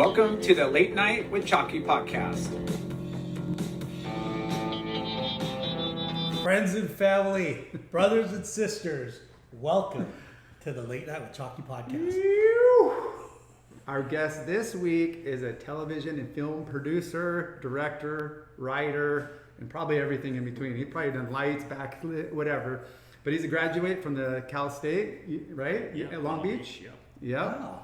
Welcome to the Late Night with Chalky podcast. Friends and family, brothers and sisters, welcome to the Late Night with Chalky podcast. Our guest this week is a television and film producer, director, writer, and probably everything in between. He's probably done lights, backlit, whatever. But he's a graduate from the Cal State, right? Yeah, Long Beach? Yep. Yep. Wow.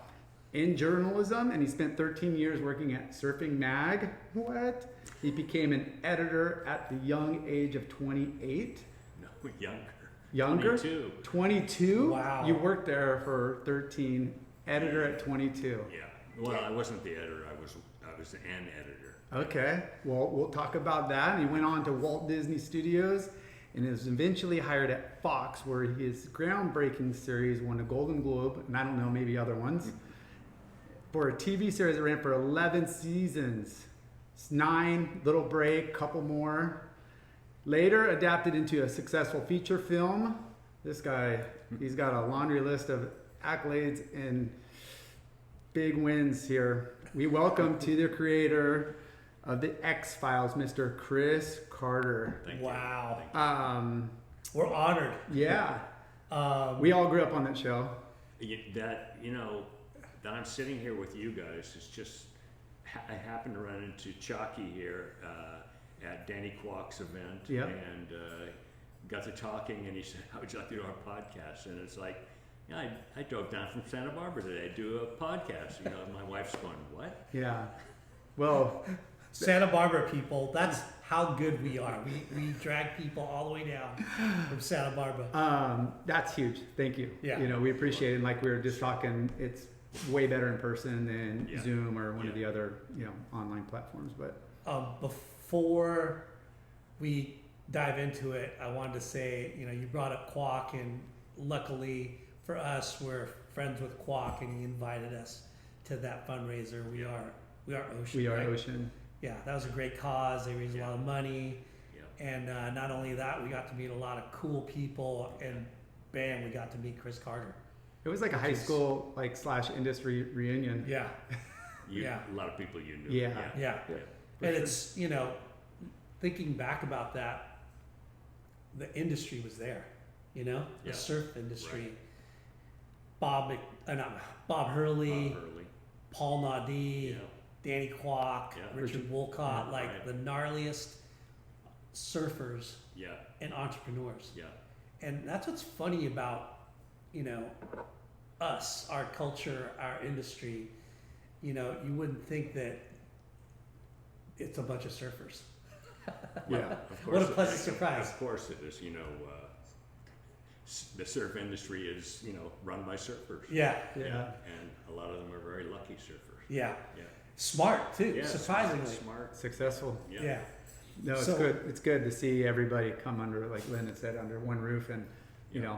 In journalism, and he spent 13 years working at Surfing Mag. What? He became an editor at the young age of 28. No, younger. Younger? 22. 22? Wow. You worked there for 13, editor at 22. Yeah. Well, I wasn't the editor. I was an editor. Okay, well, we'll talk about that. He went on to Walt Disney Studios and was eventually hired at Fox, where his groundbreaking series won a Golden Globe, and I don't know, maybe other ones, for a TV series that ran for 11 seasons. 9, little break, couple more. Later adapted into a successful feature film. This guy, he's got a laundry list of accolades and big wins here. We welcome to the creator of the X-Files, Mr. Chris Carter. Thank you. Wow. Thank you. We're honored. Yeah, we all grew up on that show. That I'm sitting here with you guys is just, I happened to run into Chalky here at Danny Kwok's event. Yep. And got to talking, and he said, how would you like to do our podcast? And it's like, yeah, I drove down from Santa Barbara today to do a podcast. My wife's going, what? Yeah, well, Santa Barbara people, that's how good we are. We drag people all the way down from Santa Barbara. that's huge. Thank you. Yeah. We appreciate it. And like we were just talking, it's way better in person than Yeah. Zoom or one of Yeah. the other, online platforms. But Before we dive into it, I wanted to say, you brought up Kwok, and luckily for us, we're friends with Kwok, and he invited us to that fundraiser. We are Ocean. we are right? Ocean. Yeah, that was a great cause. They raised a lot of money. Yeah. And not only that, we got to meet a lot of cool people, and bam, we got to meet Chris Carter. It was like a high school / industry reunion. Yeah, A lot of people you knew. Yeah. yeah. For And sure. it's, thinking back about that, the industry was there, the Yeah. surf industry. Right. Bob Hurley, Bob Hurley. Paul Naudee, Yeah. Danny Kwok, Yeah. Richard Wolcott, like right. the gnarliest surfers Yeah. and entrepreneurs. Yeah. And that's what's funny about, us, our culture, our industry. You wouldn't think that it's a bunch of surfers. Yeah. Of What a course pleasant surprise. Of course it is. The surf industry is, run by surfers. Yeah, Yeah. And a lot of them are very lucky surfers. yeah. Yeah. Smart too, Yeah, surprisingly. smart. Successful. Yeah. No, it's So- good. It's good to see everybody come under, like Lynn had said, under one roof, and Yeah.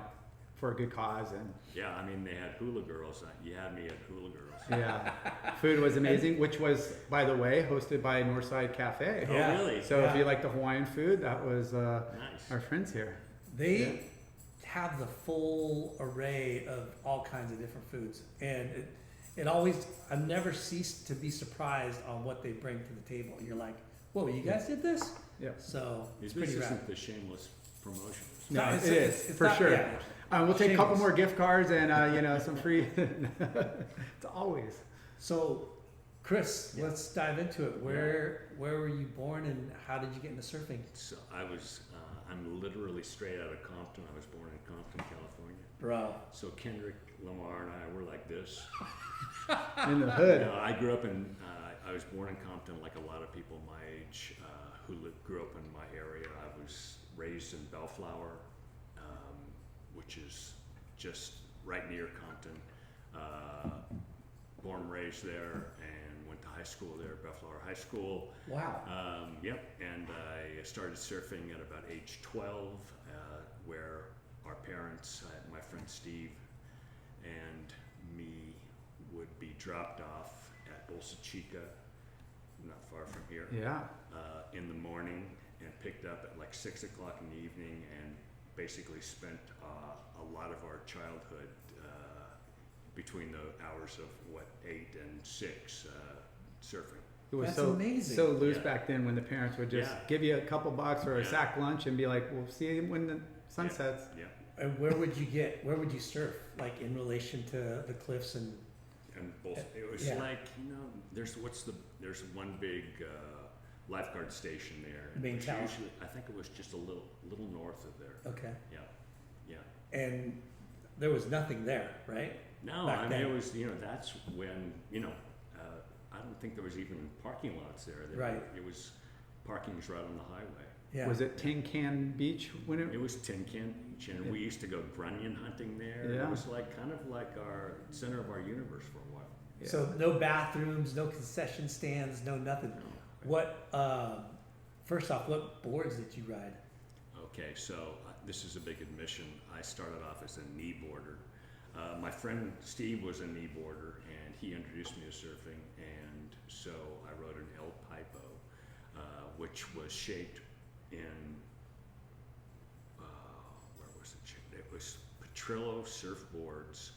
for a good cause. And Yeah, I mean, they had hula girls. You had me at hula girls. yeah, food was amazing, which was, by the way, hosted by Northside Cafe. Oh, Yeah. really? So Yeah. if you like the Hawaiian food, that was Nice. our friends here. They have the full array of all kinds of different foods, and it always, I've never ceased to be surprised on what they bring to the table. And you're like, whoa, you guys did this? Yeah. So it's This pretty isn't rad. the shameless promotion. No, it's- it is, it's for not- sure. yeah. We'll take a couple Shameless. more gift cards and some free. It's always. So, Chris, Yeah. let's dive into it. Where were you born, and how did you get into surfing? So I'm literally straight out of Compton. I was born in Compton, California. Bro. So Kendrick Lamar and I were like this. In the hood. I grew up I was born in Compton, like a lot of people my age who grew up in my area. I was raised in Bellflower, which is just right near Compton. Born and raised there, and went to high school there, Bellflower High School. Wow. Yep, and I started surfing at about age 12, where our parents, my friend Steve and me, would be dropped off at Bolsa Chica, not far from here, Yeah. in the morning, and picked up at like 6 o'clock in the evening, and basically spent a lot of our childhood between the hours of 8 and 6 surfing. It was That's so amazing. so loose Yeah. back then when the parents would just Yeah. give you a couple bucks or a Yeah. sack lunch and be like, "We'll see you when the sun Yeah. sets." Yeah. And where would you surf? Like in relation to the cliffs and And both, it was Yeah. like, there's one big lifeguard station there. and Main it was tower. usually- I think it was just a little north of there. okay. Yeah, yeah. And there was nothing there, right? No, Back I mean, then. it was, that's when, I don't think there was even parking lots there. Right. It was, parking was right on the highway. Yeah. Was it Tin Can Beach when it? It was Tin Can Beach, and Yeah. we used to go grunion hunting there. Yeah. It was kind of like our center of our universe for a while. Yeah. So no bathrooms, no concession stands, no nothing. What? First off, what boards did you ride? Okay, so this is a big admission. I started off as a kneeboarder. My friend Steve was a kneeboarder, and he introduced me to surfing, and so I rode an El Pipo, which was shaped in, where was it shaped? It was Petrillo surfboards,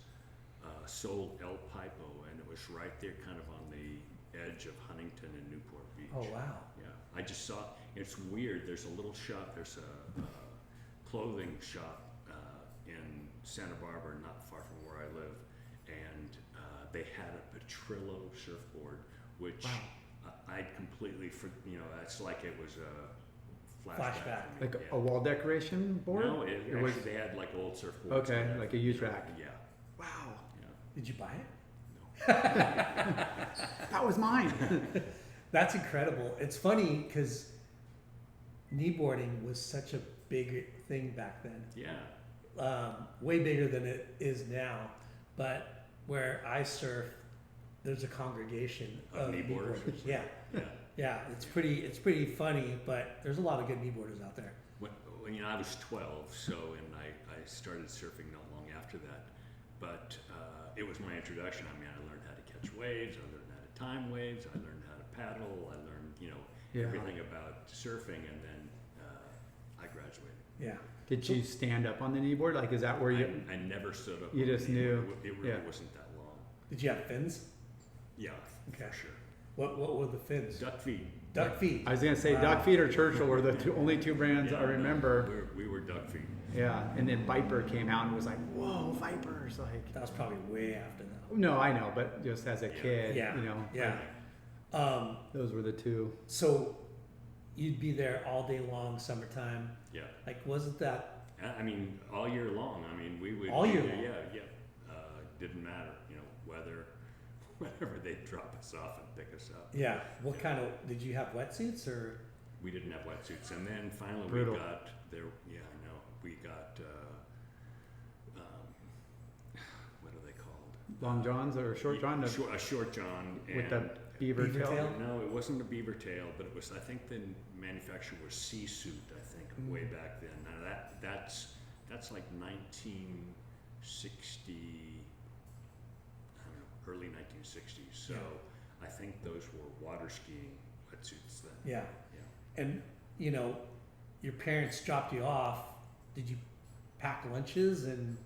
sold El Pipo, and it was right there kind of on the edge of Huntington and Newport Beach. Oh wow. Yeah, I just saw, it's weird, there's a little shop, there's a clothing shop in Santa Barbara, not far from where I live, and they had a Petrillo surfboard, which I'd completely, it's like it was a flashback. to me. Like Yeah. a wall decoration board? No, it It was- actually, they had like old surfboards. Okay, on there. like a used rack. Yeah, Wow, yeah. Did you buy it? that was mine. That's incredible. It's funny because kneeboarding was such a big thing back then. Yeah, Way bigger than it is now. But where I surf, there's a congregation Of of kneeboarders? kneeboarders. Yeah, yeah. yeah. It's pretty funny, but there's a lot of good kneeboarders out there. When I was 12, and I started surfing not long after that. But it was my introduction. I mean, I learned how to catch waves. I learned how to time waves. I learned how to paddle. I learned, Yeah. everything about surfing, and then I graduated. Yeah. Did you stand up on the kneeboard? Like, is that where you? I never stood up. You on the just knee. knew. It really Yeah. wasn't that long. Did you have fins? Yeah, Okay. for sure. What were the fins? Duck feet. Duck feet. I was gonna say Wow. Duck Feet or Churchill were the only two brands Yeah, I remember. no, we were duck feet. Yeah, and then Viper came out and was like, "Whoa, Vipers!" Like, That was probably way after that. no, I know, but just as a Yeah. kid, Yeah. Yeah. those were the two. So you'd be there all day long, summertime. Yeah. Like, wasn't that? I mean, all year long. I mean, we would. All year yeah, long? Yeah. Didn't matter, whether, whenever they'd drop us off and pick us up. Yeah. What kind of? Did you have wetsuits or? We didn't have wetsuits, and then finally Brutal. we got there. Yeah, I know. We got what are they called? Long Johns or Short John? A short john. With the and beaver Beaver tail? tail? No, it wasn't a beaver tail, but it was. I think the manufacturer was Sea Suit. I think way back then. Now that's like 1960. I don't know, early 1960s. So I think those were water skiing wetsuits then. Yeah. Yeah. And your parents dropped you off. Did you pack lunches and?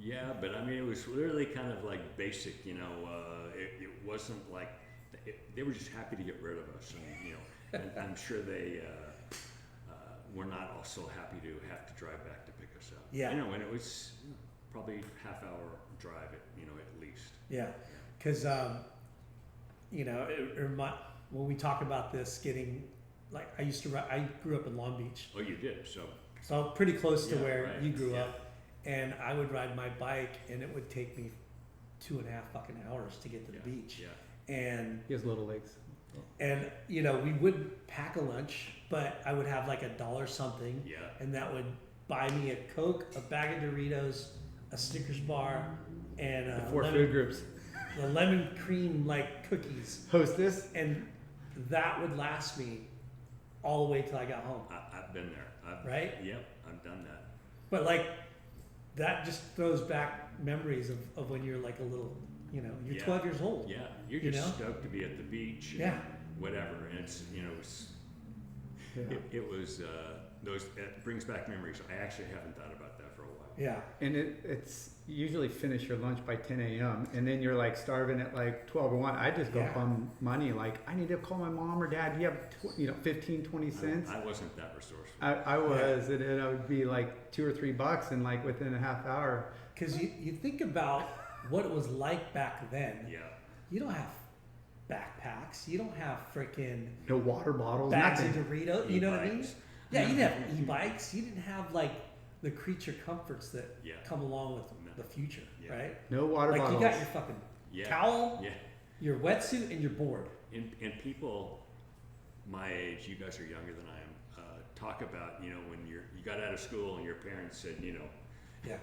Yeah, but I mean, it was really kind of like basic, it wasn't like, they were just happy to get rid of us, and, and I'm sure they were not also happy to have to drive back to pick us up. Yeah. And it was probably half-hour drive, at least. Yeah. Because when we talk about this getting, like I grew up in Long Beach, Oh, you did, so, so pretty close to Yeah, where right, you grew yeah. up. And I would ride my bike, and it would take me 2.5 fucking hours to get to the yeah, beach. yeah. And He has little legs. we wouldn't pack a lunch, but I would have like $1 something, Yeah. and that would buy me a Coke, a bag of Doritos, a Snickers bar, and The four food groups. the lemon cream like cookies, Hostess. and that would last me all the way till I got home. I've been there. Right? Yep, I've done that. But like that just throws back memories of when you're like a little, you're Yeah. 12 years old. Yeah, you're You just know? stoked to be at the beach. And Yeah. Whatever, and it's, Yeah. it was it brings back memories. I actually haven't thought about that for a while. Yeah. And it's usually finish your lunch by 10 a.m. and then you're like starving at like 12 or 1. I just go Yeah. bum money. Like, I need to call my mom or dad. Do you have 15, 20 cents? I wasn't that resourceful. I was, and then I would be like $2 or $3, and like within a half hour. Because you think about what it was like back then. Yeah. You don't have backpacks. You don't have freaking No water bottles, bags nothing. of Doritos. You know what I mean? E-bikes. Yeah, you didn't have e-bikes. You didn't have like the creature comforts that Yeah. come along with No. the future, Yeah. right? No water Like bottles. you got your fucking Yeah. towel, Yeah. your wetsuit, and your board. And people my age, you guys are younger than I am, talk about, when you got out of school and your parents said, Yeah.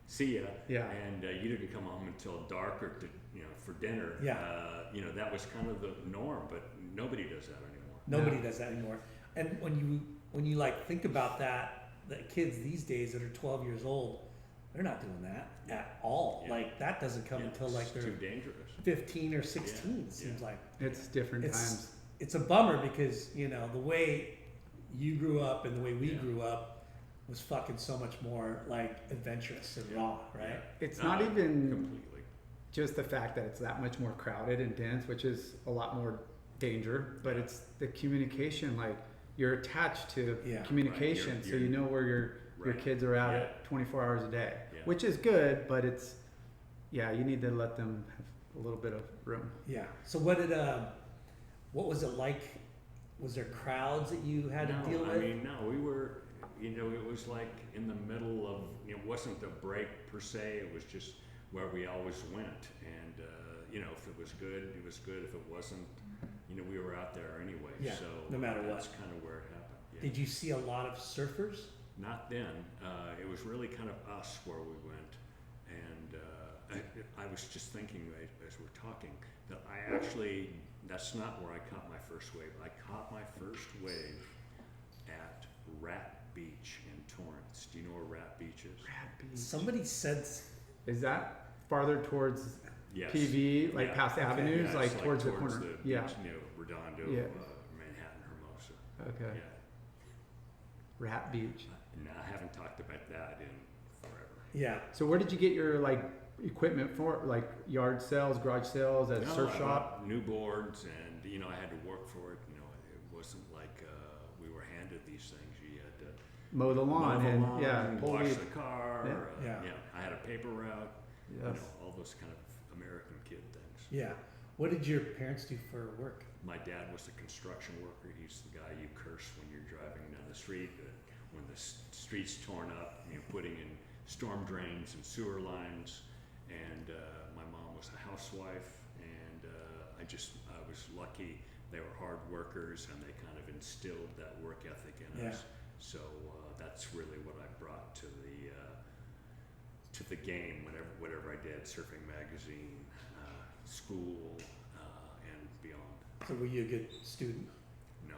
see ya, Yeah. and you didn't come home until dark or for dinner. Yeah. That was kind of the norm, but nobody does that anymore. Nobody No. does that anymore. And when you like think about that, the kids these days that are 12 years old, they're not doing that at all. Yeah. Like that doesn't come Yeah, until it's like too they're dangerous. 15 or 16. Yeah, It seems yeah. like It's different it's times. it's a bummer because the way you grew up and the way we Yeah. grew up was fucking so much more like adventurous and raw, right? It's not even completely. just the fact that it's that much more crowded and dense, which is a lot more danger, but it's the communication. Like, you're attached to Yeah. communication, Right, so you're- you know where your Right. kids are at Yeah. 24 hours a day, Yeah. which is good, but you need to let them have a little bit of room. Yeah. So what was it like? Was there crowds that you had to deal with? We were, it was like in the middle of, it wasn't a break per se, it was just where we always went. And, if it was good, it was good. If it wasn't, we were out there anyway. Yeah, So no matter what. that's kind of where it happened. Yeah. Did you see a lot of surfers? Not then. It was really kind of us where we went. And I was just thinking as we're talking that that's not where I caught my first wave. I caught my first wave at Rat Beach in Torrance. Do you know where Rat Beach is? Somebody said Is that farther towards Yes. PV, like Yeah. past Okay. avenues, Yeah, like it's towards the corner? the Yeah. beach, Redondo, Yeah. Manhattan, Hermosa. Okay. Yeah. Rat Beach. No, I haven't talked about that in forever. Yeah. So where did you get your equipment for, like yard sales, garage sales, at No, surf I shop? bought new boards, and I had to work for it. It wasn't like we were handed these things. You had to Mow the lawn mow the and lawn, pull wash weed. the car. Yeah. I had a paper route. Yes. All those kind of American kid things. Yeah. What did your parents do for work? My dad was a construction worker. He's the guy you curse when you're driving down the street. When the street's torn up, putting in storm drains and sewer lines. And my mom was a housewife, and I was lucky. They were hard workers, and they kind of instilled that work ethic in us. So that's really what I brought to the game. Whatever I did, surfing magazine, school, and beyond. So were you a good student? No.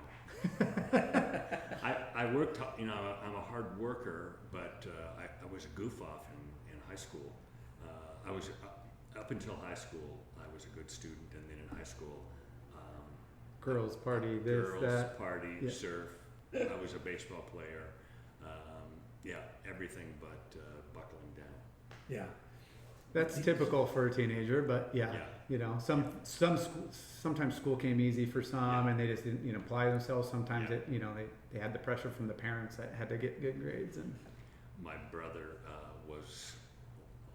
I worked, I'm a hard worker, but I was a goof off in high school. I was, up until high school, I was a good student, and then in high school, Girls party, this, girls, that. party, Yeah. surf. I was a baseball player. Everything but buckling down. Yeah. That's typical for a teenager, but sometimes school came easy for some, Yeah. and they just didn't, apply themselves. Sometimes Yeah. they had the pressure from the parents that had to get good grades, and My brother was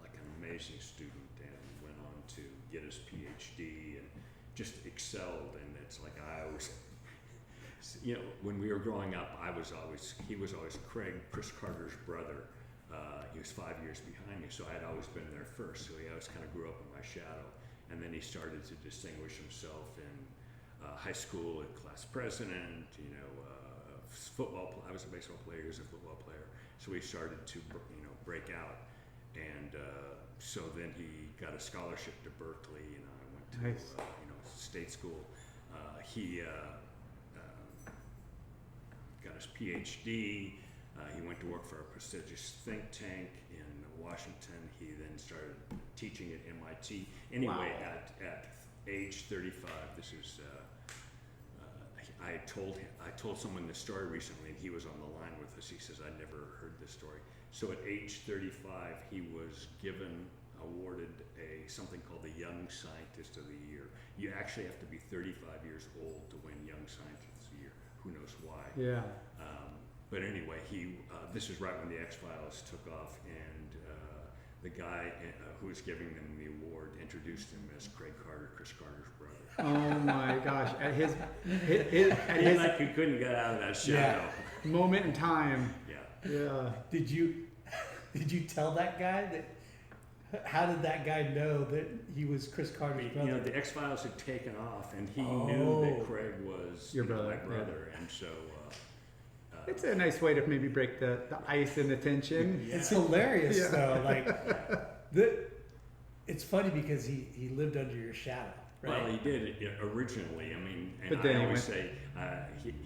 like an amazing student and went on to get his PhD and just excelled. And it's like I always, when we were growing up, he was always Chris Carter's brother. He was 5 years behind me, so I had always been there first. So he always kind of grew up in my shadow. And then he started to distinguish himself in high school and class president, football. I was a baseball player, he was a football player. So he started to, break out. And so then he got a scholarship to Berkeley, and I went to, Nice. state school. He got his PhD. He went to work for a prestigious think tank in Washington. He then started teaching at MIT. Anyway, Wow. at age 35, this is I told someone this story recently, and he was on the line with us. He says, "I never heard this story." So at age 35, he was awarded something called the Young Scientist of the Year. You actually have to be 35 years old to win Young Scientist of the Year. Who knows why? Yeah. But anyway, this is right when the X-Files took off, and the guy who was giving them the award introduced him as Craig Carter, Chris Carter's brother. Oh my gosh! At his Like he couldn't get out of that shadow. moment in time. Yeah. Yeah. Did you tell that guy that? How did that guy know that he was Chris Carter's brother? You know, the X-Files had taken off, and he knew that Craig was your brother, my brother, and so. It's a nice way to maybe break the ice and the tension. Yeah. It's hilarious though. Like, it's funny because he lived under your shadow, right? Well, he did originally. I mean, and But then I always say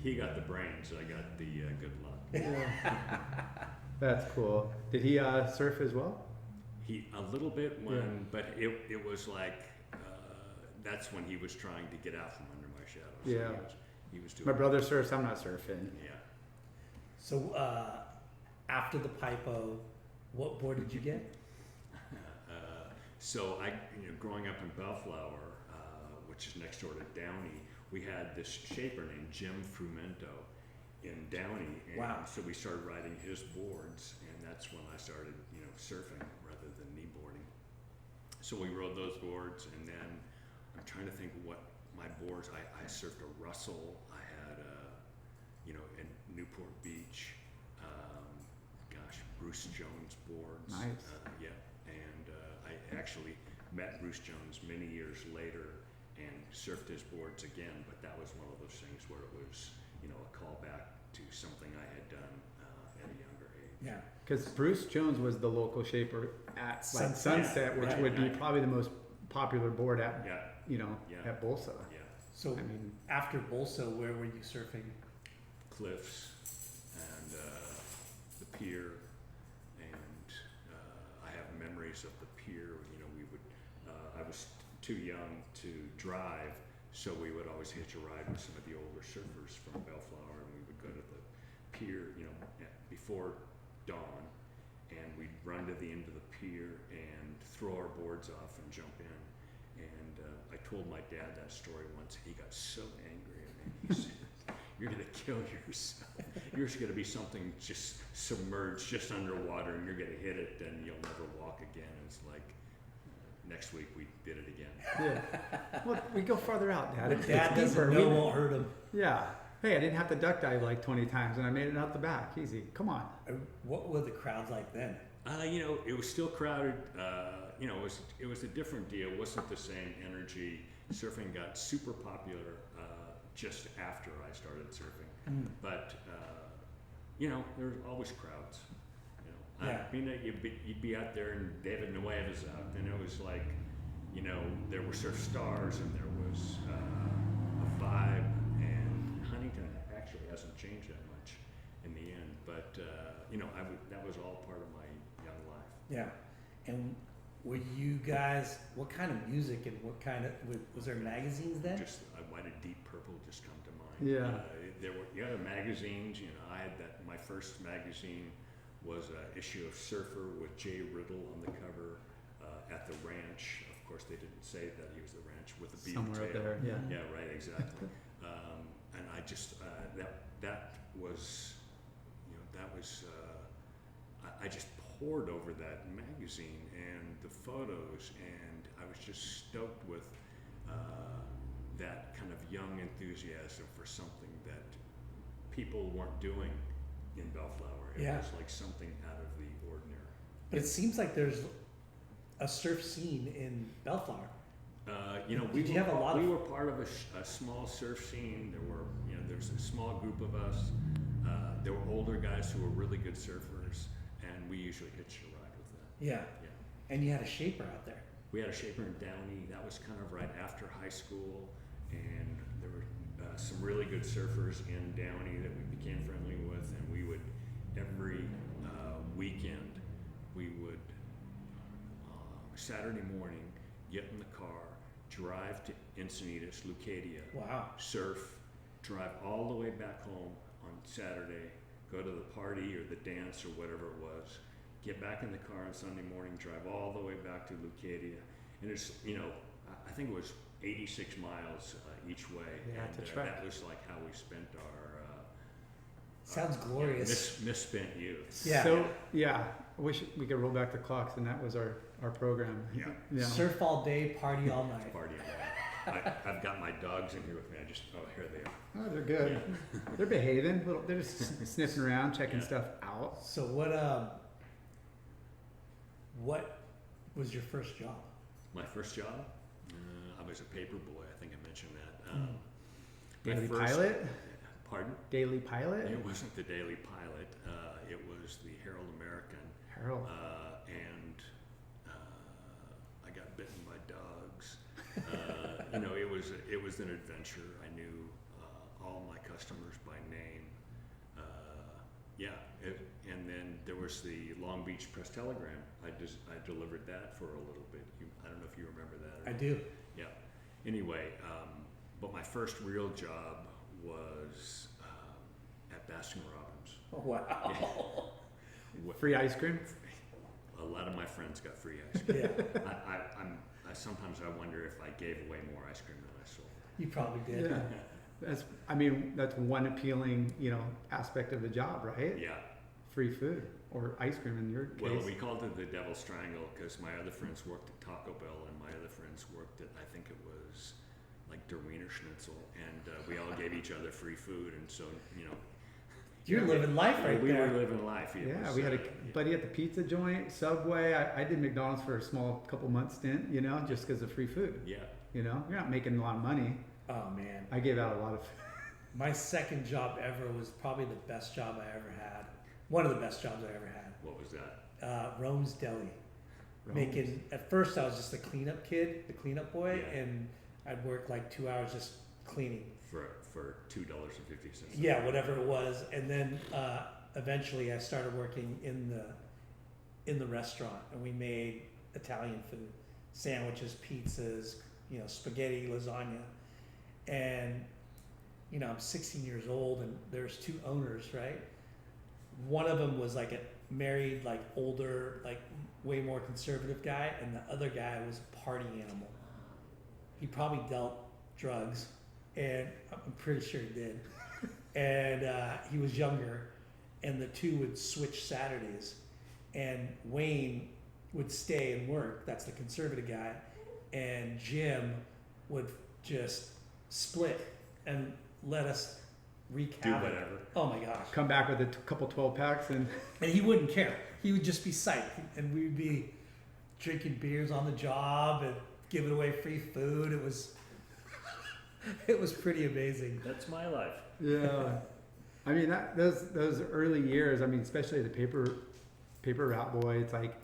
he got the brains, I got the good luck. Yeah. That's cool. Did he surf as well? He a little bit but it was like that's when he was trying to get out from under my shadow. So Yeah. he was doing. My brother surfs. I'm not surfing. Yeah. So after the Pipo, what board did you get? So growing up in Bellflower, which is next door to Downey, we had this shaper named Jim Frumento in Downey, and Wow. so we started riding his boards, and that's when I started, surfing rather than kneeboarding. So we rode those boards, and then I'm trying to think what my boards. I surfed a Russell. I had in Newport Beach. Bruce Jones boards. Nice. And I actually met Bruce Jones many years later and surfed his boards again, but that was one of those things where it was, a callback to something I had done at a younger age. Yeah. Because Bruce Jones was the local shaper at Sunset. Sunset, which Right, would be right. probably the most popular board at Yeah. at Bolsa. Yeah. So I mean- after Bolsa, where were you surfing? Cliffs and the pier, and I have memories of the pier. We would. I was too young to drive, so we would always hitch a ride with some of the older surfers from Bellflower, and we would go to the pier, before dawn, and we'd run to the end of the pier and throw our boards off and jump in. And I told my dad that story once. He got so angry at me. He said, "You're going to kill yourself. You're just going to be something just submerged, just underwater, and you're going to hit it, and you'll never walk again." It's like next week we did it again. Yeah. Well, we go farther out, Dad. It's Dad deeper. doesn't know won't hurt him. Yeah. Hey, I didn't have to duck dive like 20 times, and I made it out the back. Easy. Come on. What were the crowds like then? It was still crowded. It was a different deal. It wasn't the same energy. Surfing got super popular just after I started surfing. But there's always crowds. Yeah. You'd be out there, and David Nueve is out, and it was like, there were surf stars, and there was a vibe. And Huntington actually hasn't changed that much in the end. But that was all part of my young life. Yeah. And were you guys, what kind of music and what kind of, was there magazines then? Just why did Deep Purple just come to mind? Yeah. There were magazines. I had that. My first magazine was an issue of Surfer with Jay Riddle on the cover at the ranch. Of course, they didn't say that he was the ranch with the beaver Somewhere up tail. there. Yeah. Yeah, right, exactly. And I just that was I just pored over that magazine and the photos, and I was just stoked with that kind of young enthusiasm for something that people weren't doing in Bellflower. It was like something out of the ordinary. But it seems like there's a surf scene in Bellflower. We were part of a small surf scene. There's a small group of us. There were older guys who were really good surfers, and we usually hitched a ride with them. Yeah. And you had a shaper out there. We had a shaper in Downey. That was kind of right after high school, and there were some really good surfers in Downey that we became friendly with, and we would every weekend we would Saturday morning get in the car, drive to Encinitas, Leucadia, Wow. surf, drive all the way back home on Saturday, go to the party or the dance or whatever it was, get back in the car on Sunday morning, drive all the way back to Leucadia. And it's, I think it was 86 miles each way. Yeah, and it's a trek. that was like how we spent our Sounds glorious. misspent youth. Yeah. So yeah, I wish we could roll back the clocks and that was our program. Yeah. Surf all day, party all night. Party on that. I've got my dogs in here with me. Here they are. Oh, they're good. They're behaving. They're just sniffing around, checking Yeah. stuff out. So what was your first job? My first job, I was a paper boy. I think I mentioned that. My Daily first- Pilot? Pardon? Daily Pilot? It wasn't the Daily Pilot. It was the Herald American. Harold. And I got bitten by dogs. It was an adventure. I knew all my customers by name. And then there was the Long Beach Press Telegram. I delivered that for a little bit. I don't know if you remember that. I do. Yeah. Anyway, but my first real job was at Baskin Robbins. Oh, wow. Free ice cream? A lot of my friends got free ice cream. Yeah, Sometimes I wonder if I gave away more ice cream than I sold. you probably did. Yeah. That's one appealing, aspect of the job, right? Yeah. Free food or ice cream in your case. Well, we called it the Devil's Triangle because my other friends worked at Taco Bell and my other friends worked at, I think it was like Der Wiener Schnitzel, and we all gave each other free food, and so You're living life right we there. were living life. It Yeah, was, we had a buddy at the pizza joint, Subway. I did McDonald's for a small couple month stint, just because of free food. Yeah. You're not making a lot of money. Oh man, I gave out a lot of. my second job ever was probably the best job I ever had. One of the best jobs I ever had. What was that? Rome's Deli. Making, at first I was just a cleanup kid, the cleanup boy, Yeah. and I'd work like 2 hours just cleaning. For $2.50. Yeah, whatever it was, and then eventually I started working in the restaurant, and we made Italian food, sandwiches, pizzas, spaghetti, lasagna, and I'm 16 years old, and there's two owners, right? One of them was like a married, like older, like way more conservative guy, and the other guy was a party animal. He probably dealt drugs, and I'm pretty sure he did. And he was younger, and the two would switch Saturdays, and Wayne would stay and work. That's the conservative guy, and Jim would just split and let us wreak Do havoc. whatever. Oh my gosh. Come back with a couple 12 packs and. And he wouldn't care. He would just be psyched, and we'd be drinking beers on the job and giving away free food. It was pretty amazing. That's my life. Yeah, those early years. Especially the paper route boy. It's like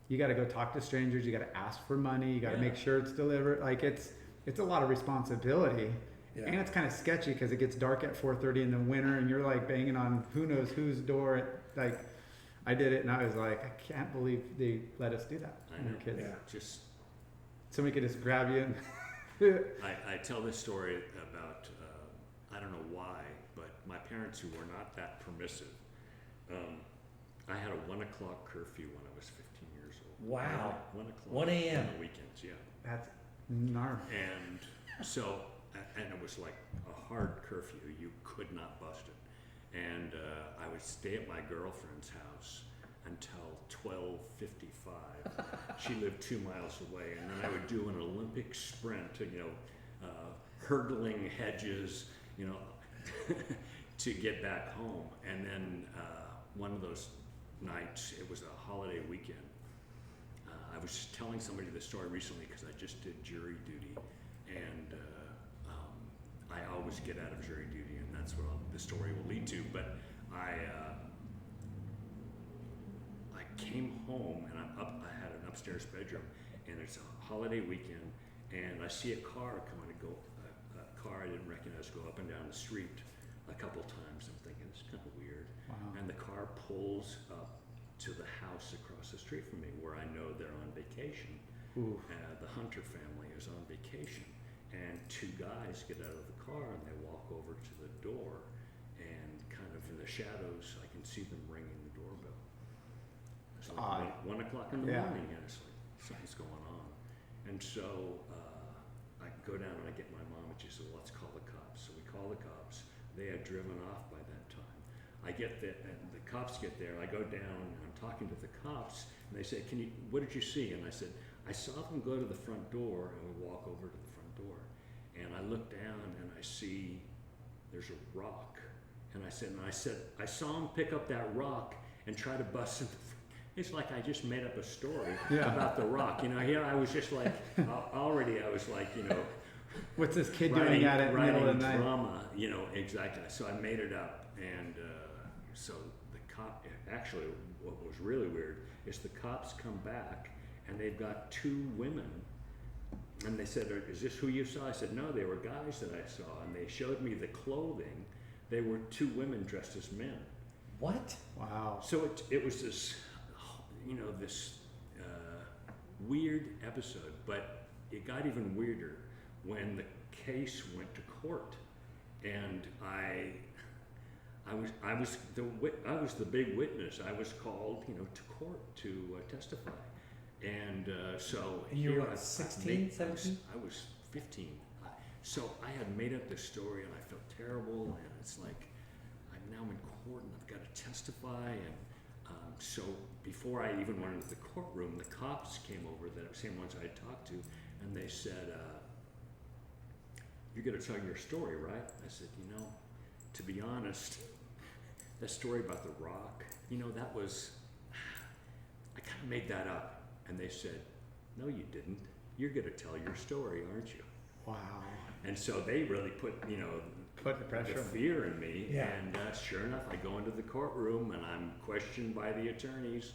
you got to go talk to strangers. You got to ask for money. You got to Yeah. make sure it's delivered. Like it's a lot of responsibility, Yeah. and it's kind of sketchy because it gets dark at 4:30 in the winter, and you're like banging on who knows whose door. I did it, and I was like, I can't believe they let us do that I when we were know. kids. Yeah. Just Somebody could just grab you. And I tell this story about, I don't know why, but my parents, who were not that permissive, I had a 1 o'clock curfew when I was 15 years old. Wow. 1 o'clock. 1 a.m. On the weekends, yeah. That's gnarly. And so, and it was like a hard curfew. You could not bust it. And I would stay at my girlfriend's house until 12:55. She lived 2 miles away, and then I would do an Olympic sprint to, hurdling hedges, to get back home. And then one of those nights, it was a holiday weekend. I was just telling somebody this story recently because I just did jury duty, and I always get out of jury duty, and that's what the story will lead to. But I came home, and I had an upstairs bedroom, and it's a holiday weekend, and I see a car coming to go, a car I didn't recognize, go up and down the street a couple times. I'm thinking, it's kind of weird. Wow. And the car pulls up to the house across the street from me, where I know they're on vacation. Ooh. The Hunter family is on vacation, and two guys get out of the car and they walk over to the door, and kind of in the shadows, I can see them ringing the doorbell. It's like Odd. 1 o'clock in the Yeah. morning, and it's like something's going on. And so I go down and I get my mom, and she said, well, let's call the cops. So we call the cops. They had driven off by that time. I get there, and the cops get there. I go down, and I'm talking to the cops, and they say, what did you see? And I said, I saw them go to the front door, and we walk over to the front door. And I look down, and I see there's a rock. And I said, I saw him pick up that rock and try to bust in the front. It's like I just made up a story about the rock. You know, here I was just like, already I was like, you know, What's this kid doing at it in the middle of the night? drama, you know, exactly. So I made it up, and so the cop. Actually, what was really weird is the cops come back, and they've got two women, and they said, "Is this who you saw?" I said, "No, they were guys that I saw," and they showed me the clothing. They were two women dressed as men. What? Wow. So it was this, you know, this weird episode, but it got even weirder when the case went to court, and I was the big witness. I was called, you know, to court to testify, and so And you here were what, 16, 17? I was 15. So I had made up this story, and I felt terrible, and it's like I'm now in court, and I've got to testify, and so before I even went into the courtroom, the cops came over, the same ones I had talked to, and they said, "You're going to tell your story, right?" I said, "You know, to be honest, that story about the rock, you know, that was, I kind of made that up." And they said, "No, you didn't. You're going to tell your story, aren't you?" Wow. And so they really put, you know, Put the pressure the on. fear in me. Yeah. And sure enough, I go into the courtroom, and I'm questioned by the attorneys.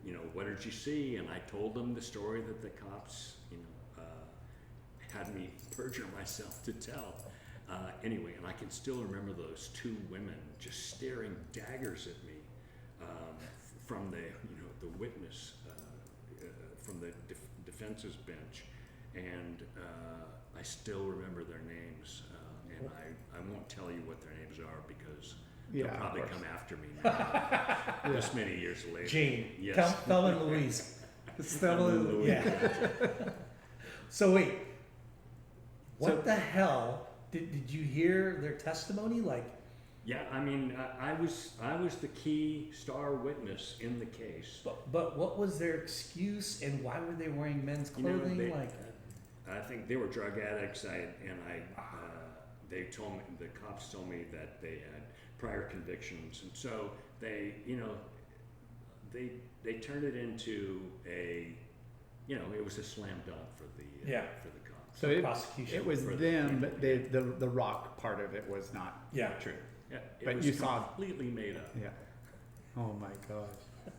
You know, what did you see? And I told them the story that the cops, you know, had me perjure myself to tell. Anyway, and I can still remember those two women just staring daggers at me from the, you know, the witness, from the defense's bench, and I still remember their names, and I won't tell you what their names are because they'll Yeah, of probably course. come after me now, this many years later. Jane. Yes. Thelma and Louise. Thelma and Louise. Yeah. So wait, what the hell did you hear their testimony? Like, Yeah, I mean, I was the key star witness in the case. but what was their excuse, and why were they wearing men's You know, clothing? I think they were drug addicts. They told me, the cops told me that they had prior convictions, and so they, you know, they turned it into a, you know, it was a slam dunk for the for the cops. So prosecution it was for them, but the rock part of it was not Yeah. true. Yeah, it But was you saw- completely made up. Yeah. Oh my gosh.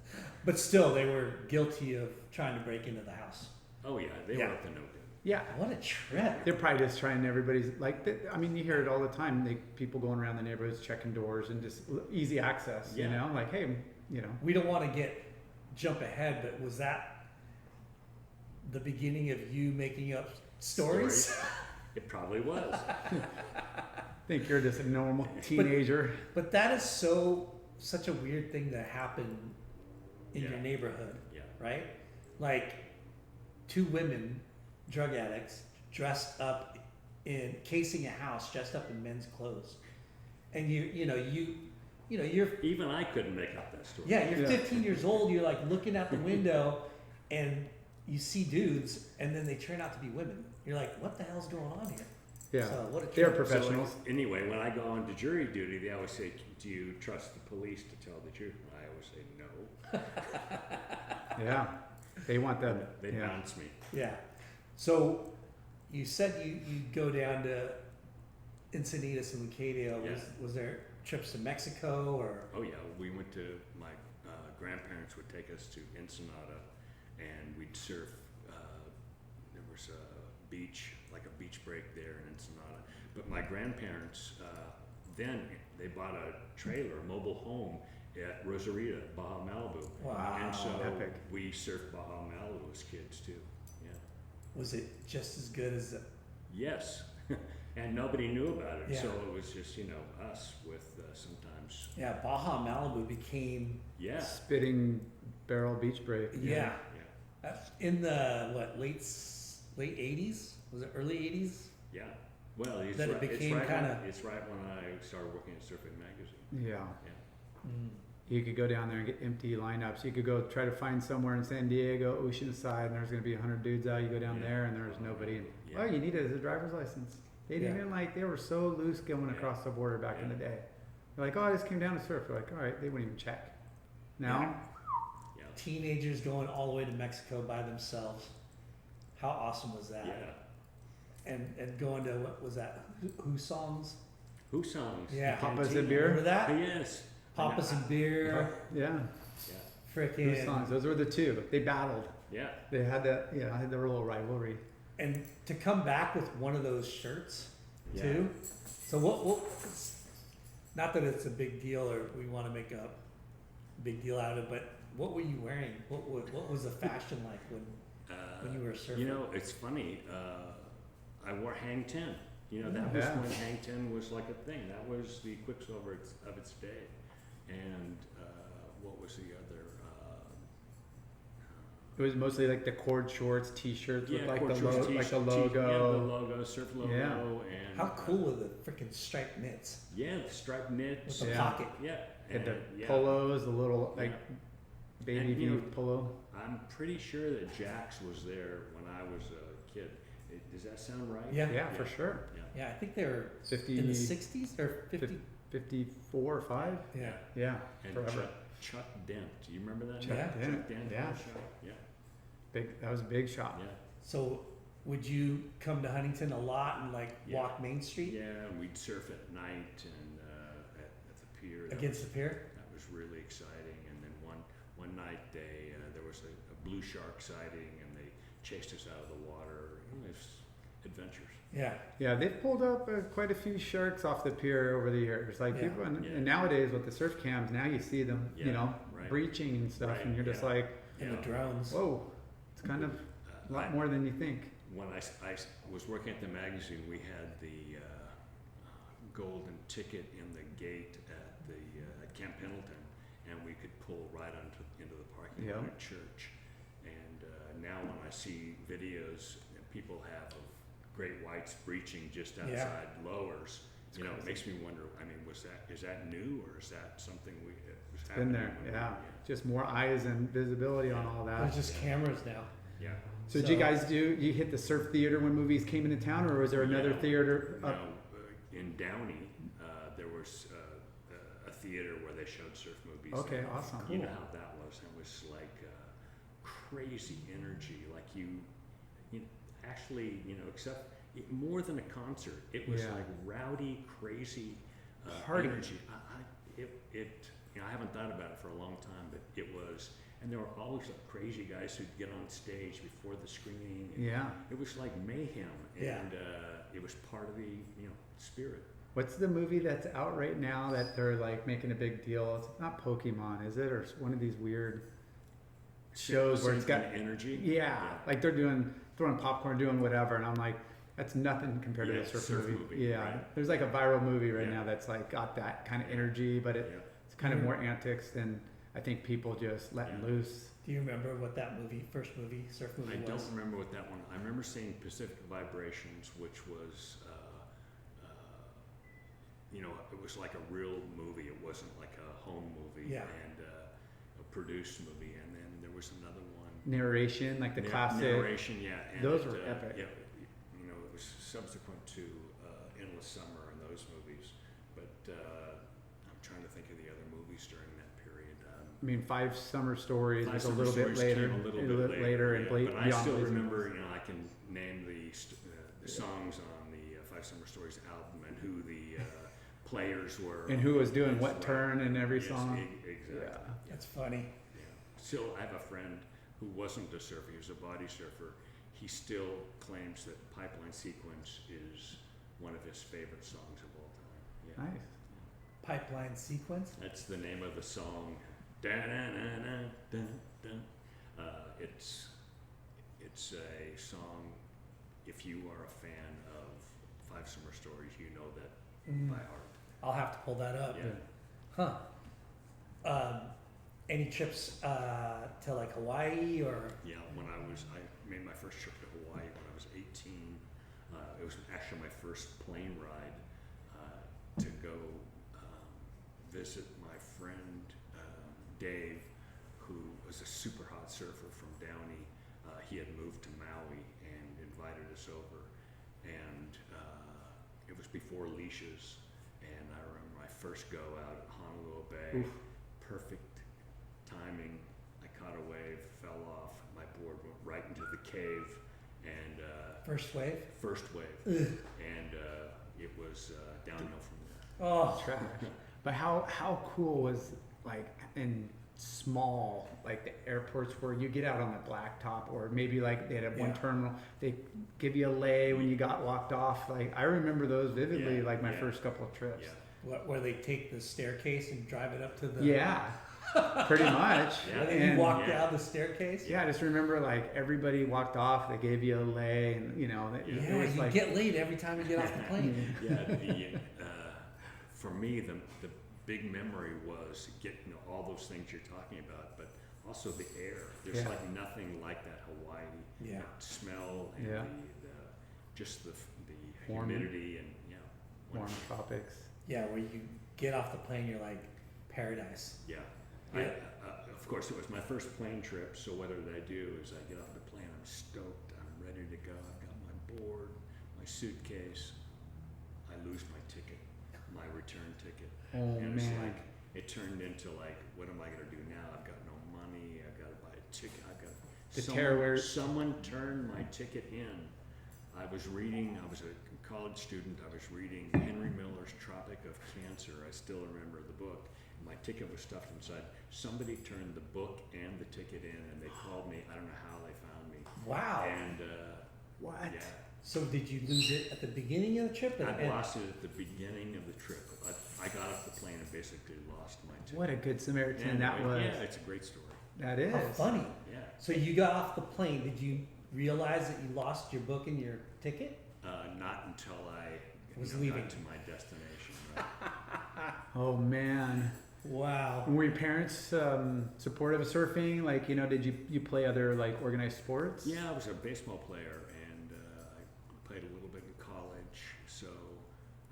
But still, they were guilty of trying to break into the house. Oh yeah, they Yeah. were up to no good. Yeah. What a trip! They're probably just trying everybody's like. I mean, you hear it all the time. People going around the neighborhoods checking doors and just easy access. You Yeah. know, like hey, you know. We don't want to jump ahead, but was that the beginning of you making up stories? It probably was. Think you're just a normal teenager. But that is such a weird thing to happen in your Yeah. neighborhood, Yeah. right? Like two women, drug addicts, dressed up casing a house, dressed up in men's clothes, and you're Even I couldn't make up that story. yeah, you're Yeah. 15 years old. You're like looking out the window, and you see dudes, and then they turn out to be women. You're like, what the hell's going on here? Yeah. So what a They're trip. professionals. So anyway, when I go on to jury duty, they always say, "Do you trust the police to tell the truth?" And I always say no. Yeah. They want them. They Yeah. bounce me. Yeah. So you said you go down to Encinitas and Leucadia. Yeah. Was there trips to Mexico or? Oh yeah, we went to my grandparents would take us to Ensenada, and we'd surf. There was a beach, like a beach break there in Ensenada. But my grandparents then they bought a trailer, a mobile home at Rosarita, Baja Malibu. Wow. And so epic. we surfed Baja Malibu as kids too. Yeah. Was it just as good as Yes, and nobody knew about it, Yeah. so it was just us with sometimes. Yeah, Baja Malibu became Yeah, Spitting Barrel Beach Break. yeah. yeah, In the late '80s? Was it early '80s? yeah. Well, it's That it right, became kinda- it's right when I started working at Surfing Magazine. Yeah. Yeah, Mm. You could go down there and get empty lineups. You could go try to find somewhere in San Diego, Oceanside, and there's going to be 100 dudes out. You go down Yeah. there and there's nobody. Yeah. Oh, you need it as a driver's license. They didn't Yeah. even they were so loose going Yeah. across the border back in Yeah. the day. They're like, oh, I just came down to surf. They're like, all right, they wouldn't even check. Now, yeah, Teenagers going all the way to Mexico by themselves. How awesome was that? yeah. And going to, what was that? Who songs? Who songs? Yeah. Papa's Cantina. and Beer? Remember that? Yes. Papa's and Beer. yeah, Yeah, Frickin'. those songs. Those were the two. They battled. yeah. They had that, had their little rivalry. And to come back with one of those shirts Yeah. too. So what not that it's a big deal or we want to make a big deal out of it, but what were you wearing? What was the fashion like when you were surfing? It's funny. I wore Hang Ten. That was Yeah. when Hang Ten was like a thing. That was the Quicksilver of its day. And what was the other? It was mostly like the cord shorts, t-shirts with like cord the shorts, like the yeah, the logo. logo, surf logo, Yeah. and How cool are the freaking striped mitts Yeah, the striped knits. with the Yeah. pocket? Yeah, Had the yeah. polos, the little like Yeah. baby And, V polo. I'm pretty sure that Jax was there when I was a kid. Does that sound right? Yeah. Yeah, for sure. Yeah. Yeah, I think they were 50, in the '60s or '50. 54 or 5. Yeah. Yeah, And forever. Chuck Dent. Do you remember that? Chuck name? Dent, Chuck Dent. yeah. Yeah. Big. That was a big shop. Yeah. So would you come to Huntington a lot and Yeah. walk Main Street Yeah, and we'd surf at night and at the pier. against the pier? That was really exciting. And then one night there was a blue shark sighting, and they chased us out of the water. It was adventures. Yeah. Yeah, they've pulled up quite a few sharks off the pier over the years. Like Yeah. people, Yeah. and nowadays with the surf cams, now you see them, Yeah, right. breaching and stuff, Right, and you're just yeah. like, And Yeah. the drones. whoa, it's kind of a lot more than you think. When I was working at the magazine, we had the golden ticket in the gate at Camp Pendleton, and we could pull right into the parking lot Yeah. at church. And now when I see videos that people have of great whites breaching just outside Yeah. lowers, It's it crazy. makes me wonder. I mean, is that new, or is that something was Been happening? there, when we- yeah. Just more eyes and visibility on all that. There's just cameras now. Yeah. So did you guys you hit the surf theater when movies came into town, or was there another Yeah. theater No, up? in Downey, there was a theater where they showed surf movies. Okay, And awesome. You know Cool. how that was? It was like crazy energy. Like actually, except more than a concert, it was Yeah. like rowdy, crazy Party. energy. I haven't thought about it for a long time, but it was. And there were always like crazy guys who'd get on stage before the screening. And Yeah. it was like mayhem, Yeah. and it was part of the spirit. What's the movie that's out right now that they're like making a big deal? It's not Pokemon, is it, or one of these weird shows where it's Same got kind of energy. Yeah, like they're throwing popcorn, doing whatever, and I'm like, that's nothing compared to Yeah, the surf, surf movie. movie, Yeah, right. there's like a viral movie right Yeah. now that's like got that kind of energy, but Yeah. it's kind of Mhm. more antics than I think people just letting Yeah. loose. Do you remember what that first surf movie I was? don't remember what that one. I remember seeing Pacific Vibrations, which was, it was like a real movie. It wasn't like a home movie Yeah. and a produced movie. And then there was another one. Narration, like the classic. Narration, yeah. And Those were epic. Yeah, it was subsequent to Endless Summer and those movies. But I'm trying to think of the other movies during that period. I mean, Five Summer Stories Five was a Summer little bit Stories later, came a little bit later, and yeah, Bla- but I Beyond still Blazing remember. Wings. I can name the songs on the Five Summer Stories album and who the players were, And who was doing That's what right. turn in every Yes, song. exactly. Yeah. That's funny. Yeah. Still, I have a friend who wasn't a surfer; he was a body surfer. He still claims that Pipeline Sequence is one of his favorite songs of all time. Yeah. Nice. Pipeline Sequence. That's the name of the song. Da-na-na-na, dun, dun. It's a song if you are a fan of Five Summer Stories, you know that Mm. by heart. I'll have to pull that up. Yeah. Huh. Any trips to like Hawaii or? Yeah, I made my first trip to Hawaii when I was 18. It was actually my first plane ride to go visit my friend Dave, who was a super hot surfer from Downey. He had moved to Maui and invited us over, and it was before leashes. And I remember my first go out at Honolulu Bay. Oof. Perfect timing. I caught a wave, fell off. My board went right into the cave, and First wave? first wave, Ugh. and it was downhill from there. Oh, Trash. But how cool was like in small like the airports where you get out on the blacktop, or maybe like they had one Yeah. terminal, they give you a lay when you got walked off. Like I remember those vividly, Yeah, like my yeah. first couple of trips. Yeah, where they take the staircase and drive it up to the. Yeah, pretty much. Yeah. And then you walk yeah. down the staircase. Yeah, I just remember like everybody walked off. They gave you a lay, and you know, Yeah. it Yeah, was you like get late every time you get off the plane. yeah. For me, the big memory was getting all those things you're talking about, but also the air. There's Yeah. like nothing like that Hawaii Yeah. smell and Yeah. just the Warm. humidity and warm wonderful. tropics. Yeah, where you get off the plane, you're like paradise. Yeah. Yeah. Of course, it was my first plane trip, so what did I do is I get off the plane, I'm stoked, I'm ready to go, I've got my board, my suitcase, I lose my ticket, my return ticket. Oh And it's man. like, it turned into like, what am I gonna do now? I've got no money, I've gotta buy a ticket, The terror. someone turned my ticket in. I was a college student, I was reading Henry Miller's Tropic of Cancer, I still remember the book. My ticket was stuffed inside. Somebody turned the book and the ticket in, and they called me. I don't know how they found me. Wow. And What? yeah, So did you lose it at the beginning of the trip? I lost it at the beginning of the trip. I got off the plane and basically lost my ticket. What a good Samaritan And that was. Yeah, it's a great story. That is. How funny. Yeah. So you got off the plane. Did you realize that you lost your book and your ticket? Not until I Was got leaving. to my destination. Right? Oh man. Wow. Were your parents supportive of surfing? Like, you know, did you play other like organized sports? Yeah, I was a baseball player, and I played a little bit in college, so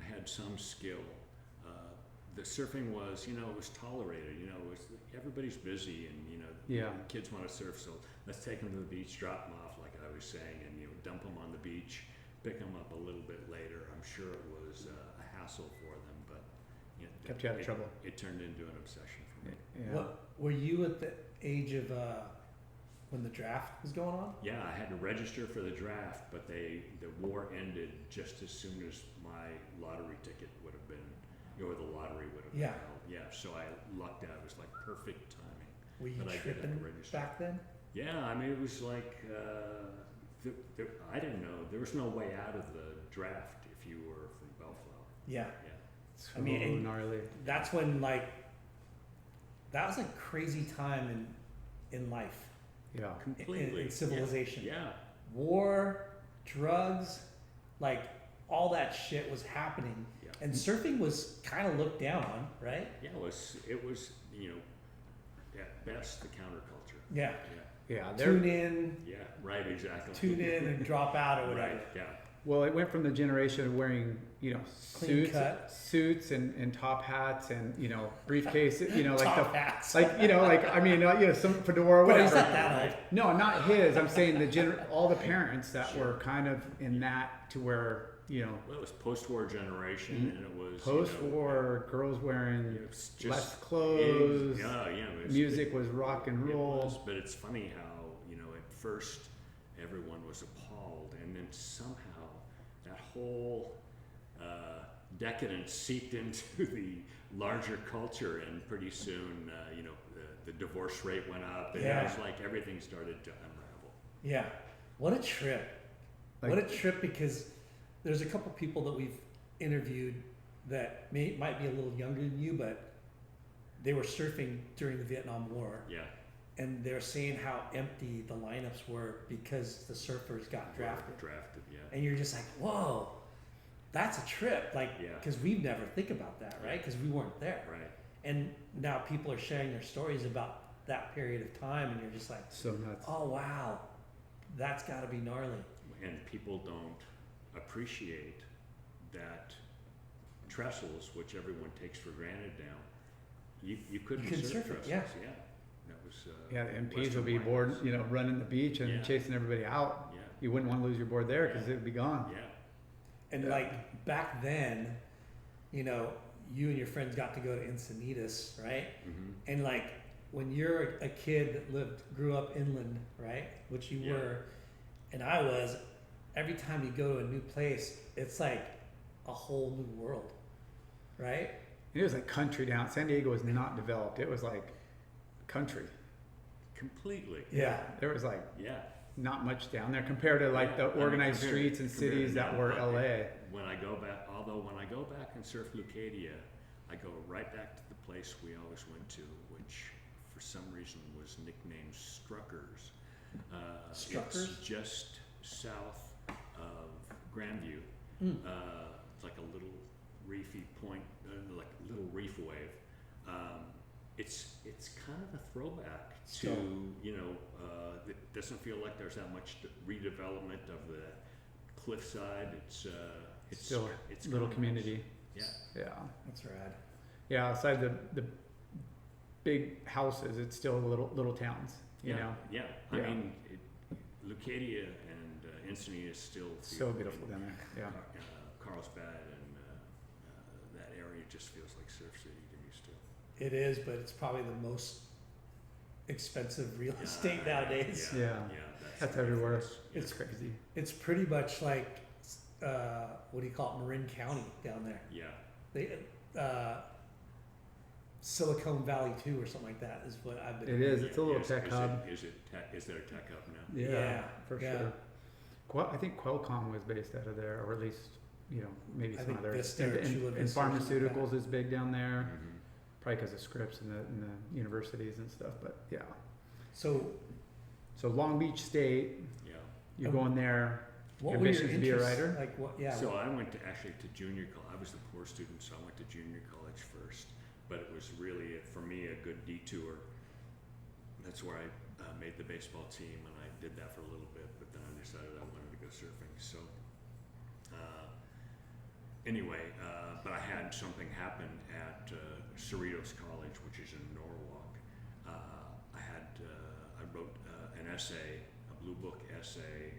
I had some skill. The surfing was, it was tolerated. Everybody's busy, and Yeah. kids want to surf, so let's take them to the beach, drop them off, like I was saying, and dump them on the beach, pick them up a little bit later. I'm sure it was a hassle for them, but Kept you out of trouble. It turned into an obsession for me. Yeah. What were you at the age of when the draft was going on? Yeah, I had to register for the draft, but the war ended just as soon as my lottery ticket would have been, or the lottery would have been Yeah. held. Yeah, so I lucked out. It was like perfect timing. Were you But I did have to tripping register. back then? Yeah, I mean, it was like, I didn't know. There was no way out of the draft if you were from Bellflower. Yeah. Yeah. So I mean, and- gnarly. That's when that was a crazy time in life. Yeah. Completely. in civilization. Yeah. War, drugs, like all that shit was happening. Yeah. And surfing was kind of looked down on, right? Yeah, it was, at best, the counterculture. Yeah. Yeah. Yeah. Tune in, Yeah, right, exactly. tune in and drop out or whatever. Right, yeah. Well, it went from the generation of wearing, Clean cut. suits and top hats and, briefcase, like Top hats. some fedora, Bro, whatever. he's not that old. No, not his. I'm saying all the parents that were kind of in that to where, Well, it was post-war generation, and it was post-war girls wearing it was just less clothes. Yeah, it was, Music was rock and it roll. was, but it's funny how at first everyone was appalled, and then somehow that whole decadence seeped into the larger culture, and pretty soon, the divorce rate went up, and Yeah. it was like everything started to unravel. Yeah. What a trip. What a trip, because there's a couple people that we've interviewed that might be a little younger than you, but they were surfing during the Vietnam War. Yeah, and they're saying how empty the lineups were because the surfers got drafted. Yeah. And you're just like, whoa, that's a trip. Like, Yeah. because we'd never think about that, right? Because we weren't there. Right. And now people are sharing their stories about that period of time, and you're just like, So nuts. oh, wow, that's got to be gnarly. And people don't appreciate that trestles, which everyone takes for granted now. You couldn't You can surf surf it, trestles. yeah. That was Yeah, the MPs Western would be Wines. bored, running the beach and Yeah. chasing everybody out. Yeah. You wouldn't want to lose your board there because Yeah. it'd be gone. Yeah. And Yeah. like back then, you and your friends got to go to Encinitas, right? Mm-hmm. And like when you're a kid that grew up inland, right? Which you Yeah. were, and I was, every time you go to a new place, it's like a whole new world, right? It was like country down. San Diego was not developed. It was like country. Completely. Yeah. There was like Yeah. not much down there compared to like Yeah. the I mean, organized compared- streets and compared cities to that now, were but LA. When I go back and surf Leucadia, I go right back to the place we always went to, which for some reason was nicknamed Struckers. Struckers? It's just south of Grandview. Mm. It's like a little reefy point, like a little reef wave. It's kind of a throwback to, it doesn't feel like there's that much redevelopment of the cliffside. It's Still it's little kind of community. nice. Yeah. That's rad. Yeah. Outside the big houses, it's still little towns. You know. Yeah. Yeah. I mean, Leucadia and Encinitas still So beautiful down there. Yeah. Carlsbad and that area just feels like Surf City to me still. It is, but it's probably the most expensive real estate nowadays. Yeah. That's the everywhere. difference. It's crazy. It's pretty much like, what do you call it, Marin County down there. Yeah. They, Silicon Valley too, or something like that is what I've been. It is. Yeah. It's a little Is- tech is hub. Is there a tech hub now? Yeah, for yeah. sure. I think Qualcomm was based out of there, or at least maybe I some think other. Vista or And Chula Vista or something like that. pharmaceuticals is big down there, Mhm. probably because of Scripps and the universities and stuff. But yeah, So so Long Beach State, Yeah. you're Um, going there. what Your were your ambitions to be a interests? writer? Like what? Yeah. So I went to junior college. I was the poor student, so I went to junior college first. But it was really, for me, a good detour. That's where I made the baseball team, and I did that for a little bit. But then I decided I wanted to go surfing. So anyway, but I had something happen at Cerritos College, which is in Norwalk. I wrote an essay, a blue book essay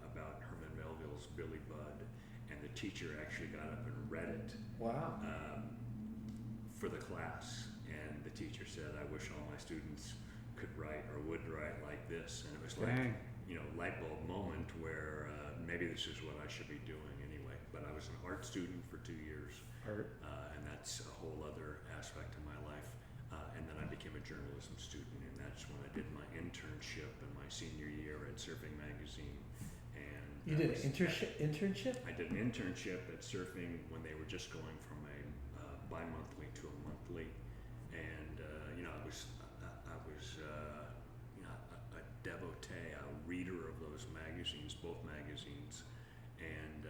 about Herman Melville's Billy Budd, and the teacher actually got up and read it Wow. for the class. And the teacher said, "I wish all my students could write or would write like this." And it was like, Dang. light bulb moment where maybe this is what I should be doing anyway. But I was an art student for 2 years, Art. and that's a whole other aspect of my life. And then I became a journalism student, and that's when I did my internship in my senior year at Surfing Magazine. And You that did was- an internship? I did an internship at Surfing when they were just going from a bi-monthly to a monthly, and I was a devotee, a reader of those magazines, both magazines, and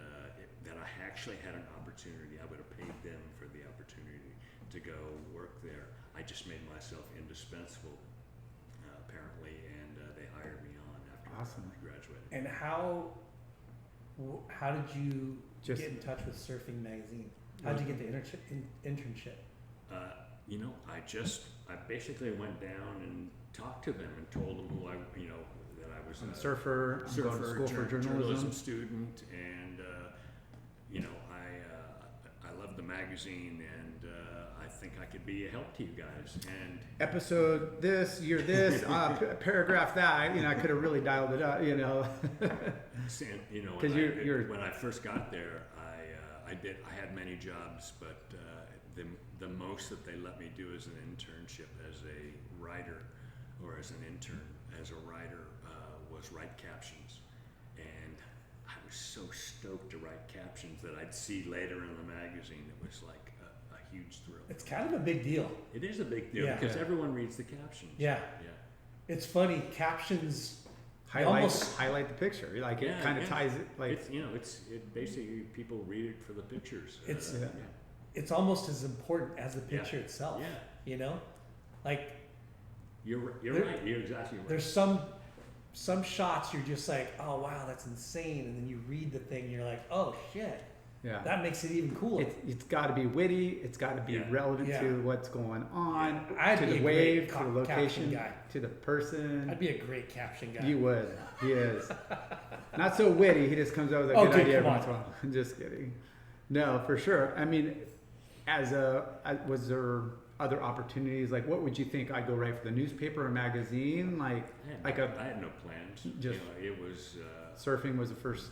that I actually had an opportunity. I would have paid them for the opportunity to go work there. I just made myself indispensable, apparently, and they hired me on after Awesome. I graduated. And how did you Just- get in touch with Surfing Magazine? How did you get the internship? I basically went down and talked to them and told them that I was I'm a a surfer. I'm going to school for journalism. student, and I love the magazine, and I think I could be a help to you guys. And Episode this, year this, paragraph that. I could have really dialed it up. when 'Cause you're- when I first got there, I had many jobs, but the most that they let me do as an internship as a writer, or as an intern as a writer, was write captions. And I was so stoked to write captions that I'd see later in the magazine. It was like a huge thrill. It's kind of a big deal. It is a big deal Yeah. because Yeah. everyone reads the captions. Yeah. Yeah. It's funny, captions highlight the picture. Like it Yeah, kind of yeah. ties it. Like It's, it basically, people read it for the pictures. It's- Yeah. it's almost as important as the picture itself. Yeah. You know, like You're There- right. You're exactly right. there's some shots you're just like, oh wow, that's insane, and then you read the thing, and you're like, oh shit, yeah. that makes it even cooler. It's got to be witty. It's got to be Yeah. relevant Yeah. to what's going on, I'd to be the a wave, great to the caption location, guy. to the person. I'd be a great caption guy. You would. He is. Not so witty. He just comes up with a Oh, good dude, idea come every once in a while. I'm just kidding. No, for sure. I mean, was there other opportunities? Like, what would you think? I'd go write for the newspaper or magazine? Like I had no plans. Just- it was. surfing was the first.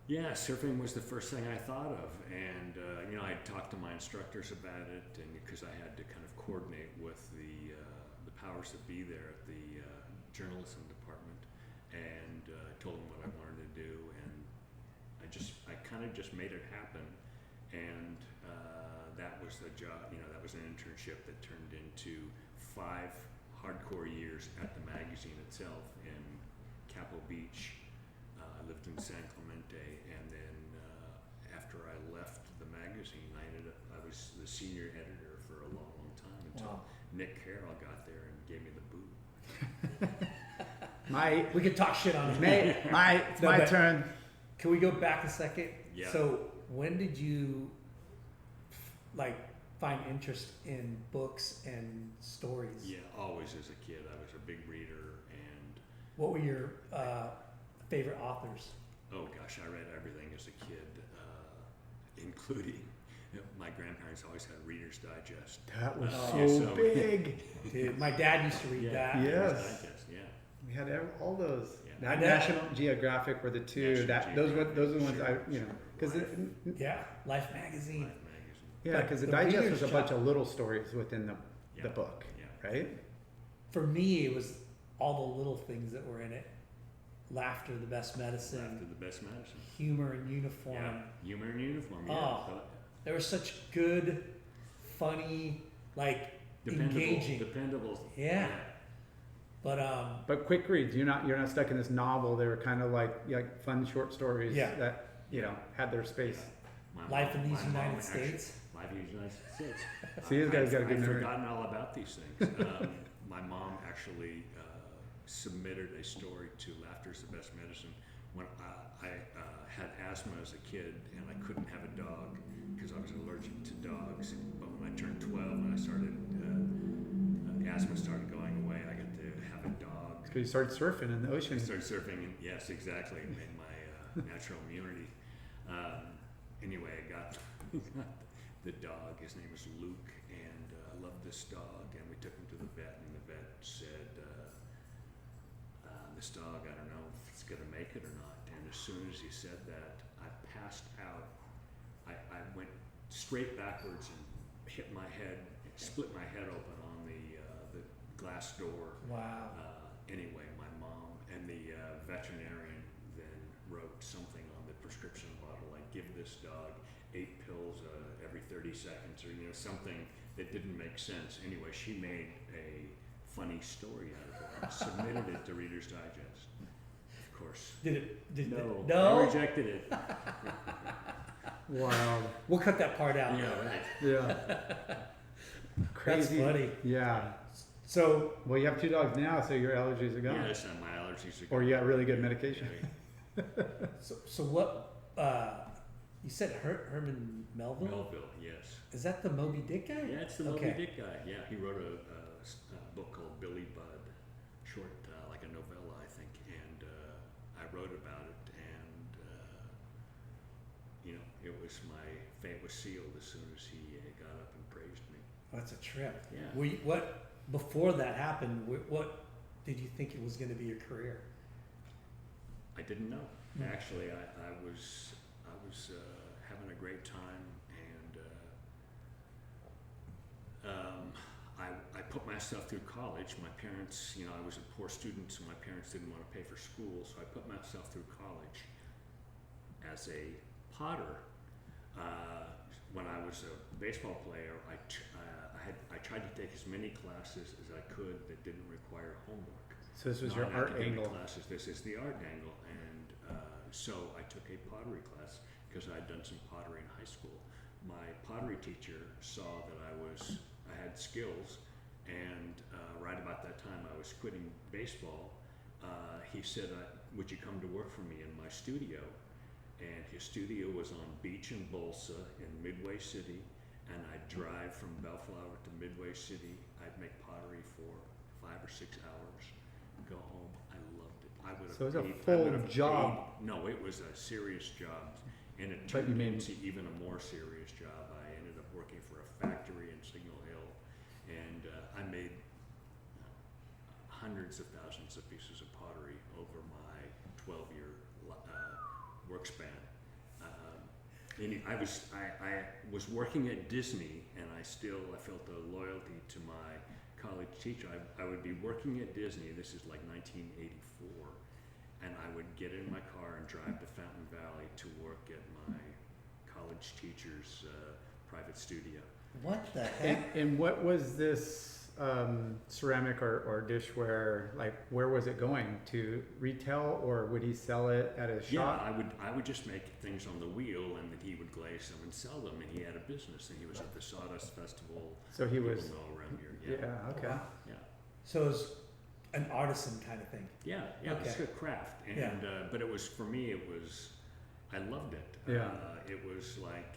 Yeah, surfing was the first thing I thought of, and I talked to my instructors about it, and because I had to kind of coordinate with the powers that be there at the journalism department, and told them what I wanted to do, and I kind of just made it happen, and that was the job. That was an internship that turned into 5 hardcore years at the magazine itself in Capitol Beach. I lived in San Clemente, and then after I left the magazine, I was the senior editor for a long, long time until Nick Carroll got there and gave me the boot. We could talk shit on it. It's No, my but- turn. Can we go back a second? Yeah. So when did you find interest in books and stories? Yeah, always as a kid, I was a big reader, and What were your favorite authors? oh gosh, I read everything as a kid, including my grandparents always had Reader's Digest. That was Oh, so big. Dude, my dad used to read that. Yeah. Reader's Yes. Digest, yeah. We had all those. Yeah. My dad- National Geographic were the two. National Those were the ones Geographic, because Yeah, Life magazine. Life magazine. yeah, But because the the digest Reader's was a bunch of little stories within the Yeah. book, Yeah. right? For me, it was all the little things that were in it. Laughter, the best medicine. After the best medicine. Humor in uniform. Yeah, humor in uniform. Yeah, Oh. There were such good, funny, engaging. dependable. Yeah. But But quick reads. You're not stuck in this novel. They were kind of like fun short stories Yeah. that had their space. Life in these my mom United actually- States. Life in the United States. See, this guy's got a good I've memory. forgotten all about these things. My mom actually submitted a story to Laughter's the Best Medicine when I had asthma as a kid, and I couldn't have a dog because I was allergic to dogs. But when I turned 12 and I started asthma started going away, I got to have a dog. Because you started surfing in the ocean. I started surfing, and yes, exactly. It made my natural immunity. Anyway, I got the dog. His name was Luke, and I loved this dog. And we took him to the vet, and the vet said, "This dog, I don't know if it's going to make it or not." And as soon as he said that, I passed out. I went straight backwards and hit my head, split my head open on the glass door. wow. Anyway, my mom and the veterinarian then wrote something on the prescription bottle, like give this dog 8 pills every 30 seconds, or something that didn't make sense. Anyway, she made a funny story out of it and submitted it to Reader's Digest. Of course, Did no, it? No. I rejected it. Wow. We'll cut that part out. Yeah, right. Yeah. Crazy. funny. Yeah. So Well, you have 2 dogs now, so your allergies are gone. Yes, and my allergies are Or gone. you got really good medication. so what? You said Herman Melville. Melville, yes. Is that the Moby Dick guy? Yeah, it's the Moby Okay. Dick guy. Yeah, he wrote a book called Billy Budd, short, like a novella, I think, and I wrote about it, and it was my fate was sealed as soon as he got up and praised me. That's a trip. Yeah. What before that happened? What did you think it was going to be your career? I didn't know. Hmm. Actually, I was having a great time, and I put myself through college. My parents, I was a poor student, so my parents didn't want to pay for school, so I put myself through college as a potter. When I was a baseball player, I tried to take as many classes as I could that didn't require homework. So this was your art non-academic angle. classes. This is the art angle, and so I took a pottery class because I'd done some pottery in high school. My pottery teacher saw that I had skills, and right about that time I was quitting baseball. He said, "Would you come to work for me in my studio?" And his studio was on Beach and Bolsa in Midway City, and I'd drive from Bellflower to Midway City. I'd make pottery for 5 or 6 hours, go home. I loved it. I would have So it was a paid- I full would have job. paid- no, it was a serious job, and it But you turned made- into even a more serious job. I ended up working for a factory in Signal Hill, and I made hundreds of thousands of pieces of pottery over my 12-year work span. And I was working at Disney, and I felt a loyalty to my college teacher. I would be working at Disney. This is like 1984, and I would get in my car and drive to Fountain Valley to work at my college teacher's private studio. What the heck? And what was this ceramic or dishware, like where was it going? To retail, or would he sell it at a shop? Yeah, I would just make things on the wheel, and then he would glaze them and sell them. And he had a business, and he was at the Sawdust Festival. So he People was, know around here. yeah, okay. Wow. Yeah. So it was an artisan kind of thing. Yeah, it's Okay. a craft, and Yeah. but it was, for me, I loved it. Yeah. It was like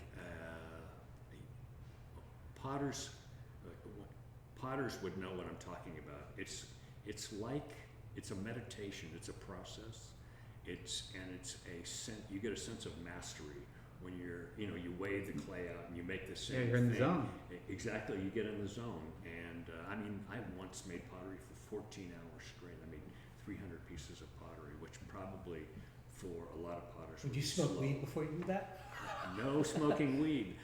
potters would know what I'm talking about. It's a meditation. It's a process. You get a sense of mastery when you weigh the clay out and you make the same Yeah, you're in the thing. zone. Exactly, you get in the zone. And I once made pottery for 14 hours straight. I made 300 pieces of pottery, which probably for a lot of potters Would would you be smoke slow. weed before you do that? No smoking weed.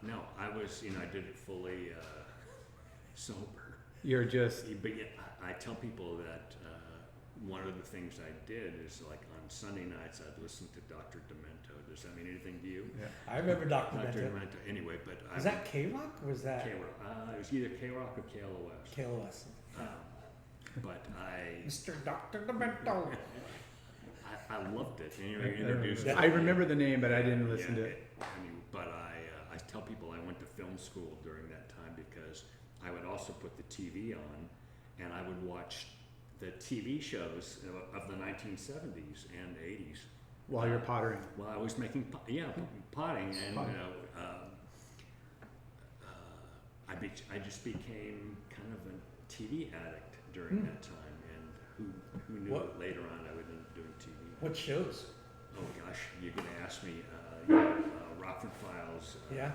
No, I did it fully sober. You're just, But yeah, I tell people that one of the things I did is, like, on Sunday nights I'd listen to Dr. Demento. Does that mean anything to you? yeah. I remember Dr. Dr. Demento. Demento. Anyway, but Was that K-Rock or was that K-Rock? It was either K-Rock or KLOS. KLOS? But Mr. Dr. Demento. I loved it. And you introduced I remember the name, but I didn't listen to it. But I tell people I went to film school during that time because I would also put the TV on, and I would watch the TV shows of the 1970s and 80s. While you're pottering. Well, I was making potting, and I just became kind of a TV addict during that time, and who knew What? that later on I would end up doing TV. What shows? Oh gosh, you're gonna ask me, Rockford Files. Yeah.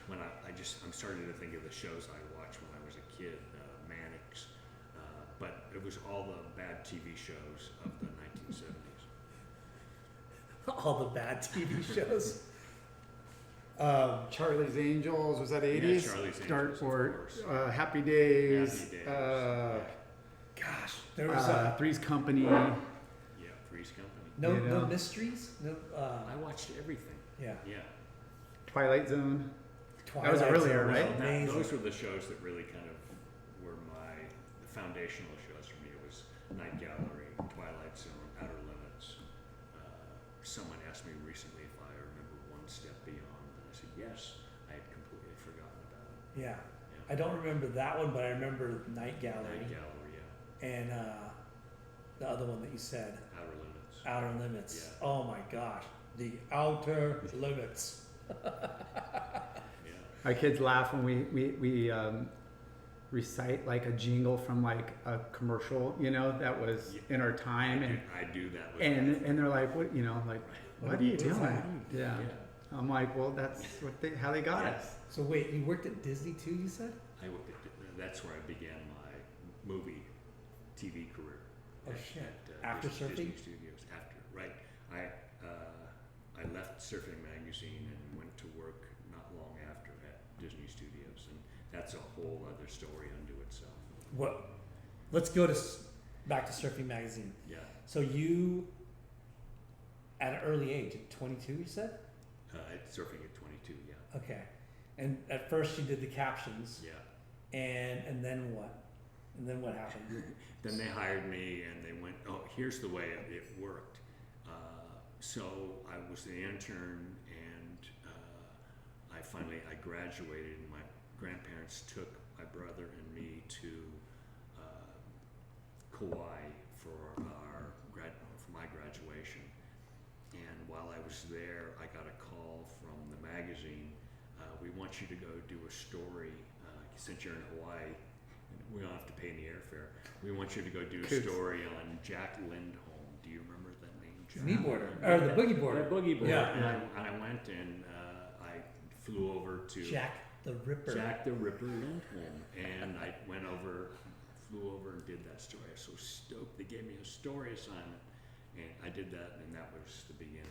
When I'm starting to think of the shows I watched when I was a kid, Mannix, but it was all the bad TV shows of the 1970s. All the bad TV shows. Charlie's Angels, was that 80s? Yeah, Charlie's Dark Angels, of Fort, course. Happy Days, Happy Days. Gosh, there was Three's Company. Yeah, Three's Company. no you know. mysteries. No. I watched everything. Yeah. Yeah. Twilight Zone. Twilight was earlier, Zone was right? Amazing. Those were the shows that really kind of were the foundational shows for me. It was Night Gallery, Twilight Zone, Outer Limits. Someone asked me recently if I remember One Step Beyond, and I said yes. I had completely forgotten about it. Yeah. Yeah. I don't remember that one, but I remember Night Gallery Night Gallery, yeah. and the other one that you said, Outer Limits. Outer Limits. Yeah. Oh my gosh, the Outer Limits. Yeah. Our kids laugh when we recite like a jingle from like a commercial, that was in our time, I do that with and they're like, what, like, what are you What is doing? that? Yeah. I'm like, well, that's how they got Yeah. us. So wait, you worked at Disney too? You said? That's where I began my movie, TV career. Oh shit! After Disney surfing? Studios. After, right? I left Surfing Magazine and went to work not long after at Disney Studios, and that's a whole other story unto itself. What? Let's go back to Surfing Magazine. Yeah. So you, at an early age, at 22, you said? Surfing at 22. Yeah. Okay. And at first you did the captions, Yeah. and then what? And then what happened? Then they hired me, and they went, oh, here's the way it worked. So I was the intern, and I graduated, and my grandparents took my brother and me to Kauai for my graduation. And while I was there, I got a call from the magazine. We want you to go do a story, since you're in Hawaii, and we don't have to pay any airfare. We want you to go do a story on Jack Lindholm. Do you remember that name? Jack? Knee boarder, or the boogie boarder. The boogie boarder. Yeah. And I went and I flew over to Jack the Ripper. Jack the Ripper Lindholm, and I flew over and did that story. I was so stoked. They gave me a story assignment, and I did that, and that was the beginning.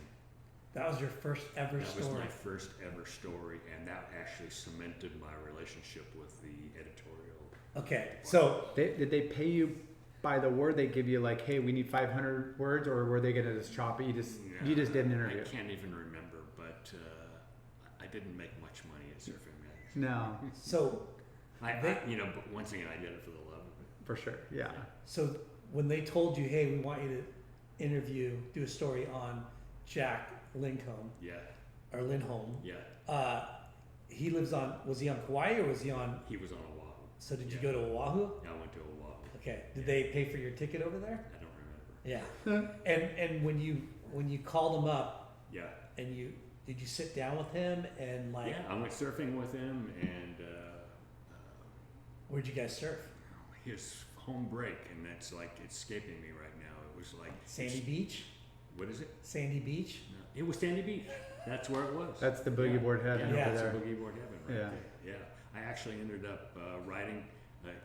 That was your first ever story. That was my first ever story, and that actually cemented my relationship with the editorial. Okay, so Did they pay you by the word? They give you like, hey, we need 500 words, or were they gonna just chop it? You just did an interview. I can't even remember, but I didn't make much money at Surfing Magazine. No, so But once again, I did it for the love of it. for sure. Yeah. So when they told you, hey, we want you to do a story on Jack Lindholm Yeah, or Lindholm, yeah. he was he on Kauai or was he on? He was on Oahu. So did you go to Oahu? Yeah, I went to Oahu. Okay. Did they pay for your ticket over there? I don't remember. Yeah. and when you called him up Yeah. and did you sit down with him and like? Yeah, I went surfing with him, and Where'd you guys surf? his home break, and that's like escaping me right now. It was like Sandy Beach? What is it? Sandy Beach? No, it was Sandy Beach. That's where it was. That's the boogie board heaven Yeah. over That's there. the boogie board heaven right Yeah. there. Yeah. I actually ended up writing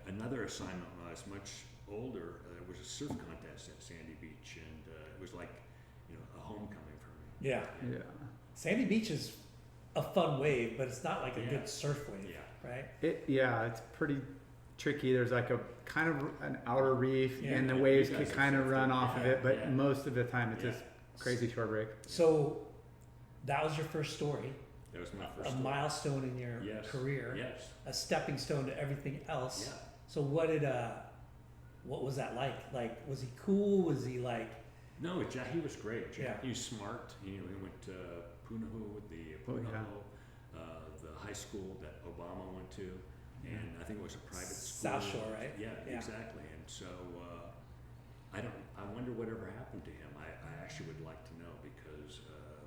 another assignment when I was much older. There was a surf contest at Sandy Beach, and it was like, a homecoming for me. Yeah. Yeah. Sandy Beach is a fun wave, but it's not like a Yeah. good surf wave, Yeah. right? It's pretty tricky. There's like a kind of an outer reef, Yeah. and the Yeah, waves you can guys kind of have run surfed off of there. it, but Yeah. most of the time it's Yeah. just crazy shore break. So that was your first story, That was my a first story. milestone in your Yes. career, Yes. a stepping stone to everything else. Yeah. So what was that like? Like, was he cool? Was he like, No, Jack, he was great. Jack, Yeah. he was smart. He went to Punahou, the Oh, yeah. the high school that Obama went to, and I think it was a private school. South Shore, right? Yeah, Yeah. exactly. And so I wonder whatever happened to him. I actually would like to know, because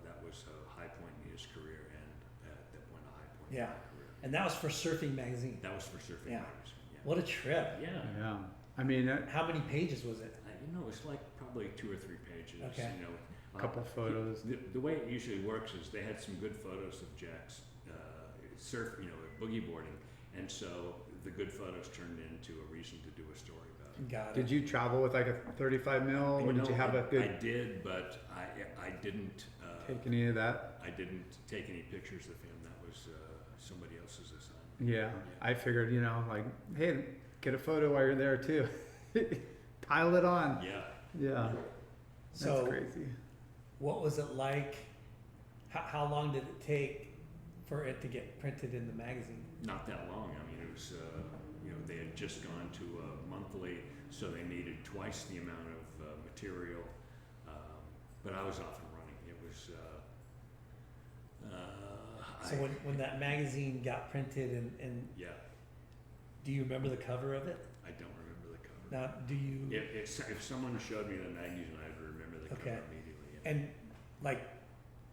that was a high point in his career, and that went a high point Yeah. in my career. and that was for Surfing Magazine. That was for Surfing Yeah. Magazine. Yeah. What a trip. Yeah. Yeah. I mean, How many pages was it? It's like probably 2 or 3 pages. Okay. a couple photos. The way it usually works is they had some good photos of Jack's boogie boarding, and so the good photos turned into a reason to do a story about it. Got it. Did you travel with like a 35 mil, or did you have a I good did, but I didn't. take any of that? I didn't take any pictures of him. That was somebody else's assignment. Yeah. I figured, like, hey, get a photo while you're there too. Pile it on. Yeah. Yeah. That's So crazy. what was it like? How long did it take for it to get printed in the magazine? Not that long. I mean, it was, they had just gone to a monthly, so they needed twice the amount of material. But I was off and running. It was. So when that magazine got printed and Yeah, do you remember the cover of it? I don't remember the cover. Now, do you? If someone showed me the magazine, I'd remember the Okay. cover immediately. Yeah. And like,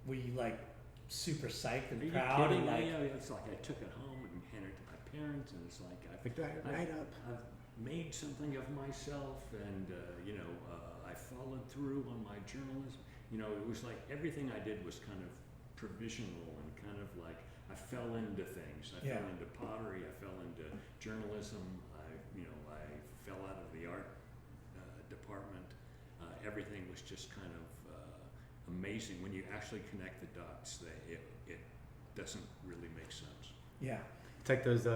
were you like super psyched and Are you proud? kidding? And like, Yeah, it's like I took it home and handed it to my parents, and it's like Like that, right up. I've made something of myself, and I followed through on my journalism. It was like everything I did was kind of provisional and kind of like I fell into things. I Yeah. fell into pottery. I fell into journalism. I fell out of the art department. Everything was just kind of amazing when you actually connect the dots. It doesn't really make sense. yeah, It's like those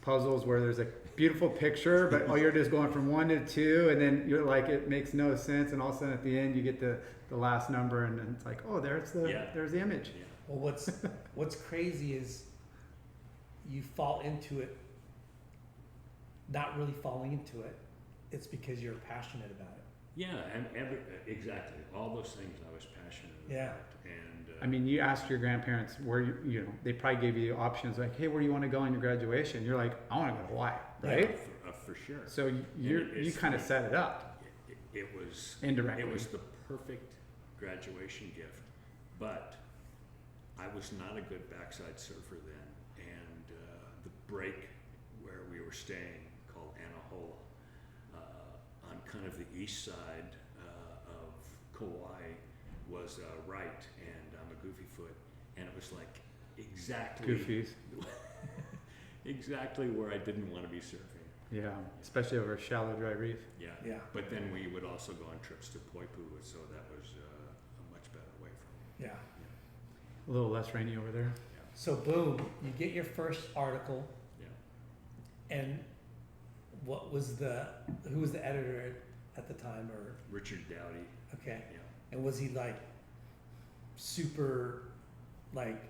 puzzles where there's a beautiful picture, but all you're just going from 1 to 2, and then you're like, it makes no sense, and all of a sudden at the end you get the last number, and then it's like, oh, there's the image. Yeah. well, what's crazy is you fall into it not really falling into it, it's because you're passionate about it. Yeah, and exactly all those things I was passionate Yeah. about. And I mean, you asked your grandparents where you know, they probably gave you options like, hey, where do you want to go on your graduation? You're like, I want to go to Hawaii, right? for sure. So you kind of set it up It was indirectly. It was the perfect graduation gift, but I was not a good backside surfer then, and the break where we were staying, called Anahola, on kind of the east side of Kauai, was right, and I'm a goofy foot, and it was like exactly Goofies. exactly where I didn't want to be surfing. Yeah, especially over a shallow dry reef. Yeah. Yeah. But then we would also go on trips to Poipu, so that was a much better way for me. Yeah. A little less rainy over there. So boom, you get your first article, Yeah. and who was the editor at the time, or Richard Dowdy. okay, Yeah. and was he like super like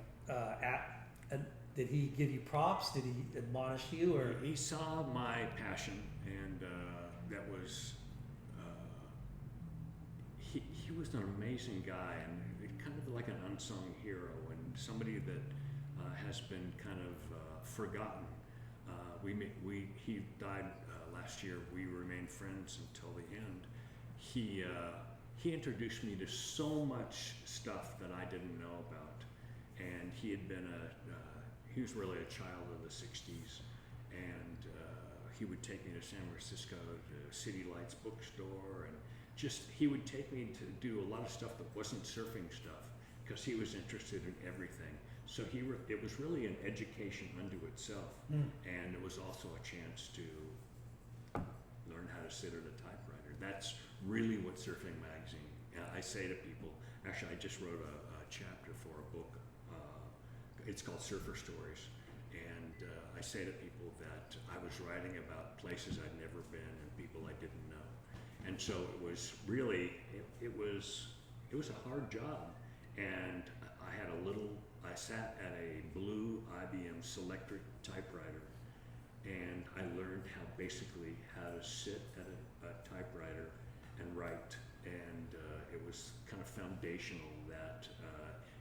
did he give you props? Did he admonish you, or He saw my passion, and that was he was an amazing guy, and kind of like an unsung hero, and somebody that has been kind of forgotten. He died last year. We remained friends until the end. He introduced me to so much stuff that I didn't know about, and he had been he was really a child of the 60s, and he would take me to San Francisco to City Lights bookstore, and just he would take me to do a lot of stuff that wasn't surfing stuff, because he was interested in everything. So it was really an education unto itself, and it was also a chance to learn how to sit at a typewriter. That's really what Surfing Magazine. I say to people, actually, I just wrote a chapter for a book. It's called Surfer Stories, and I say to people that I was writing about places I'd never been and people I didn't know, and so it was really it was a hard job, and I sat at a blue IBM Selectric typewriter, and I learned how to sit at a typewriter and write, and it was kind of foundational, that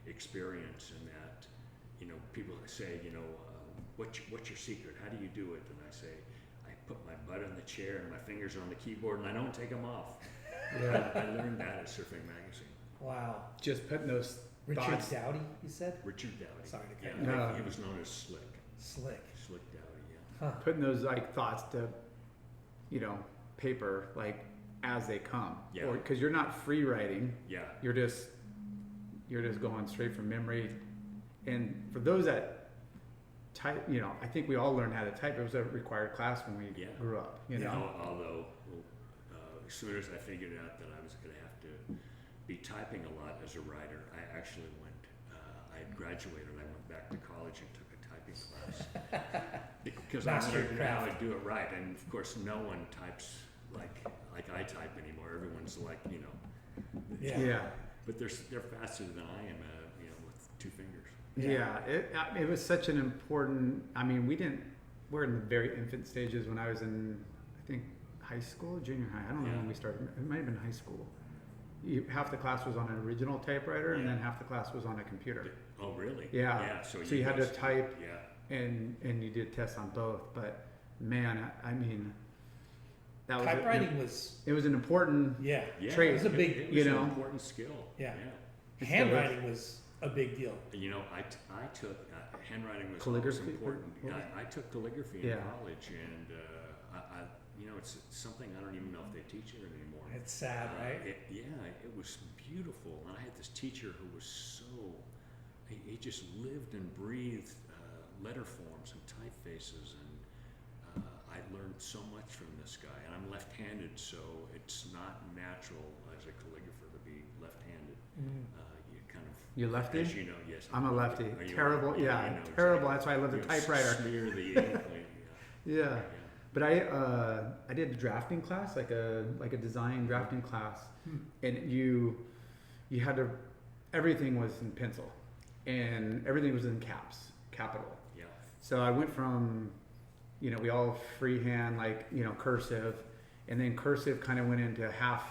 experience, and that, you know, people say, you know, what's your secret? How do you do it? And I say, I put my butt in the chair and my fingers are on the keyboard, and I don't take them off. Yeah. I learned that at Surfing Magazine. wow, Just putting those Richard thoughts. Dowdy, you said? Richard Dowdy. Sorry to cut Yeah, you off. he was known as Slick. Slick. Slick Dowdy, yeah. Huh. Putting those like thoughts to, you know, paper, like as they come. Yeah. Or because you're not free writing, Yeah. you're just going straight from memory. And for those that type, you know, I think we all learned how to type. It was a required class when we Yeah. grew up. You Yeah. know. Although, as soon as I figured out that I was going to have to be typing a lot as a writer, I actually I had graduated, I went back to college and took a typing class. Because I Master learned how to craft. do it right. And of course, no one types like I type anymore. Everyone's like, you know. Yeah. Yeah. But they're faster than I am, you know, with two fingers. Yeah, it was such an important. I mean, we're in the very infant stages when I was in, I think, high school, junior high. I don't know Yeah. when we started. It might have been high school. Half the class was on an original typewriter, and Yeah. then half the class was on a computer. Oh, really? Yeah. Yeah. So you had to must- type, Yeah. and you did tests on both. But man, I mean, that was Typewriting was, It was an important. yeah. Yeah. Trade. It was a big, It was you an know. important skill. Yeah. It's handwriting was a big deal. You know, I took handwriting was Calligraphy, always important. or- I took calligraphy in Yeah. college, and you know, it's something I don't even know if they teach it anymore. It's sad, right? It was beautiful, and I had this teacher who was he just lived and breathed letter forms and typefaces, and I learned so much from this guy. And I'm left-handed, so it's not natural as a calligrapher to be left-handed. You kind of, You lefty? as you know, yes. I'm a lefty. Are you Terrible. lefty? Yeah, I know terrible. exactly. That's why I love the You typewriter. Smear the ink. Yeah. But I did a drafting class, like a design drafting class, and you had to, everything was in pencil, and everything was in capital. Yeah. So I went from, we all freehand, like, cursive, and then cursive kind of went into half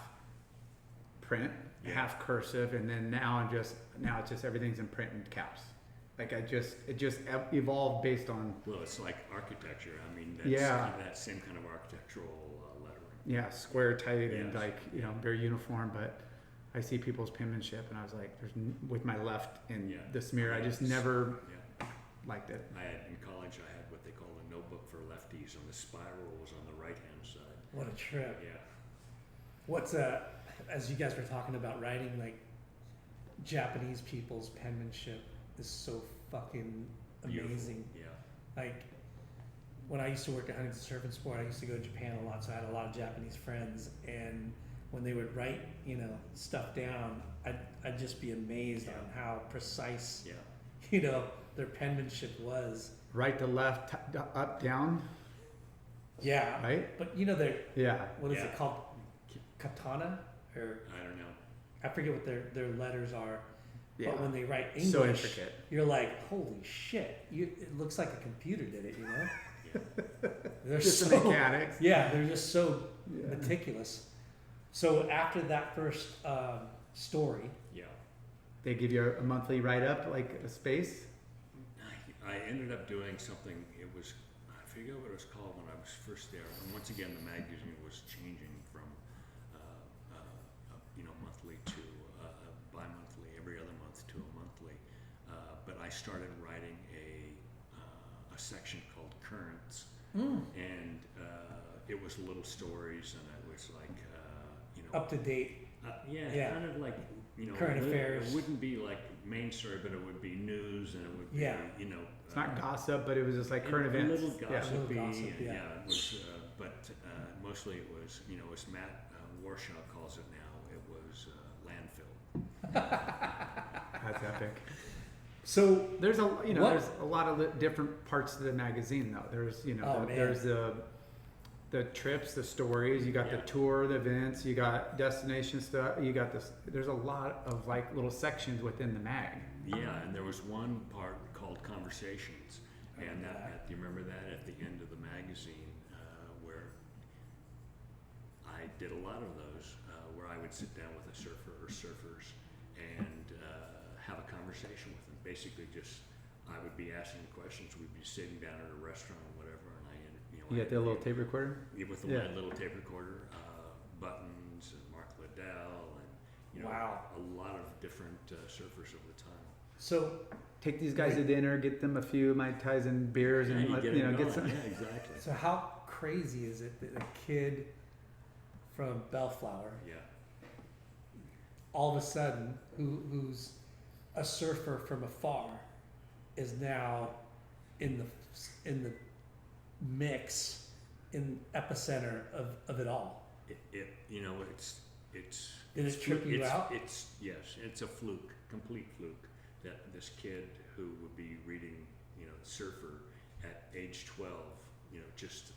print, half cursive, and then now it's just everything's in print and caps. Like it just evolved based on. Well, it's like architecture. I mean, that's that same kind of architectural lettering. Yeah, square tight and Yes. like very uniform. But I see people's penmanship, and I was like, with my left in the smear, I just never liked it. I had in college. I had what they call a notebook for lefties, and the spiral was on the right hand side. What a trip. Yeah. What's as you guys were talking about writing, like Japanese people's penmanship is so fucking amazing. Beautiful. Yeah. Like when I used to work at Huntington Surf and Sport, I used to go to Japan a lot, so I had a lot of Japanese friends, and when they would write, stuff down, I'd just be amazed on how precise, their penmanship was. Right to left, up, down. Yeah. Right. But they're what is Yeah. it called? Katana, or I don't know. I forget what their letters are. Yeah. But when they write English, So intricate. you're like, holy shit! It looks like a computer did it. Yeah. They're Just so the mechanics. yeah, they're just so meticulous. So after that first story, Yeah. They give you a monthly write up, like a space. I ended up doing something. It was, I forget what it was called when I was first there. And once again, the magazine was changing from monthly to bi-monthly, every other month to a monthly. But I started writing a section called Currents, and it was little stories, and it was like up to date. kind of like Current affairs. It wouldn't be like main story, but it would be news, and it would be It's not gossip, but it was just like current a events. little gossipy, Little gossip, and, yeah. it was, but mostly it was, as Matt Warshaw calls it now, it was landfill. That's epic. So There's What? there's a lot of different parts to the magazine though. There's man. there's the trips, the stories. You got the tour, the events. You got destination stuff. You got this. There's a lot of like little sections within the mag. Yeah, and there was one part called Conversations, and that you remember that at the end of the magazine, where I did a lot of those, where I would sit down with a surfer or surfers and have a conversation with them. Basically, just I would be asking questions. We'd be sitting down at a restaurant or whatever, and You got the little tape recorder. with my little tape recorder, Buttons and Mark Liddell, and Wow. a lot of different surfers of the time. So Take these guys to dinner, get them a few Mai Tais and beers, and you let, get, get going. some. Yeah, exactly. So how crazy is it that a kid from Bellflower, Yeah, all of a sudden, who's a surfer from afar, is now in the mix, in epicenter of it all? it's. Did it trip you out? It's a fluke, complete fluke, that this kid who would be reading, Surfer at age 12, just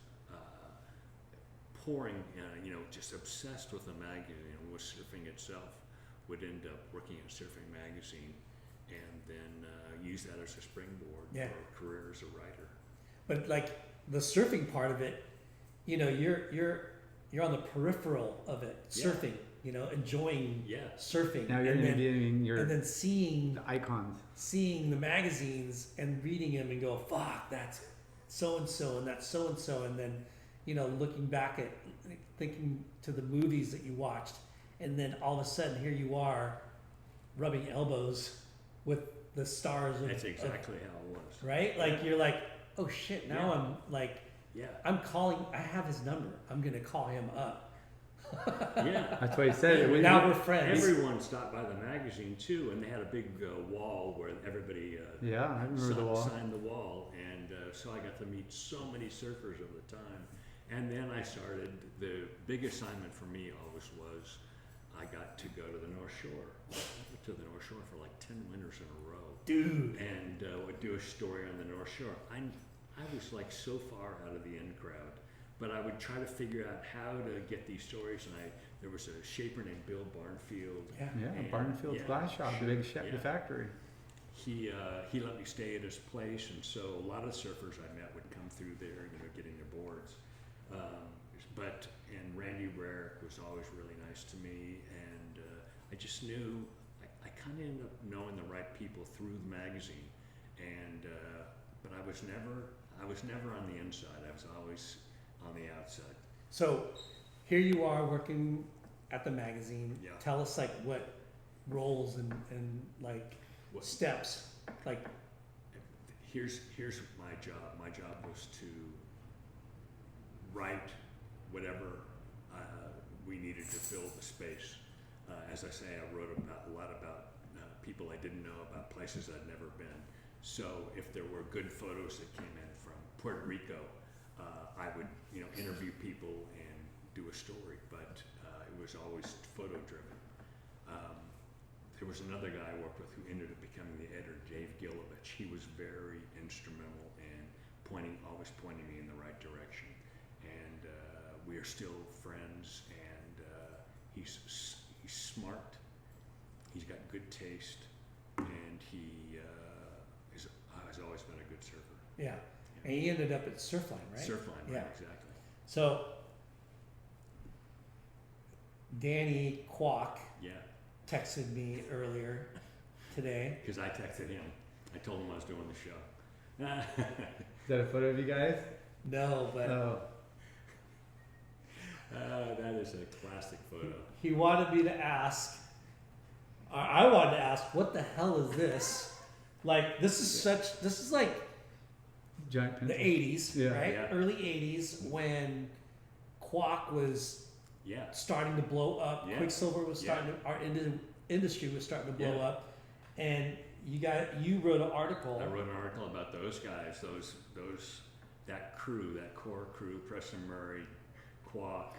pouring, just obsessed with the magazine and with surfing itself, would end up working at Surfing Magazine, and then use that as a springboard for a career as a writer. But like the surfing part of it, you're on the peripheral of it, surfing, enjoying surfing. Now you're interviewing and then seeing the icons. seeing the magazines and reading them and go, fuck, that's so and so and that's so and so, and then looking back at thinking to the movies that you watched, and then all of a sudden here you are rubbing elbows with the stars of, That's exactly how it was. right? Like you're like, oh shit, now I'm like, Yeah. I'm calling, I have his number, I'm gonna call him up. Yeah. That's what he said. Now we're friends. Everyone stopped by the magazine too, and they had a big wall where everybody Yeah, I remember the wall. signed the wall, and so I got to meet so many surfers of the time. And then I started, the big assignment for me always was, I got to go to the North Shore, for like 10 winters in a row. Dude. And would do a story on the North Shore. I was like so far out of the in crowd, but I would try to figure out how to get these stories, and there was a shaper named Bill Barnfield. Yeah. Yeah, And- Barnfield's yeah, Glass Shop, the big yeah. the factory. he let me stay at his place, and so a lot of surfers I met would come through there, getting their boards. And Randy Rarick was always really nice to me, and I just knew I kind of ended up knowing the right people through the magazine, and but I was never on the inside. I was always on the outside. So here you are working at the magazine. Yeah. Tell us like what roles and like What- steps, like Here's my job. My job was to write whatever we needed to fill the space. As I say, I wrote a lot about people I didn't know, about places I'd never been. So if there were good photos that came in from Puerto Rico, I would interview people and do a story. But it was always photo driven. There was another guy I worked with who ended up becoming the editor, Dave Gilovich. He was very instrumental in always pointing me in the right direction. And we are still friends, and he's smart, he's got good taste, and he has always been a good surfer. yeah. And he ended up at Surfline, right? Surfline, Yeah. right, exactly. So Danny Kwok Yeah, texted me earlier today. because I texted him. I told him I was doing the show. Is that a photo of you guys? No, but Oh, That is a classic photo. he wanted me to ask, I wanted to ask, what the hell is this? Like, this is like giant the pencil. 80s, Yeah. right? Yeah. Early 80s when Kwok was Yeah, starting to blow up. Yeah. Quicksilver was Yeah. starting to, our industry was starting to blow Yeah. up. And you wrote an article. I wrote an article about those guys, that crew, that core crew, Preston Murray, Kwok.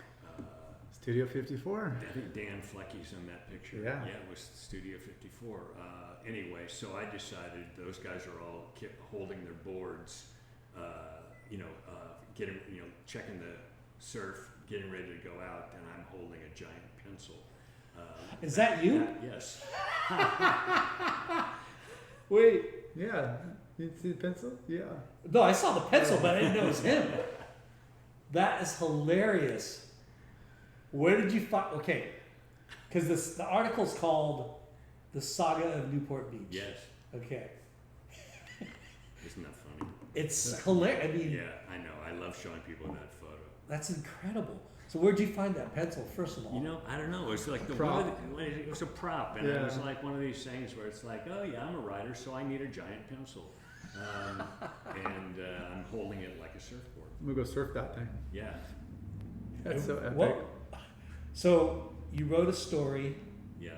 Studio 54. I think Dan Flecky's in that picture. Yeah. Yeah, it was Studio 54. Anyway, so I decided those guys are all holding their boards, getting, checking the surf, getting ready to go out, and I'm holding a giant pencil. Is that you? Yes. Wait. Yeah. You see the pencil? Yeah. No, I saw the pencil, but I didn't know it was him. That is hilarious. Where did you find? Okay, because the article's called "The Saga of Newport Beach." Yes. Okay, Isn't that funny? it's hilarious. I mean, Yeah, I know. I love showing people that photo. that's incredible. So where'd you find that pencil? First of all, I don't know. It was like Prop. it was a prop, and it Yeah. was like one of these things where it's like, oh yeah, I'm a writer, so I need a giant pencil, and I'm holding it like a surfboard. I'm gonna go surf that thing. Yeah. That's so epic. What- So you wrote a story. Yeah.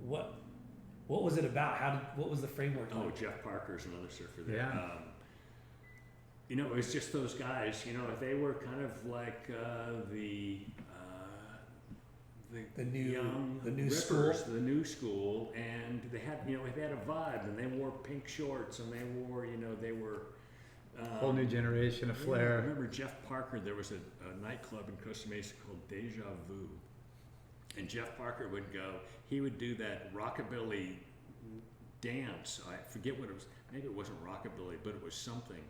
What was it about? What was the framework? Oh, like? Jeff Parker's another surfer there. Yeah. It was just those guys. They were kind of like The new- young the new rippers, school? the new school, and they had they had a vibe, and they wore pink shorts, and they wore they were. Whole new generation of I flair. remember Jeff Parker. There was a nightclub in Costa Mesa called Deja Vu, and Jeff Parker would go. He would do that rockabilly dance. I forget what it was. Maybe it wasn't rockabilly, but it was something.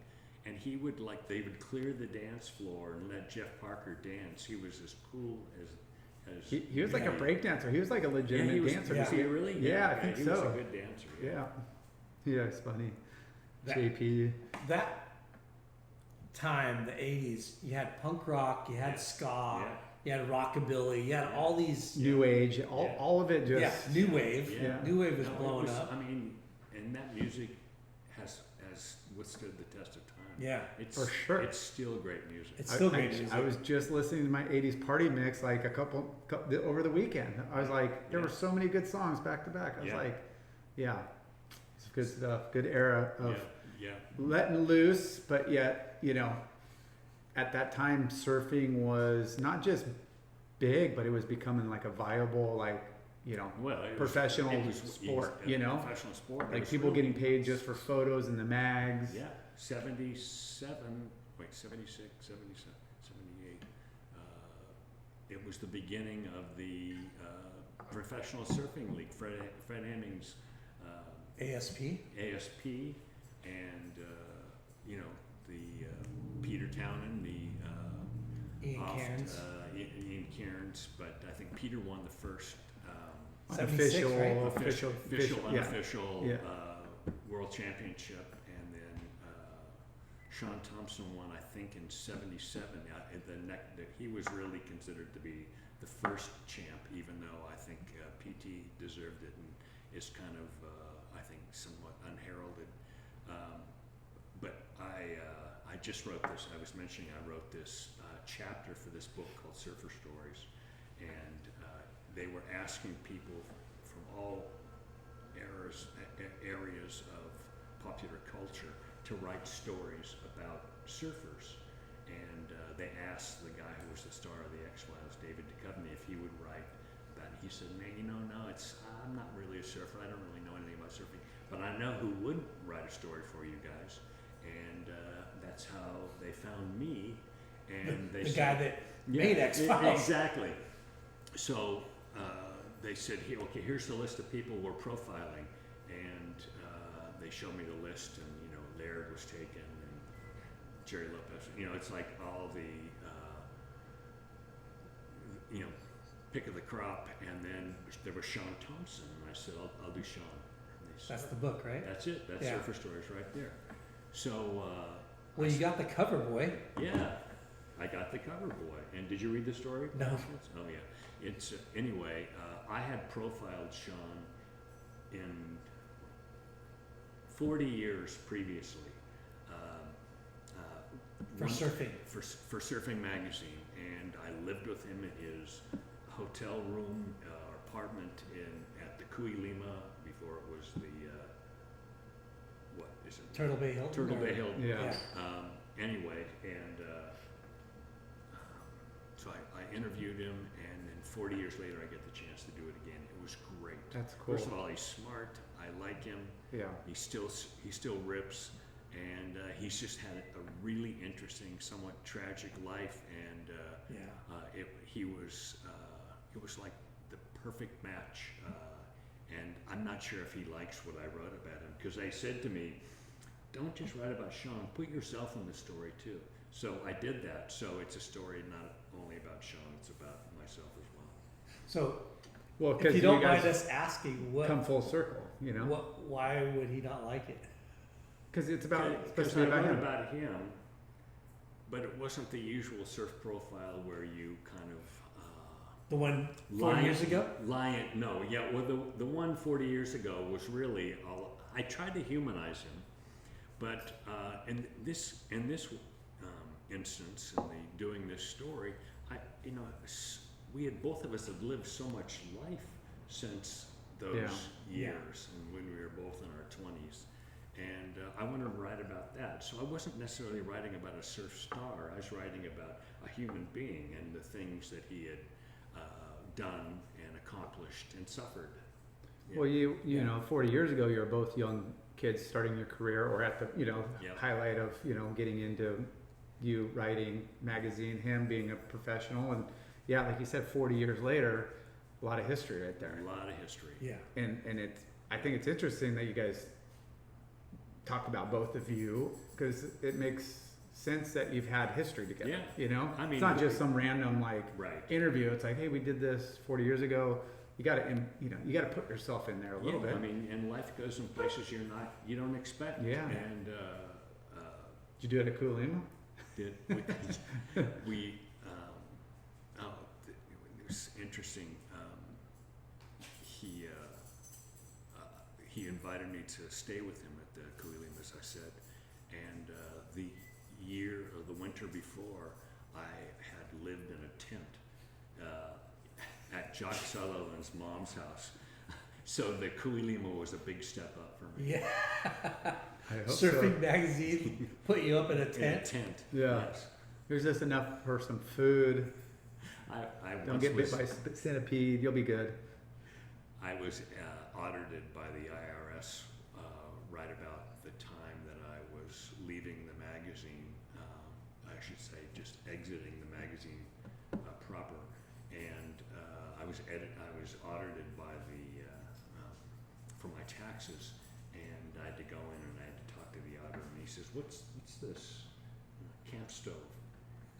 And he would they would clear the dance floor and let Jeff Parker dance. He was as cool as. He was like a break dancer. He was like a legitimate he was, dancer. Was he really? Yeah, I think he so. was a good dancer. Yeah. Yeah, it's funny. That- JP. That time, the 80s, you had punk rock, you had Yeah. ska, Yeah. you had rockabilly, you had all these. New age. Yeah. All of it just. Yeah, new wave. Yeah. New wave was No, it blowing was- up. I mean, and that music has withstood the test of time. Yeah, It's For sure. It's still great music. it's still great I music. was just listening to my 80s party mix like a couple over the weekend. I was like, there were so many good songs back to back. I was Yeah. like, yeah, it's good stuff. Good era of yeah. letting loose, but yet, at that time, surfing was not just big, but it was becoming like a viable, Well, it professional sport, Professional sport. It like was people really- getting paid just for photos in the mags. Yeah, 76, 77, 78. It was the beginning of the Professional Surfing League. Fred Hemmings ASP. ASP, and you know, the Peter Townend, the Ian Cairns. Ian Cairns, but I think Peter won the first 76, right? official, unofficial Yeah. world championship, and then Sean Thompson won, I think, in '77. He was really considered to be the first champ, even though I think PT deserved it and is kind of, I think, somewhat unheralded. But I just wrote this. I was mentioning I wrote this chapter for this book called Surfer Stories, and they were asking people from all areas of popular culture to write stories about surfers. And they asked the guy who was the star of the X-Files, David Duchovny, if he would write about it. He said, man, no, I'm not really a surfer. I don't really know anything about surfing, but I know who would write a story for you guys. And that's how they found me. And they The said, guy that made X-Files. Exactly. So they said, okay, here's the list of people we're profiling. And they showed me the list, and, you know, Laird was taken, and Jerry Lopez. You know, it's like all the, you know, pick of the crop. And then there was Sean Thompson, and I said, I'll do Sean. And they said, That's the book, right? that's it. That's Yeah. Surfer Stories right there. So, Well, you got the cover boy. yeah, I got the cover boy. And did you read the story? No. Oh yeah. It's anyway. I had profiled Sean in 40 years previously For surfing. for Surfing Magazine, and I lived with him in his hotel room apartment at the Kui Lima before it was the what is it? Turtle Bay Hilton. Turtle or- Bay Hill. Yeah. Anyway, and so I interviewed him, and then 40 years later, I get the chance to do it again. It was great. That's cool. First of all, he's smart. I like him. Yeah. He still rips, and he's just had a really interesting, somewhat tragic life, and Yeah. it was like the perfect match. And I'm not sure if he likes what I wrote about him, because they said to me, don't just write about Sean, put yourself in the story too. So I did that. So it's a story not only about Sean, it's about myself as well. So, Well, if because you you don't guys mind us asking, come full circle, you know? why would he not like it? Because it's about, Because supposed to I be wrote about him. about him, but it wasn't the usual surf profile where you kind of The one 4 years ago? Well, the one 40 years ago was really I tried to humanize him, but in this instance, in doing this story, we had both of us had lived so much life since those Yeah. years, and when we were both in our 20s. And I wanted to write about that. So I wasn't necessarily writing about a surf star. I was writing about a human being and the things that he had done and accomplished and suffered. Yeah. Well, you know, 40 years ago, you were both young kids starting your career, or at the, Yep. highlight of, getting into you writing magazine, him being a professional. And yeah, like you said, 40 years later, a lot of history right there. A lot of history. Yeah. And I think it's interesting that you guys talk about both of you, because it makes sense that you've had history together. Yeah. I mean, it's not just some random Right. interview. It's like, hey, we did this 40 years ago. You got to put yourself in there a little bit. I mean, and life goes in places you don't expect. Yeah. And Did you do it at Kulima? we it was interesting. He invited me to stay with him at the Kuilim, as I said, and the winter before, I had lived in a tent at Jock Sullivan's mom's house. So the Kuilima was a big step up for me. Yeah. I hope Surfing so. magazine put you up in a In a tent. tent. Yeah. Yes. There's just enough for some food. I Don't once get bit was, by centipede. You'll be good. I was audited by the IRS right about the time that I was leaving the magazine. I should say, just exiting the magazine proper, and I was audited by the for my taxes, I had to go in and I had to talk to the auditor, and he says, what's this? Camp stove.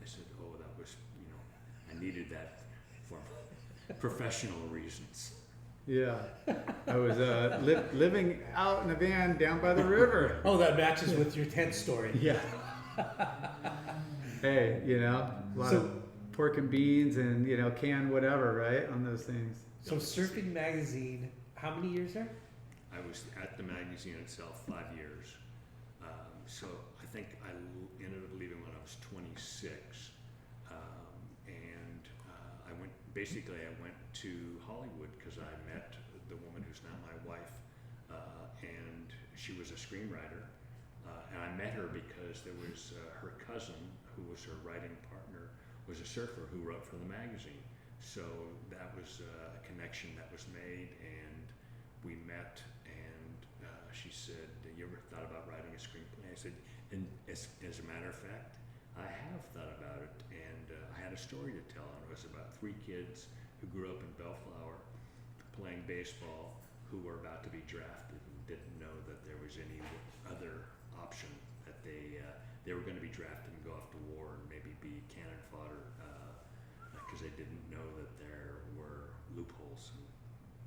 I said, oh, that was, I needed that for professional reasons. Yeah, I was living out in a van down by the river. Oh, that matches with your tent story. Yeah. Hey, a lot of pork and beans and canned whatever, right, on those things. So Surfing Magazine, how many years there? I was at the magazine itself 5 years. So I think I ended up leaving when I was 26. I went to Hollywood because I met the woman who's now my wife, and she was a screenwriter. And I met her because there was her cousin, who was her writing partner, was a surfer who wrote for the magazine. So that was a connection that was made, and we met, and she said, you ever thought about writing a screenplay? I said, and as a matter of fact, I have thought about it, and I had a story to tell, and it was about 3 kids who grew up in Bellflower playing baseball, who were about to be drafted and didn't know that there was any other option, that they were going to be drafted and go off to war and maybe be cannon fodder, because they didn't know that there were loopholes and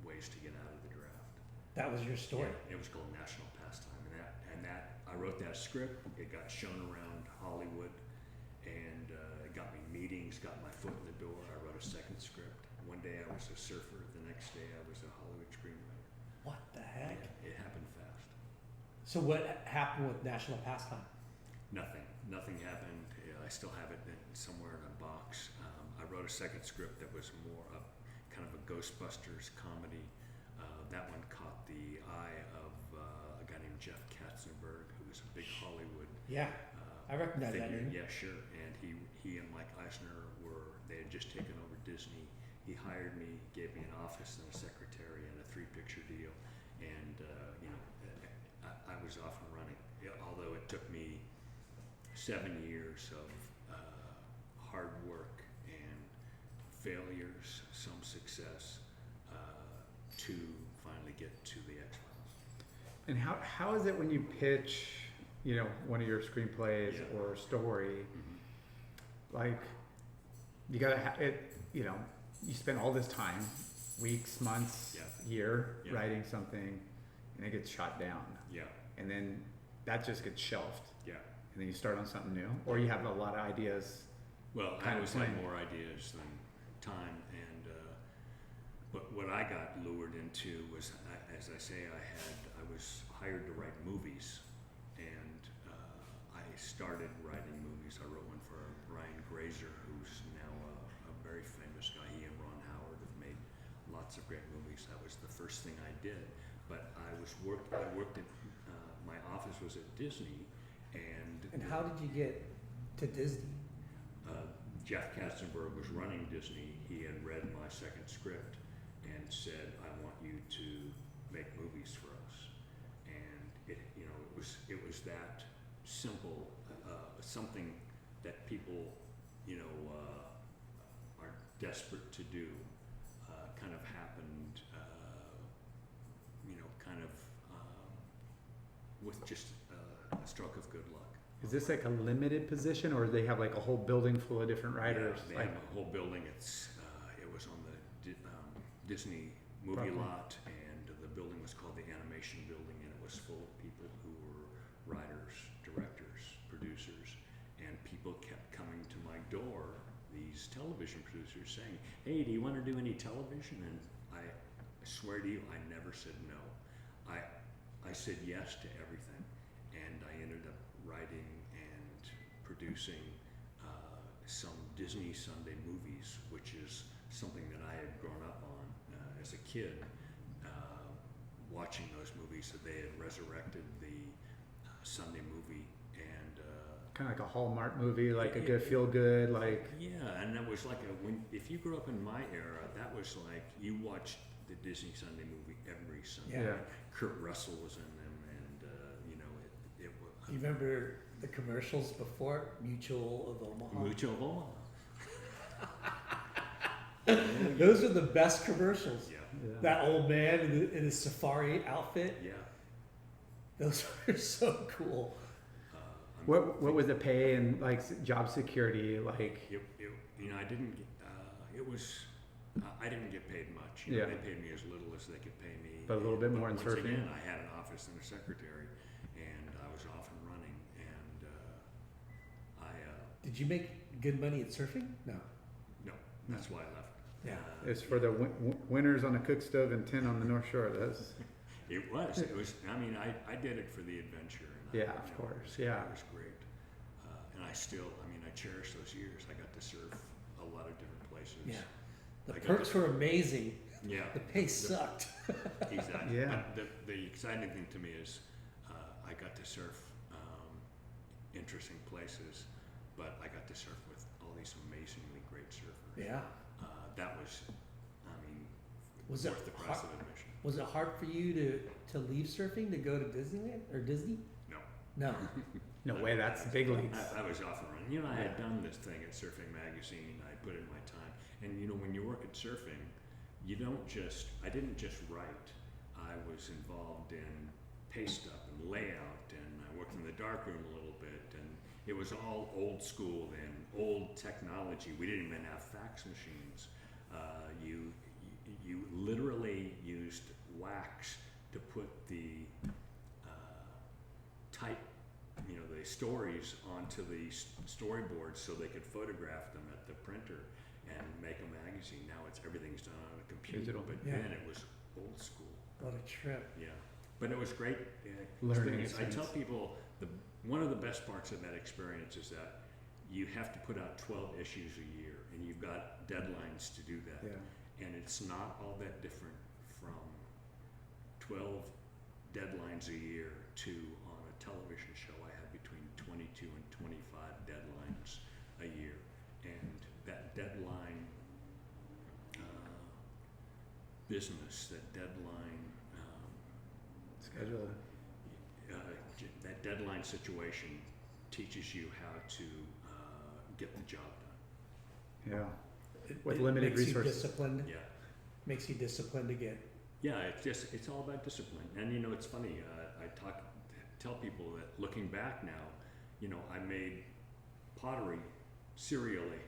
ways to get out of the draft. That was your story. Yeah, it was called National Pastime, and that I wrote that script. It got shown around Hollywood, and it got me meetings, got my foot in the door. I wrote a second script. One day I was a surfer. The next day I was a Hollywood screenwriter. What the heck? Yeah, it happened fast. So what happened with National Pastime? Nothing happened. Yeah, I still have it somewhere in a box. I wrote a second script that was more kind of a Ghostbusters comedy. That one caught the eye of a guy named Jeff Katzenberg, who was a big Hollywood Yeah, I recognize that figure. name. Yeah, sure. And he and Mike Eisner they had just taken over Disney. He hired me, gave me an office and a secretary and a 3-picture deal, and I was off and running. Although it took me 7 years of hard work and failures, some success, to finally get to the X-Files. And how is it when you pitch, one of your screenplays or story? Mm-hmm. Like, you gotta have it. You spend all this time, weeks, months, year, writing something, and it gets shot down. Yeah. And then that just gets shelved. Yeah. And then you start on something new, or you have a lot of ideas. Well, I kind of always had thing. more ideas than time, and what I got lured into was, as I say, I was hired to write movies, and I started writing movies. I wrote one for Ryan Grazer, who's now a very famous guy. He and Ron Howard have made lots of great movies. That was the first thing I did. But I worked at my office was at Disney, And how did you get to Disney? Jeff Katzenberg was running Disney. He had read my second script and said, "I want you to make movies for us." And it was that simple, something that people are desperate to do. Kind of happened, with just a stroke of good luck. Is this like a limited position, or do they have like a whole building full of different writers? Yeah, they have a whole building. It was on the Disney movie Property. lot, and the building was called the Animation Building, and it was full of people who were writers, directors, producers, and people kept coming to my door, these television producers, saying, "Hey, do you want to do any television?" And I swear to you, I never said no. I said yes to everything, and I ended up writing and producing some Disney Sunday movies, which is something that I had grown up on as a kid, watching those movies. That they had resurrected the Sunday movie, and Kind of like a Hallmark movie, like a good feel good, like. yeah, and that was like if you grew up in my era, that was like you watched the Disney Sunday movie every Sunday. Yeah. Kurt Russell was in them, and it was. You remember the commercials before? Mutual of Omaha. Mucho of Omaha. Those are the best commercials. Yeah. Yeah. That old man in his safari outfit. Yeah. Those are so cool. What was the pay and like job security like? I didn't get, I didn't get paid much. Yeah. They paid me as little as they could pay me. But a little bit more in once surfing? Again, I had an office and a secretary, and I was off and running. And Did you make good money at surfing? No. no, that's why I left. Yeah. It's for the winters on the cook stove and 10 on the North Shore. That's It was. I mean, I did it for the adventure. And Yeah, of course, yeah. It was great. And I cherish those years. I got to surf a lot of different places. Yeah. The I got perks were amazing. Yeah. The pay sucked. Exactly. Yeah. But the exciting thing to me is I got to surf interesting places, but I got to surf with all these amazingly great surfers. Yeah. That was, Was it worth the price of admission. Was it hard for you to leave surfing to go to Disneyland or Disney? No. No. no way. That's big leagues. I was off and running. I had done this thing at Surfing Magazine. I put in my time. And when you work at surfing, I didn't just write. I was involved in paste up and layout, and I worked in the darkroom a little bit, and it was all old school and old technology. We didn't even have fax machines. You literally used wax to put the type, the stories onto the storyboards so they could photograph them at the printer and make a magazine. Now everything's done on a computer, Digital. but Yeah. then it was old school. What a trip. Yeah, but it was great. Learning experience. I tell experience. people one of the best parts of that experience is that you have to put out 12 issues a year, and you've got deadlines to do that. Yeah. And it's not all that different from 12 deadlines a year to on a television show. I have between 22 and 25 deadlines a year, and that deadline business, that deadline Schedule. that deadline situation teaches you how to get the job done. Yeah. With limited makes resources. You disciplined. Yeah. Makes you disciplined to get. Yeah, it's all about discipline. And it's funny, I tell people that looking back now, I made pottery serially.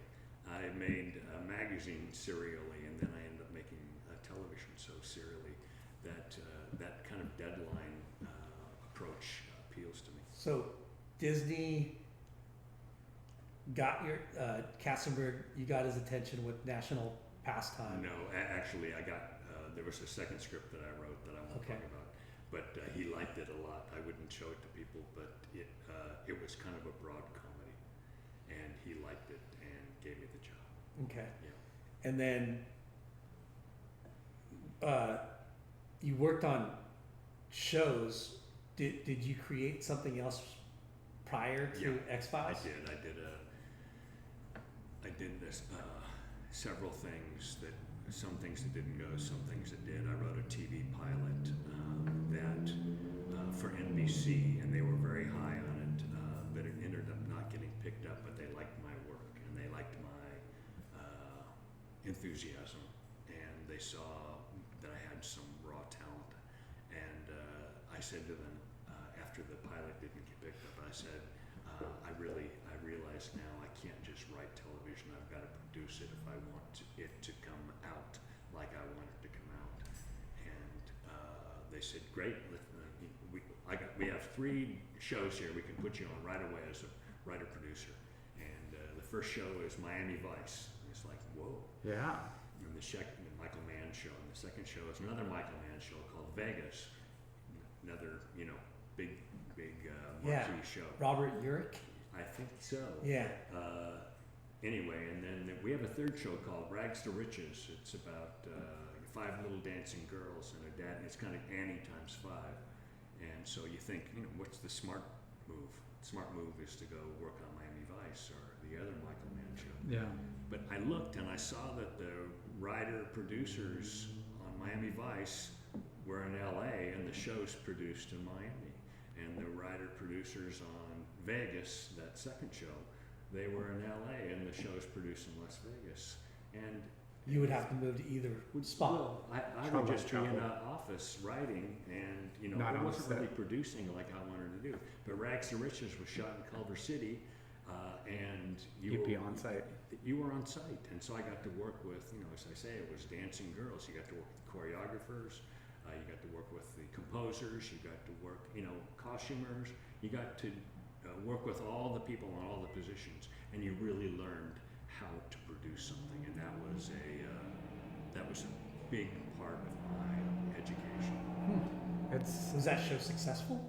I made a magazine serially, and then I ended up making a television show serially. That kind of deadline approach appeals to me. So Disney got your Katzenberg. You got his attention with National Pastime. No, actually, I got there was a second script that I wrote that I won't Okay. talk about, but he liked it a lot. I wouldn't show it to people, but it was kind of a broad comedy, and he liked it and gave me the job. Okay. Yeah. And then you worked on shows. Did you create something else prior to Yeah, X-Files? I did this several things some things that didn't go, some things that did. I wrote a TV pilot that for NBC, and they were very high on it, but it ended up not getting picked up. But they liked my work, and they liked my enthusiasm, and they saw that I had some raw talent. And I said to them after the pilot didn't get picked up, I said, I realize now I can't just write television. I've got to produce it if I want it to come out like I want it to come out. And they said, great. We have 3 shows here we can put you on right away as a writer-producer. And the first show is Miami Vice. And it's like, whoa. Yeah. And the Michael Mann show. And the second show is another Michael Mann show called Vegas. Another, big marquee show. Robert Urich. I think so. Yeah. Anyway, and then we have a third show called Rags to Riches. It's about 5 little dancing girls and a dad. It's kind of Annie times 5. And so you think, what's the smart move? The smart move is to go work on Miami Vice or the other Michael Mann show. Yeah. But I looked and I saw that the writer-producers on Miami Vice were in LA, and the show's produced in Miami. And the writer-producers on Vegas, that second show, they were in LA, and the show's produced in Las Vegas. And You would have to move to either spot. Well, I would Trouble, just be in trouble. an office writing, and Not I on wasn't set. really producing like I wanted to do. But Rags to Riches was shot in Culver City, and You'd be on site. You were on site, and so I got to work with, as I say, it was dancing girls. You got to work with choreographers, you got to work with the composers, you got to work, costumers. You got to work with all the people on all the positions, and you really learned how to produce something, and that was a big part of my education. Was that show successful?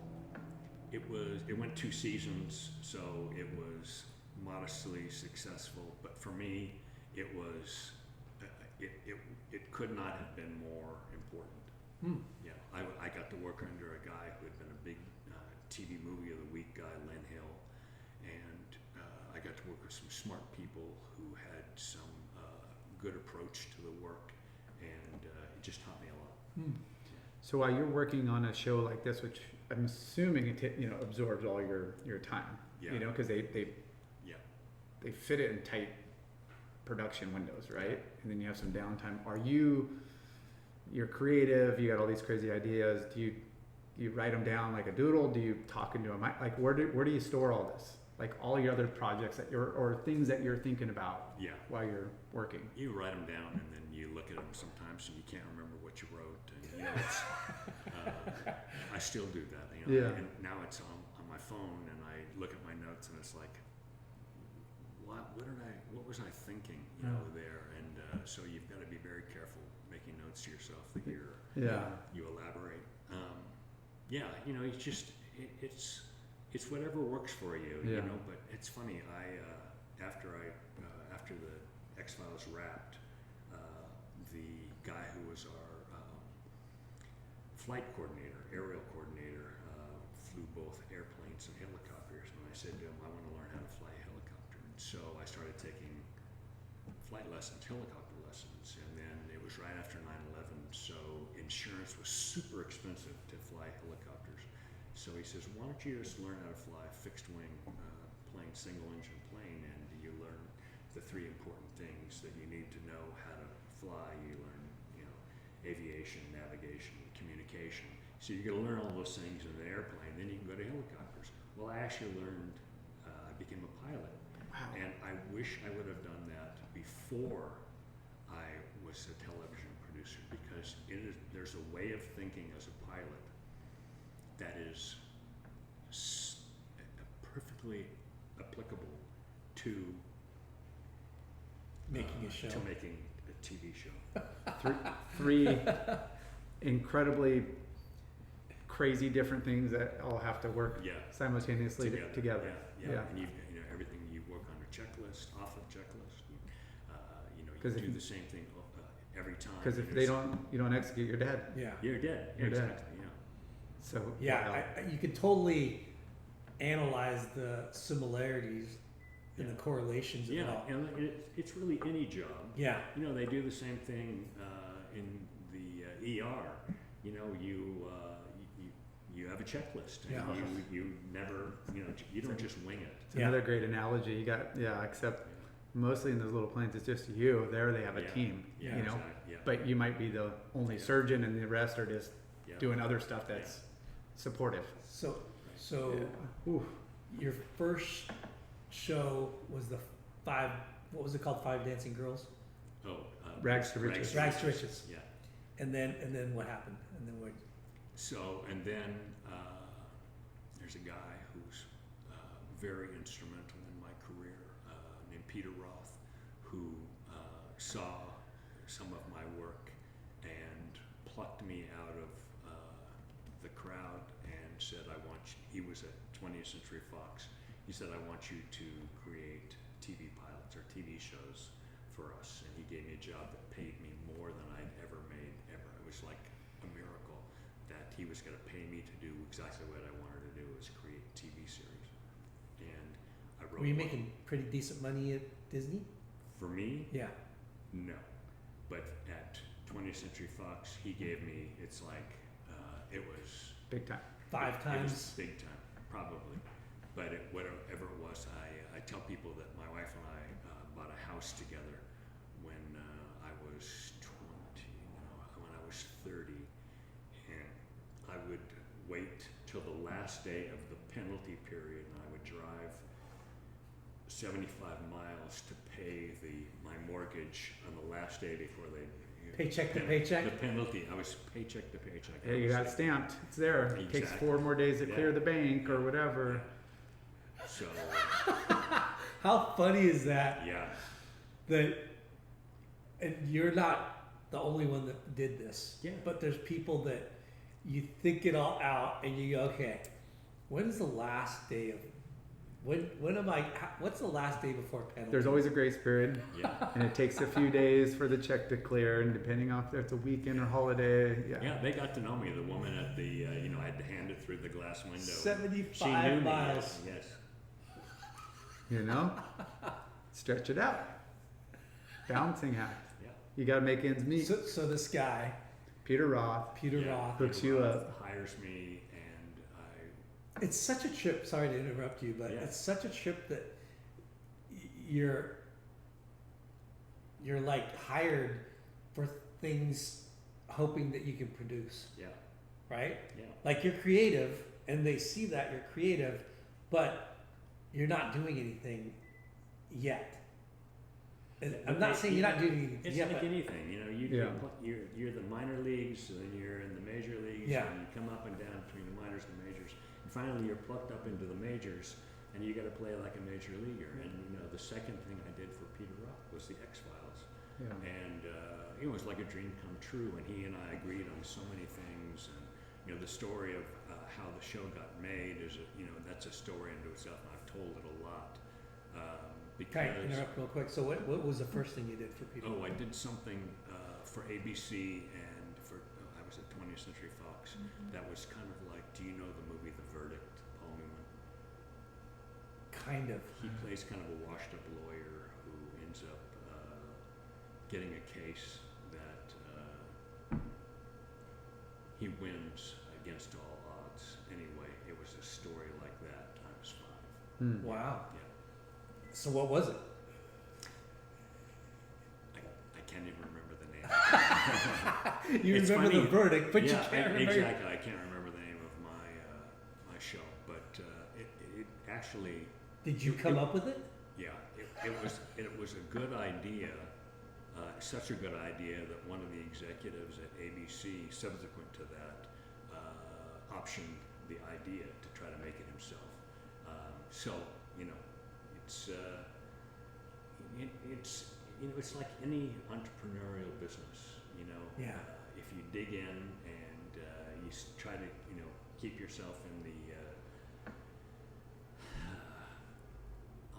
It went 2 seasons, so it was modestly successful. But for me, it was it could not have been more important. Yeah, I got to work under a guy who had been a big TV movie of the week guy, Len Hill, and I got to work with some smart people who had some good approach to the work, and it just taught me a lot. So while you're working on a show like this, which I'm assuming it absorbs all your time, Yeah. because they Yeah. they fit it in tight production windows, right? And then you have some downtime. You're creative, you got all these crazy ideas. Do you write them down like a doodle? Do you talk into a mic? Like where do you store all this? Like all your other projects or things that you're thinking about Yeah. while you're working? You write them down, and then you look at them sometimes, and you can't remember what you wrote. And it's, I still do that. Yeah. And now it's on my phone, and I look at my notes, and it's like, what was I thinking? There. And so you've got to be very careful making notes to yourself that you elaborate. It's just it's whatever works for you. Yeah. But it's funny. After the X-Files wrapped, the guy who was our flight coordinator, aerial coordinator, flew both airplanes and helicopters. And I said to him, I want to learn how to fly a helicopter. And so I started taking flight lessons, helicopter lessons. And then it was right after 9/11, so insurance was super expensive to fly helicopters. So he says, why don't you just learn how to fly a fixed wing plane, single engine plane, and you learn the 3 important things that you need to know how to fly. You learn, aviation, navigation, communication. So you're going to learn all those things in an airplane, then you can go to helicopters. Well, I actually learned, I became a pilot. Wow. And I wish I would have done that before I was a television producer, because there's a way of thinking as a pilot that is perfectly applicable to Making a show. to making a TV show. Three incredibly crazy different things that all have to work Yeah. simultaneously together. Yeah. And everything you work on a checklist, off a checklist. You 'Cause do if- the same thing every time. Because if you don't execute, you're dead. Yeah. you're dead. You're dead. Exactly. Yeah. So Yeah, you can totally analyze the similarities and the correlations of it Yeah, all. and it's really any job. Yeah, They do the same thing in the ER. You have a checklist, and Yeah. you never, you don't just wing it. it's another great analogy. You got except mostly in those little planes, it's just you. There they have a Yeah. team. Yeah, You know, exactly. Yeah. but you might be the only Yeah. surgeon, and the rest are just Yeah. doing other stuff that's supportive. so Yeah. Oof. your first show was the what was it called? 5 Dancing Girls? Oh, Rags to Riches. Rags to Riches. Yeah. And then what happened? And then what? So, and then there's a guy who's very instrumental in my career, named Peter Roth, who saw some of my work and plucked me out of the crowd and said, he was at 20th Century Fox. He said, I want you to create TV pilots or TV shows for us. And he gave me a job that paid me more than I'd ever made, ever. It was like a miracle that he was going to pay me to do exactly what I wanted to do, was create TV series. And I wrote. Were you one. making pretty decent money at Disney? For me? Yeah. No. But at 20th Century Fox, he gave me, it's like, it was. Big time. 5 It was times. big time, probably. But whatever it was, I tell people that my wife and I bought a house together when I was last day of the penalty period, and I would drive 75 miles to pay my mortgage on the last day before they Paycheck to paycheck? The penalty. I was paycheck to paycheck. Yeah, you got it stamped. It's there. It takes 4 more days to clear the bank or whatever. Yeah. So. How funny is that? Yeah. That, and you're not the only one that did this. Yeah. But there's people that you think it all out and you go, okay, when's the last day of, what's the last day before penalty? There's always a grace period. Yeah. And it takes a few days for the check to clear, and depending on if it's a weekend or holiday. Yeah, they got to know me. The woman at the, I had to hand it through the glass window. 75 She knew miles. Me, yes. You know? Stretch it out. Balancing act. Yeah. You got to make ends meet. So this guy, Peter Roth. Peter Roth, hooks you up. Hires me, and it's such a trip. Sorry to interrupt you, but it's such a trip that you're like hired for things, hoping that you can produce. Yeah. Right. Yeah. Like you're creative, and they see that you're creative, but you're not doing anything yet. And I'm not saying you're not doing anything It's yet, like but anything, you're the minor leagues, and then you're in the major leagues, and you come up and down between the minors and the majors, and finally you're plucked up into the majors, and you got to play like a major leaguer. And the second thing I did for Peter Roth was the X-Files, and it was like a dream come true. And he and I agreed on so many things, and the story of how the show got made is that's a story unto itself, and I've told it a lot. Can I interrupt real quick? So what was the first thing you did for Peter? Oh, I did something for ABC and I was at 20th Century Fox. Mm-hmm. That was kind of like, do you know the movie The Verdict, Paul Newman? Kind of. He plays kind of a washed up lawyer who ends up getting a case that he wins against all odds. Anyway, it was a story like that times 5. Wow. Yeah. So what was it? I can't even remember the name. You It's remember funny. The Verdict, but you Yeah, can't remember. exactly. I can't remember the name of my show, but it actually. Did you come up with it? Yeah, it was a good idea, such a good idea that one of the executives at ABC, subsequent to that, optioned the idea to try to make it himself. It's like any entrepreneurial business. If you dig in and you try to keep yourself in the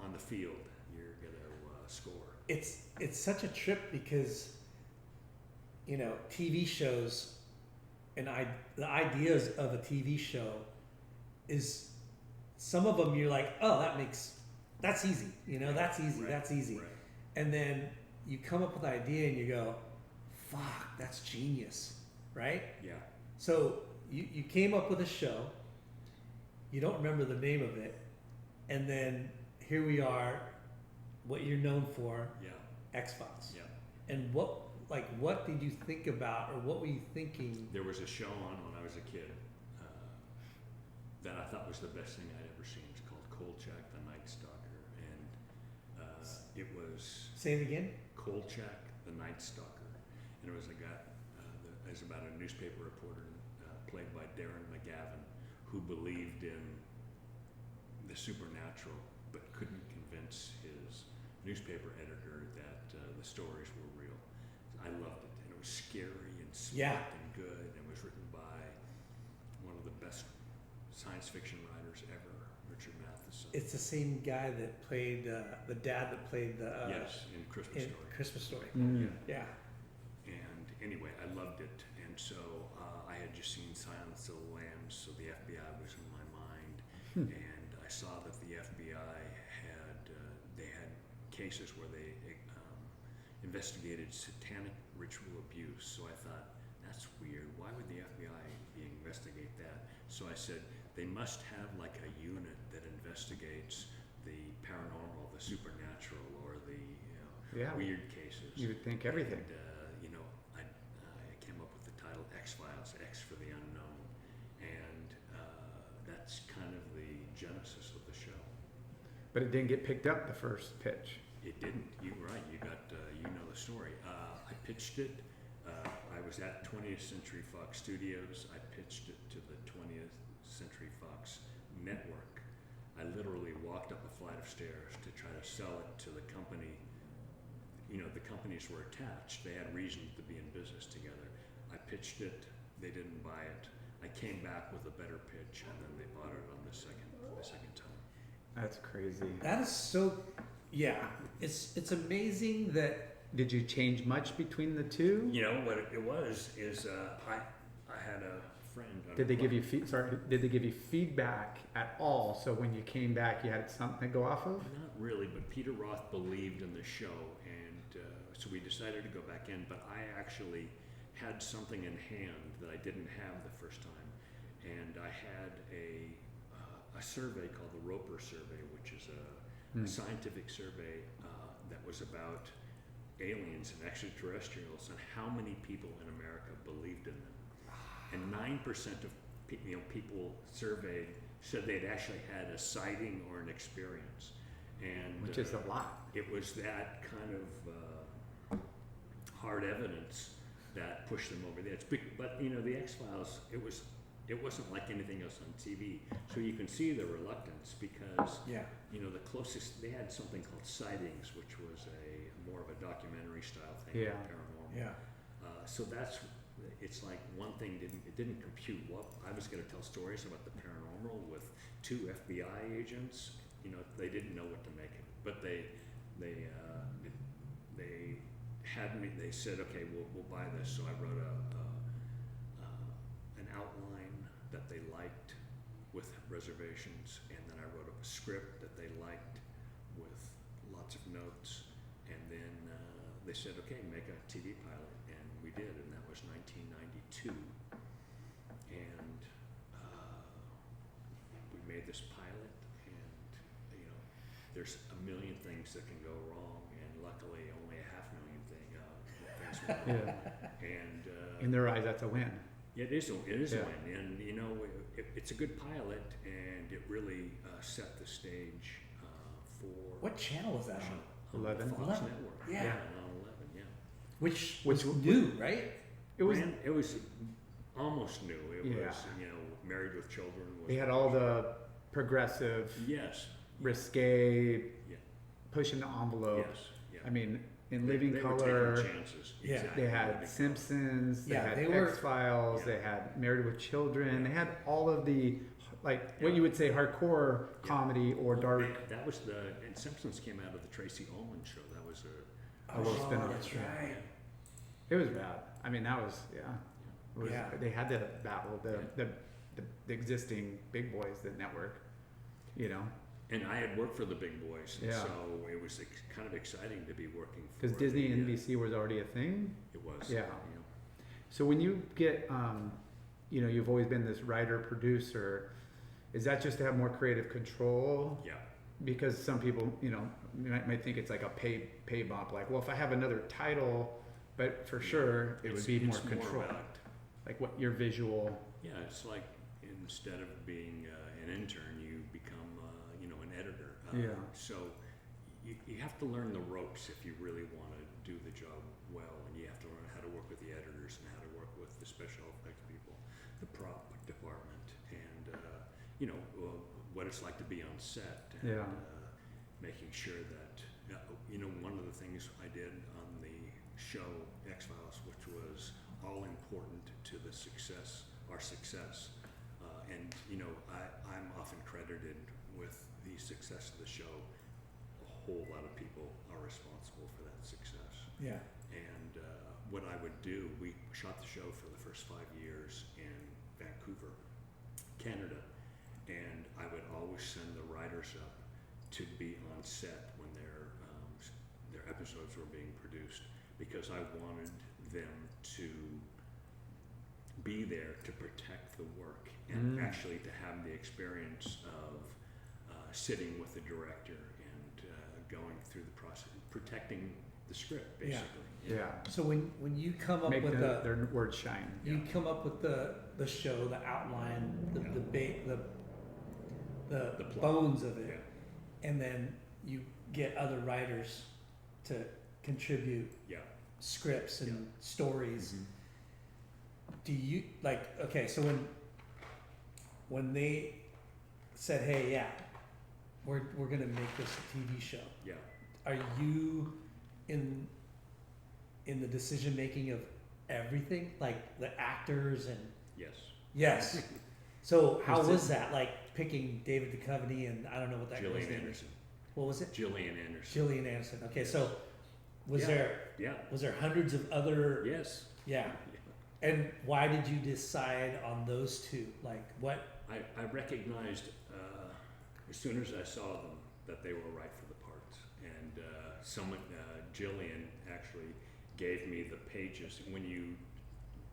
on the field, you're gonna score. It's such a trip because TV shows and the ideas of a TV show is some of them you're like, oh, that's easy, that's easy, Right. that's easy. Right. And then you come up with an idea and you go, fuck, that's genius, right? Yeah. So you came up with a show, you don't remember the name of it, and then here we are, what you're known for, Yeah. X-Files. Yeah. And what did you think about, or what were you thinking? There was a show on when I was a kid that I thought was the best thing I'd ever seen. It's called Kolchak the Night Stalker, and it was Say it again. Kolchak the Night Stalker, and it was a guy. It's about a newspaper reporter played by Darren McGavin, who believed in the supernatural, but couldn't convince his newspaper editor that the stories were real. I loved it, and it was scary and smart and good, and it was written by one of the best science fiction writers ever, Richard Matheson. It's the same guy that played the dad that played the Yes, in Christmas Story. Christmas Story. Yeah. And anyway, I loved it, and so I had just seen Silence of the Lambs, so the FBI was in my mind, and I saw that the FBI had cases where they investigated satanic ritual abuse. So I thought, that's weird. Why would the FBI investigate that? So I said, they must have like a unit that investigates the paranormal, the supernatural, or the weird cases. You would think everything. And, I came up with the title X-Files, X for the unknown, and that's But it didn't get picked up the first pitch. It didn't. You're right. You got, you know the story. I pitched it. I was at 20th Century Fox Studios. I pitched it to the 20th Century Fox network. I literally walked up a flight of stairs to try to sell it to the company. You know, the companies were attached. They had reason to be in business together. I pitched it. They didn't buy it. I came back with a better pitch, and then they bought it on the second time. That's crazy. That is so. Yeah, it's amazing that. Did you change much between the two? You know what it was is I had a friend. Did they give you Did they give you feedback at all? So when you came back, you had something to go off of? Not really, but Peter Roth believed in the show, and so we decided to go back in. But I actually had something in hand that I didn't have the first time, and I had a survey called the Roper Survey, which is a scientific survey that was about aliens and extraterrestrials and how many people in America believed in them. And 9% of people surveyed said they'd actually had a sighting or an experience. And Which is a lot. It was that kind of hard evidence that pushed them over the edge. But you know, the X-Files, it wasn't like anything else on TV. So you can see the reluctance because you know, the closest, they had something called Sightings, which was more of a documentary style thing, paranormal. Yeah. So it's like one thing didn't compute. Well, I was going to tell stories about the paranormal with 2 FBI agents. You know, they didn't know what to make of it, but they had me. They said, okay, we'll buy this. So I wrote an outline that they liked with reservations, and then I wrote up a script that they liked with lots of notes, and then they said, okay, make a TV pilot, and we did, and that was 1992, and we made this pilot, and you know, there's a million things that can go wrong, and luckily only a 500,000 things went wrong, and In their eyes, that's a win. it is a win, and you know, it's a good pilot, and it really set the stage for What channel was that on? 11. the Fox 11. Network. Yeah. On 11, yeah. Which Which was new, right? It was. It was almost new. It Yeah. was, you know, Married with Children. Was They had all the progressive, Yes. risque, Yeah. pushing the envelope. Yes. Yeah. I mean, in living they were color, taking chances. Yeah. Exactly. they had Living Color. Simpsons, they Yeah, had they were- X-Files, Yeah. they had Married with Children, Yeah. they had all of the, like, what Yeah. you would say hardcore Yeah. comedy or Well, dark. That was and Simpsons came out of the Tracy Ullman show. That was a A little spin-off. That's right. It was bad. I mean, that was, It was, Yeah. They had to battle the existing big boys, the network, you know, And I had worked for the big boys, and Yeah. so it was kind of exciting to be working for because Disney and the, NBC was already a thing. It was. Yeah. You know. So when you get, you know, you've always been this writer producer. Is that just to have more creative control? Yeah. Because some people, you know, might think it's like a pay bump. Like, well, if I have another title, but for sure it would be more It's control. about, Like what your visual. yeah, it's like instead of being an intern, you become, you know, an editor. Yeah. So you have to learn the ropes if you really want to do the job well, and you have to learn how to work with the editors and how to work with the special effects people, the prop department, and you know, what it's like to be on set, and Yeah. making sure that you know, one of the things I did on the show X-Files, which was all important to the success, our success, and you know, I'm often credited with the success of the show. A whole lot of people are responsible for that success. Yeah. And what I would do, we shot the show for the first 5 years in Vancouver, Canada, and I would always send the writers up to be on set when their episodes were being produced, because I wanted them to be there to protect the work and actually to have the experience of sitting with the director and going through the process, protecting the script, basically. Yeah. So when you come up Make with their words shine. you come up with the show, the outline, the Yeah. the The plot. bones of it. Yeah. and then you get other writers to contribute Yeah. scripts and Yeah. stories. Mhm. Do you like, okay, so when they said, hey, yeah, we're gonna make this a TV show, Yeah. are you in the decision making of everything, like the actors and Yes. yes? So how Who's was that, like picking David Duchovny and I don't know what that girl's Gillian name is. Anderson. What was it? Gillian Anderson. Gillian Anderson. Okay, so was Yeah. there Yeah. hundreds of other? Yes. Yeah. And why did you decide on those two? Like what? I recognized as soon as I saw them that they were right for the parts, and Jillian actually gave me the pages. When you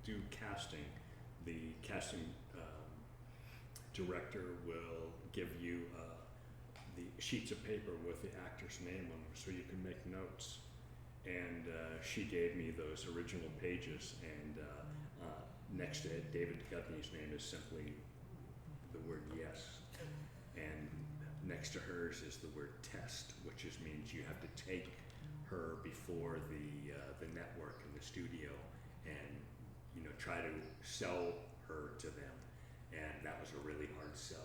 do casting, the casting director will give you the sheets of paper with the actor's name on them, so you can make notes. And she gave me those original pages, and next to it, David Duchovny's name is simply the word yes, and next to hers is the word test, which means you have to take her before the network and the studio, and try to sell her to them, and that was a really hard sell.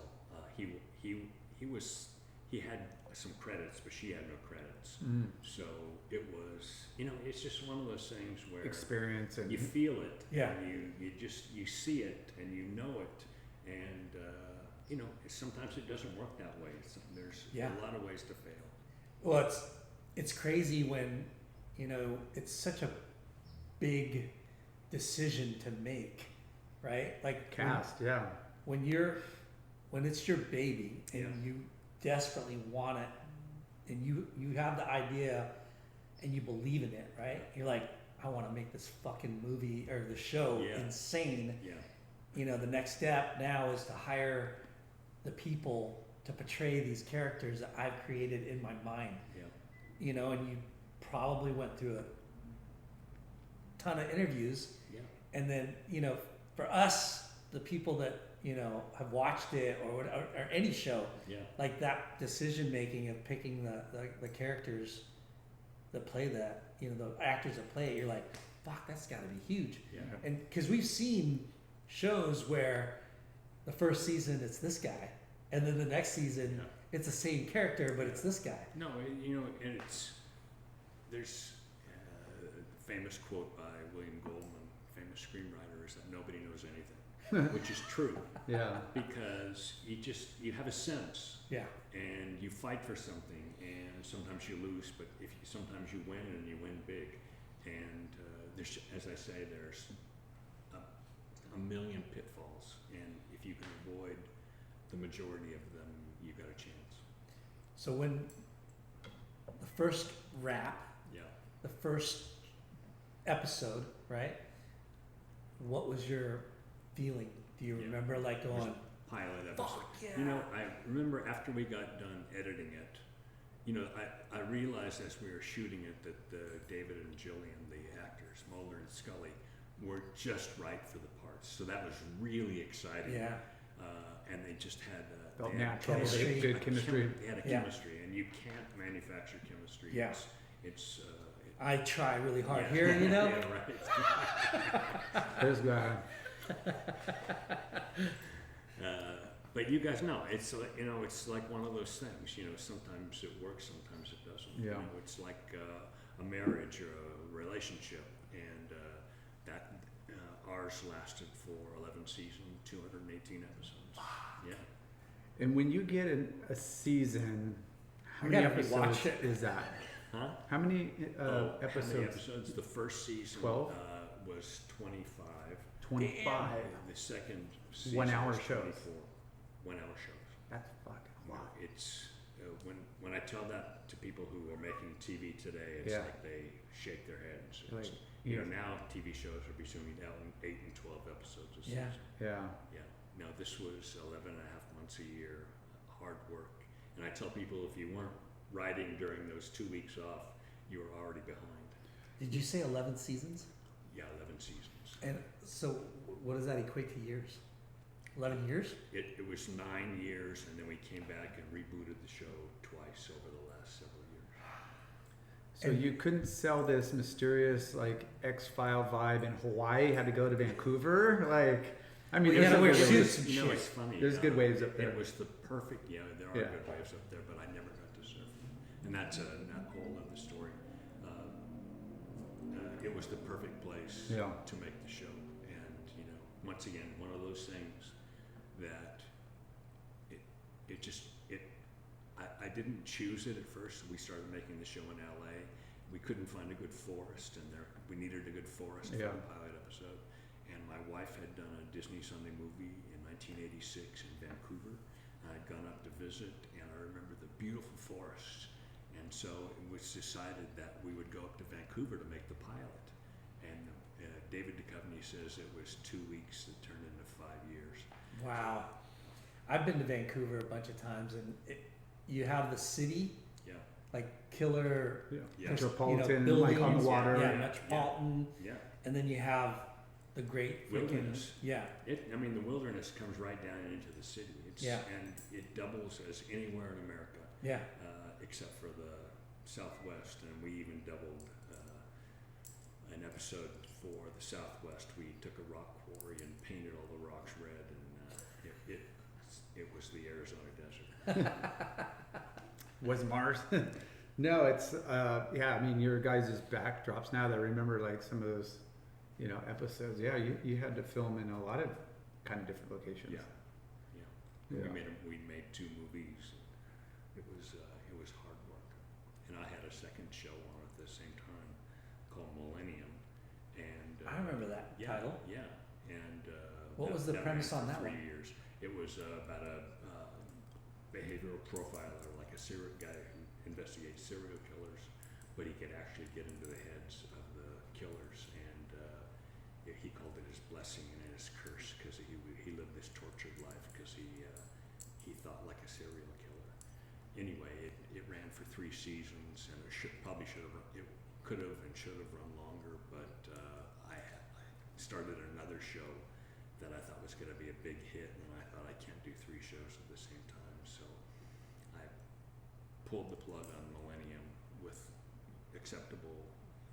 He had some credits, but she had no credits, so it was it's just one of those things where Experience and you feel it, Yeah. and you see it, and you know it, and sometimes it doesn't work that way. There's Yeah. a lot of ways to fail. Well, it's crazy when it's such a big decision to make, right? Like cast, yeah. when it's your baby and Yeah. you desperately want it, and you have the idea and you believe in it, right? You're like, I want to make this fucking movie or the show Yeah. insane. Yeah. The next step now is to hire the people to portray these characters that I've created in my mind. Yeah. And you probably went through a ton of interviews, Yeah. and then for us, the people that have watched it or any show, Yeah. like that decision making of picking the characters that play that, the actors that play it, you're like, fuck, that's got to be huge. Yeah. And because we've seen shows where the first season it's this guy, and then the next season Yeah. it's the same character but it's this guy. No, and there's a famous quote by William Goldman, famous screenwriter, is that nobody knows anything, which is true. Yeah. Because you have a sense, Yeah. and you fight for something, and sometimes you lose, but sometimes you win, and you win big. And there's, as I say, there's a million pitfalls, and if you can avoid the majority of them, you got a chance. So when the first wrap, Yeah. the first episode, right? What was your feeling? Do you Yeah. remember like It was going, a pilot episode. fuck yeah? I remember after we got done editing it, I realized as we were shooting it that David and Jillian, the actors, Mulder and Scully, were just right for the parts. So that was really exciting. Yeah. And they just had Felt they had natural, chemistry. good chemistry. They had a Yeah. chemistry, and you can't manufacture chemistry. Yeah. It's I try really hard yeah. here, Yeah, right. There's guy. But you guys know, it's like, it's like one of those things. Sometimes it works, sometimes it doesn't. Yeah. It's like a marriage or a relationship, and that ours lasted for 11 seasons, 218 episodes. Yeah. And when you get a season, how I many gotta episodes rewatch it. is that? How How many many episodes? episodes? The first season 12? Was 25. 25. The second season 1 hour was shows. 24. 1 hour shows. That's fucking a lot. It's when I tell that to people who are making TV today, it's Yeah. like they shake their heads. Like, It's, yeah. now TV shows are between 8 and 12 episodes a Yeah. season. Yeah. Yeah. No, this was 11 and a half months a year, hard work. And I tell people, if you weren't writing during those 2 weeks off, you were already behind. Did you say 11 seasons? Yeah, 11 seasons. And so what does that equate to years? 11 years? It was 9 years, and then we came back and rebooted the show twice over the last several years. So And- you couldn't sell this mysterious like X-File vibe in Hawaii. You had to go to Vancouver. Like, I mean, Well, you there's gotta wear good suits waves. and You know, shit. it's funny. There's good waves up there. It was the perfect. Yeah, there are Yeah. good waves up there, but I never got to surf, and that's a whole other story. It was the perfect place Yeah. to make the show, and you know, once again, one of those things that I didn't choose it at first. We started making the show in LA. We couldn't find a good forest, and we needed a good forest for Yeah. the pilot episode. And my wife had done a Disney Sunday movie in 1986 in Vancouver. I had gone up to visit, and I remember the beautiful forests. And so it was decided that we would go up to Vancouver to make the pilot. And David Duchovny says it was 2 weeks that turned into 5 years. Wow. I've been to Vancouver a bunch of times, and you have the city, Yeah, like killer, Yeah. Yeah. Metropolitan, you know, like on the buildings, water. yeah, metropolitan, yeah. and then you have the great freaking, Wilderness. yeah, I mean, the wilderness comes right down into the city. Yeah. And it doubles as anywhere in America, yeah. except for the Southwest. And we even doubled an episode for the Southwest. We took a rock quarry and painted all the rocks red, and it was the Arizona desert. Was Mars? No, it's yeah. I mean, your guys' backdrops now that I remember, like some of those, you know, episodes. Yeah, you had to film in a lot of kind of different locations. Yeah. Yeah. We made 2 movies. It was hard work, and I had a second show on at the same time called Millennium. And I remember that yeah, title. Yeah, and What was the premise ran on for that 3 one? years. It was about a behavioral profiler, like a serial guy who investigates serial killers, but he could actually get into the heads of the killers, and he called it his blessing and his curse, because he lived this tortured life because he thought like a serial killer. Anyway, it ran for 3 seasons, and it could have and should have run longer, but I started another show that I thought was going to be a big hit, and I thought I can't do 3 shows at the same time, so I pulled the plug on Millennium with acceptable,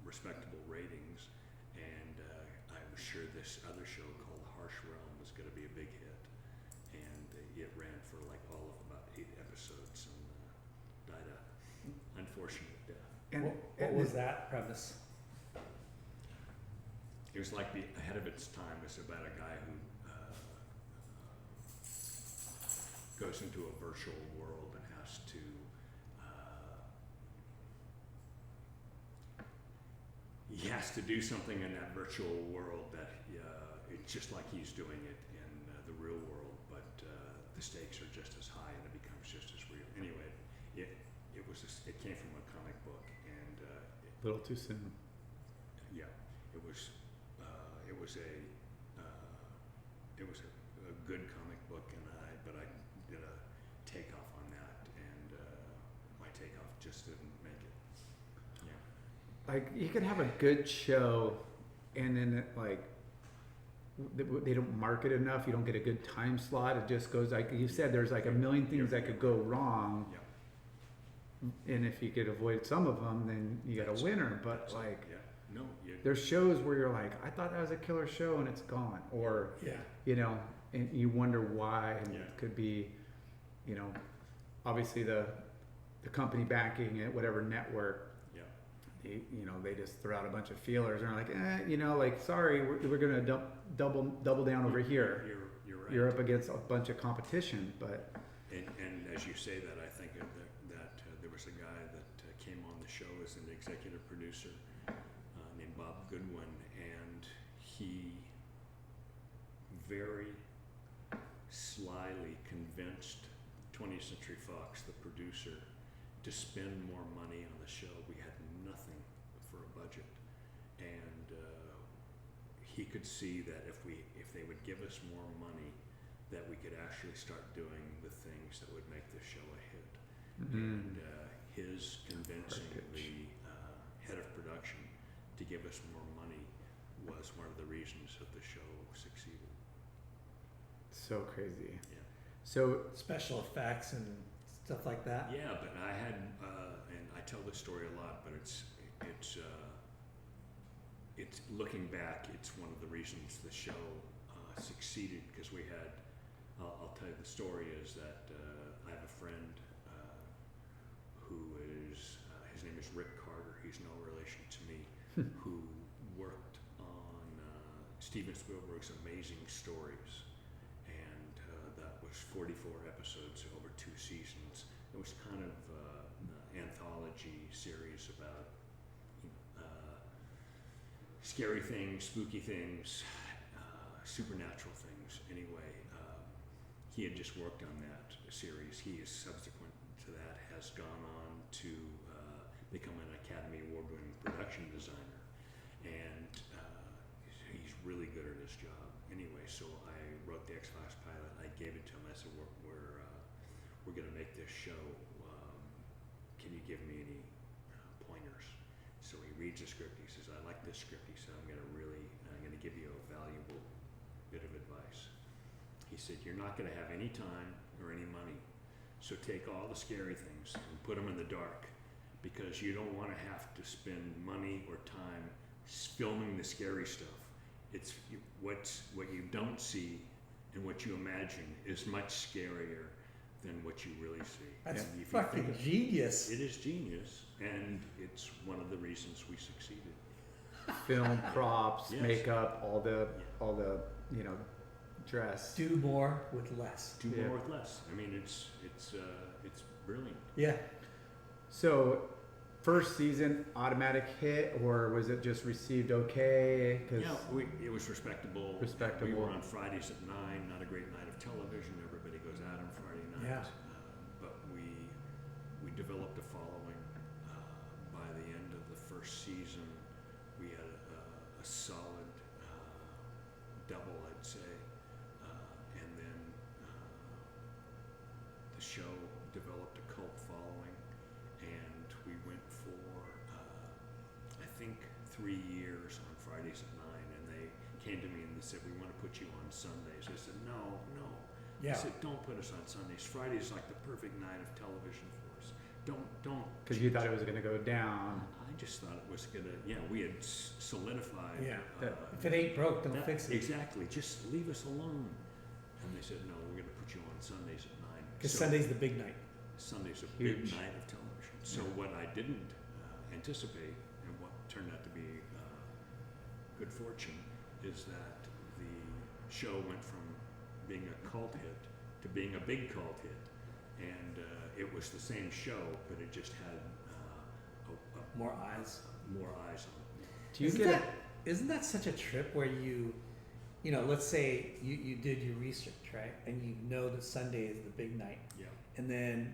respectable ratings, and I was sure this other show called Harsh Realm was going to be a big hit, and it ran for like all of about 8 episodes and died a unfortunate death. And, What was that premise? It was like ahead of its time. It's about a guy who goes into a virtual world and has to do something in that virtual world that it's just like he's doing it in the real world, but the stakes are just as high and it becomes just as real. Anyway, it came from a comic book, and a little too soon. yeah, it was a good comic book, but I did a takeoff on that, and my takeoff just didn't make it. Yeah. Like you could have a good show, and then it, like they don't market enough. You don't get a good time slot. It just goes like you said. There's like a million things that could go wrong. Yeah. And if you could avoid some of them, then you got a winner. But That's like, yeah, no, there's shows where you're like, I thought that was a killer show, and it's gone, or Yeah. you know, and you wonder why. And Yeah. it could be, you know, obviously the company backing it, whatever network. yeah, They just throw out a bunch of feelers and are like, like, sorry, we're gonna double down over here. You're right. You're up against a bunch of competition, but And as you say that, I think of that there was a guy that came on the show as an executive producer named Bob Goodwin, and he very slyly convinced 20th Century Fox, the producer, to spend more money on the show. We had nothing for a budget, and he could see that if they would give us more money, that we could actually start doing the things that would make the show a hit. And his convincing the head of production to give us more money was one of the reasons that the show succeeded. So crazy. Yeah. So Special effects and stuff like that. Yeah, but I had, and I tell this story a lot, but it's looking back, it's one of the reasons the show succeeded, because we had, I'll tell you the story is that I have a friend who is, his name is Rick Carter, he's no relation to me, who worked on Steven Spielberg's Amazing Stories, and that was 44 episodes over 2 seasons. It was kind of an anthology series about scary things, spooky things, supernatural things. Anyway, he had just worked on that series. He is subsequent to that has gone on to become an Academy Award-winning production designer, and he's really good at his job. Anyway, so I wrote the X-Files pilot. I gave it to him. I said, we're going to make this show. Can you give me any pointers? So he reads the script. He says, I like this script. He said, I'm going to give you a valuable bit of advice. He said, you're not going to have any time or any money. So take all the scary things and put them in the dark, because you don't want to have to spend money or time filming the scary stuff. It's what you don't see and what you imagine is much scarier than what you really see. That's And if you fucking think of- genius. It is genius, and it's one of the reasons we succeeded. film, props, Yes. makeup, all the dress. Do more with less. Do Yeah. more with less. I mean, it's brilliant. Yeah. So, first season automatic hit, or was it just received okay? 'Cause Yeah, it was respectable. Respectable. We were on Fridays at 9. Not a great night of television. Everybody goes out on Friday night. Yeah. But we developed a following. By the end of the first season, we had a solid double, I'd say. And then the show developed a cult following, and we went for I think 3 years on Fridays at 9, and they came to me and they said, we want to put you on Sundays. I said, no. Yeah. I said, don't put us on Sundays. Friday's like the perfect night of television for us. Don't. Because you thought it was going to go down. I just thought it was gonna. Yeah, we had solidified. Yeah. That- If it ain't broke, don't fix it. Exactly. Just leave us alone. And they said, no, we're gonna put you on Sundays at 9. Because So- Sunday's the big night. Sunday's a Huge. big night of television. So what I didn't anticipate, and what turned out to be good fortune, is that the show went from being a cult hit to being a big cult hit, and it was the same show, but it just had More eyes. more eyes on it. Do you isn't get that, isn't that such a trip where you know, let's say you did your research, right? And you know that Sunday is the big night. Yeah. And then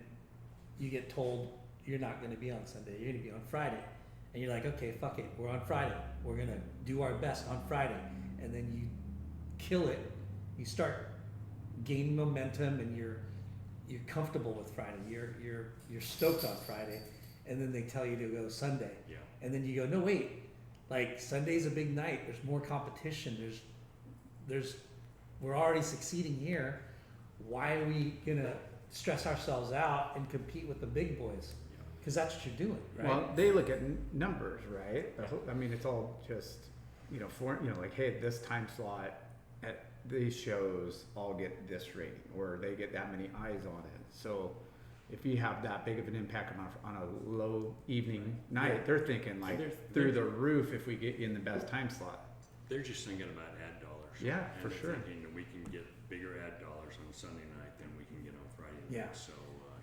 you get told you're not going to be on Sunday, you're going to be on Friday. And you're like, okay, fuck it, we're on Friday. We're going to do our best on Friday. And then you kill it. You start gaining momentum, and you're comfortable with Friday. You're stoked on Friday. And then they tell you to go Sunday. Yeah. And then you go, no, wait, like Sunday's a big night. There's more competition. We're already succeeding here. Why are we gonna stress ourselves out and compete with the big boys? Because that's what you're doing, right? Well, they look at numbers, right? I mean, it's all just, like, hey, this time slot at these shows all get this rating, or they get that many eyes on it. So if you have that big of an impact on a low evening night, Yeah. they're thinking like through the roof if we get you in the best time slot. They're just thinking about ad dollars. Yeah, and for they're sure. Thinking that we can get bigger ad dollars on Sunday night than we can get on Friday night. Yeah. So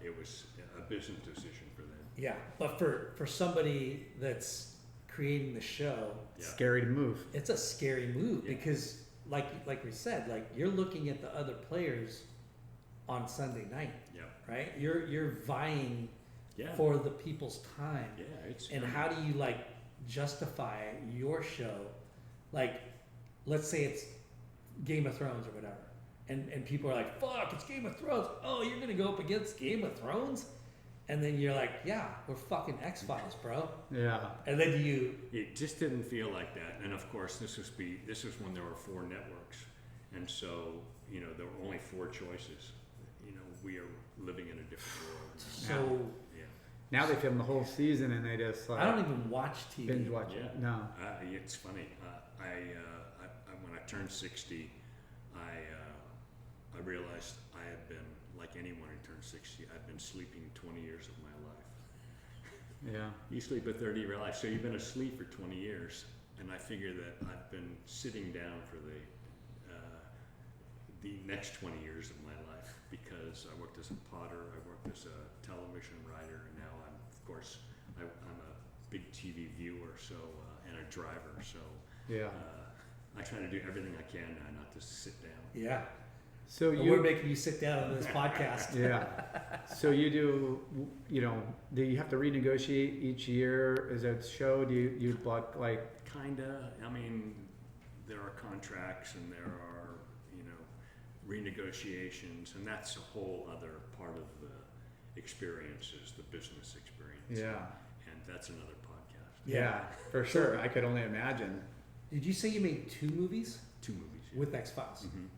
it was a business decision for them. Yeah, but for somebody that's creating the show, Yeah. Scary to move. it's a scary move Yeah. because, like we said, like you're looking at the other players on Sunday night, Yeah. right? You're vying Yeah. for the people's time. Yeah. It's And how do you like justify your show? Like, let's say it's Game of Thrones or whatever, and people are like, "Fuck, it's Game of Thrones." Oh, you're gonna go up against Game of Thrones, and then you're like, "Yeah, we're fucking X-Files, bro." Yeah. And then you, It just didn't feel like that. And of course, this was when there were 4 networks, And so, you know, there were only 4 choices. You know, we are living in a different world. So Yeah. Now they film the whole season and they just like I don't even watch TV. binge watch Yeah. it. No. It's funny. When I turned 60, I realized I had been, like anyone who turned 60, I've been sleeping 20 years of my life. Yeah. You sleep a 30 year life, so you've been asleep for 20 years. And I figure that I've been sitting down for the next 20 years of my life, because I worked as a potter, I worked as a television writer, and now I'm, of course, I'm a big TV viewer, so and a driver. So Yeah. I try to do everything I can now not to sit down. Yeah. So And we're making you sit down on this podcast. Yeah. So you do, you know, do you have to renegotiate each year? Is it show? Do you block like? Kinda. I mean, there are contracts and there are, you know, renegotiations, and that's a whole other part of the experiences, the business experience. Yeah. And that's another podcast. Yeah, for sure. I could only imagine. Did you say you made 2 movies 2 movies. Yeah. with X-Files? Mhm.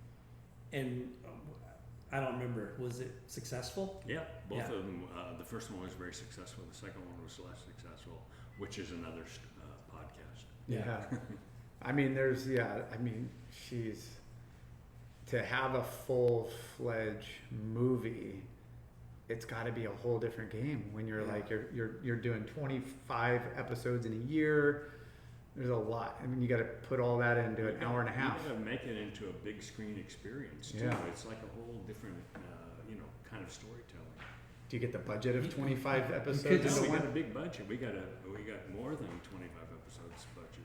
And I don't remember. Was it successful? Yeah, both Yeah. of them. The first one was very successful. The second one was less successful, which is another podcast. Yeah. I mean, she's to have a full-fledged movie. It's got to be a whole different game when you're Yeah. like you're doing 25 episodes in a year. There's a lot. I mean, you got to put all that into an hour and a half. You got to make it into a big screen experience too. Yeah. It's like a whole different, kind of storytelling. Do you get the budget of 25 could episodes? just- into We one? got a big budget. We got more than 25 episodes budget.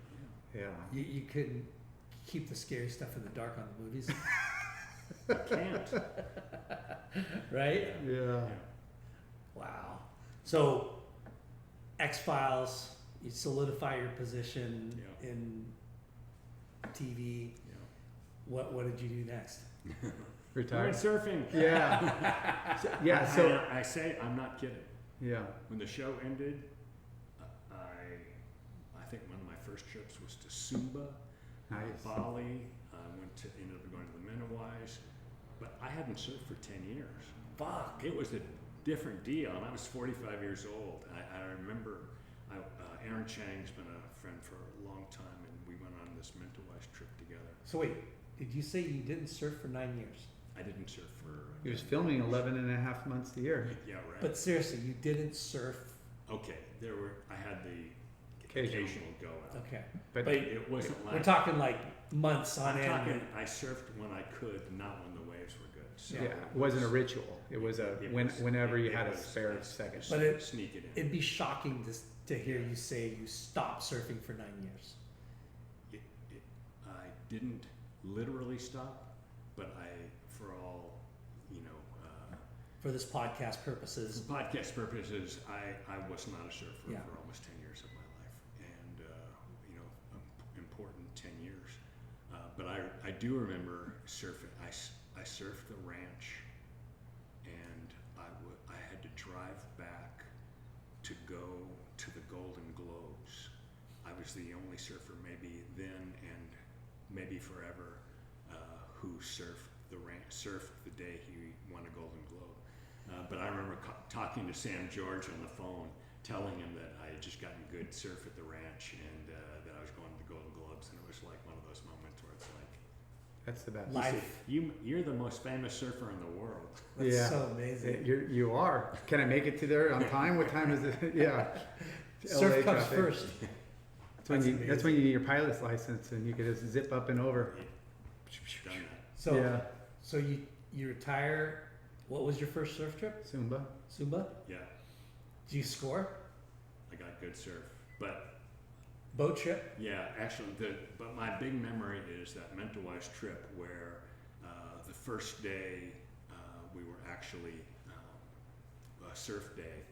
Yeah. Yeah. You couldn't keep the scary stuff in the dark on the movies, I can't. right? Yeah. Wow. So, X-Files, you solidify your position Yeah. in TV. Yeah. What did you do next? I went Retired. surfing. Yeah. So I say I'm not kidding. yeah. When the show ended, I think one of my first trips was to Sumba, Nice. Bali. Ended up going to the Menawais, but I hadn't surfed for 10 years. Fuck. It was a different deal, and I was 45 years old. I remember Aaron Chang's been a friend for a long time, and we went on this Mentawais trip together. So wait, did you say you didn't surf for 9 years? I didn't surf for. He was filming 11 and a half months a year. Yeah, right. But seriously, you didn't surf. Okay, I had the Occasional. occasional go out. Okay. But But It wasn't like we're talking like months on I'm end. talking. I surfed when I could, not when the waves were good. So yeah, it wasn't a ritual. It was whenever you had a spare second. But sneak it in. It'd be shocking to hear you say you stopped surfing for 9 years. I didn't literally stop, but for all, For this podcast purposes. for podcast purposes, I was not a surfer Yeah. for almost 10 years of my life, and important 10 years. But I do remember surfing. I surfed the ranch, and I had to drive back to go to the Golden Globes. I was the only surfer, maybe then and maybe forever, who surfed the day he won a Golden Globe. But I remember talking to Sam George on the phone, telling him that I had just gotten good surf at the ranch, and that I was going to the Golden Globes, and it was like one of those moments where it's like, That's the best. Life. you're the most famous surfer in the world. That's Yeah. so amazing. You are. Can I make it to there on time? What time is it? Yeah. Surf LA comes traffic. first. That's when you need your pilot's license and you can just zip up and over. Done that. So, Yeah. so you retire. What was your first surf trip? Zumba. Sumba? Yeah, Did you score? I got good surf, but Boat trip? yeah, actually, but my big memory is that Mentawais trip where the first day we were actually a surf day.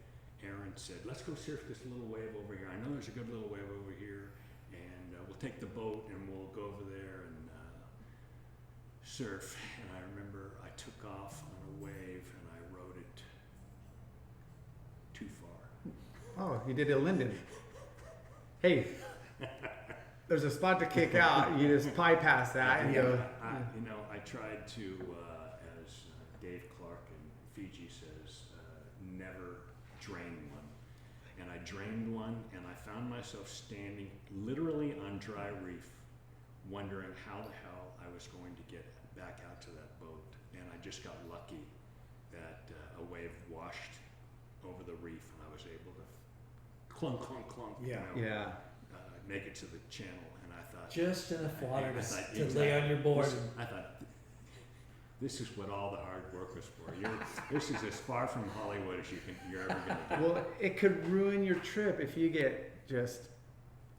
Aaron said, "Let's go surf this little wave over here. I know there's a good little wave over here, and we'll take the boat and we'll go over there and surf." And I remember I took off on a wave and I rode it too far. Oh, you did a Linden. Hey, there's a spot to kick out. You just bypass that and go. You know, I tried to, as Dave Clark in Fiji says, never drain one. And I drained one, and I found myself standing literally on dry reef, wondering how the hell I was going to get back out to that boat. And I just got lucky that a wave washed over the reef, and I was able to clunk, clunk, clunk, Yeah. you know, Yeah. make it to the channel. And I thought, Just enough water I thought, to lay on your board. I thought, this is what all the hard work was for. This is as far from Hollywood as you're ever going to get. Well, it could ruin your trip if you get just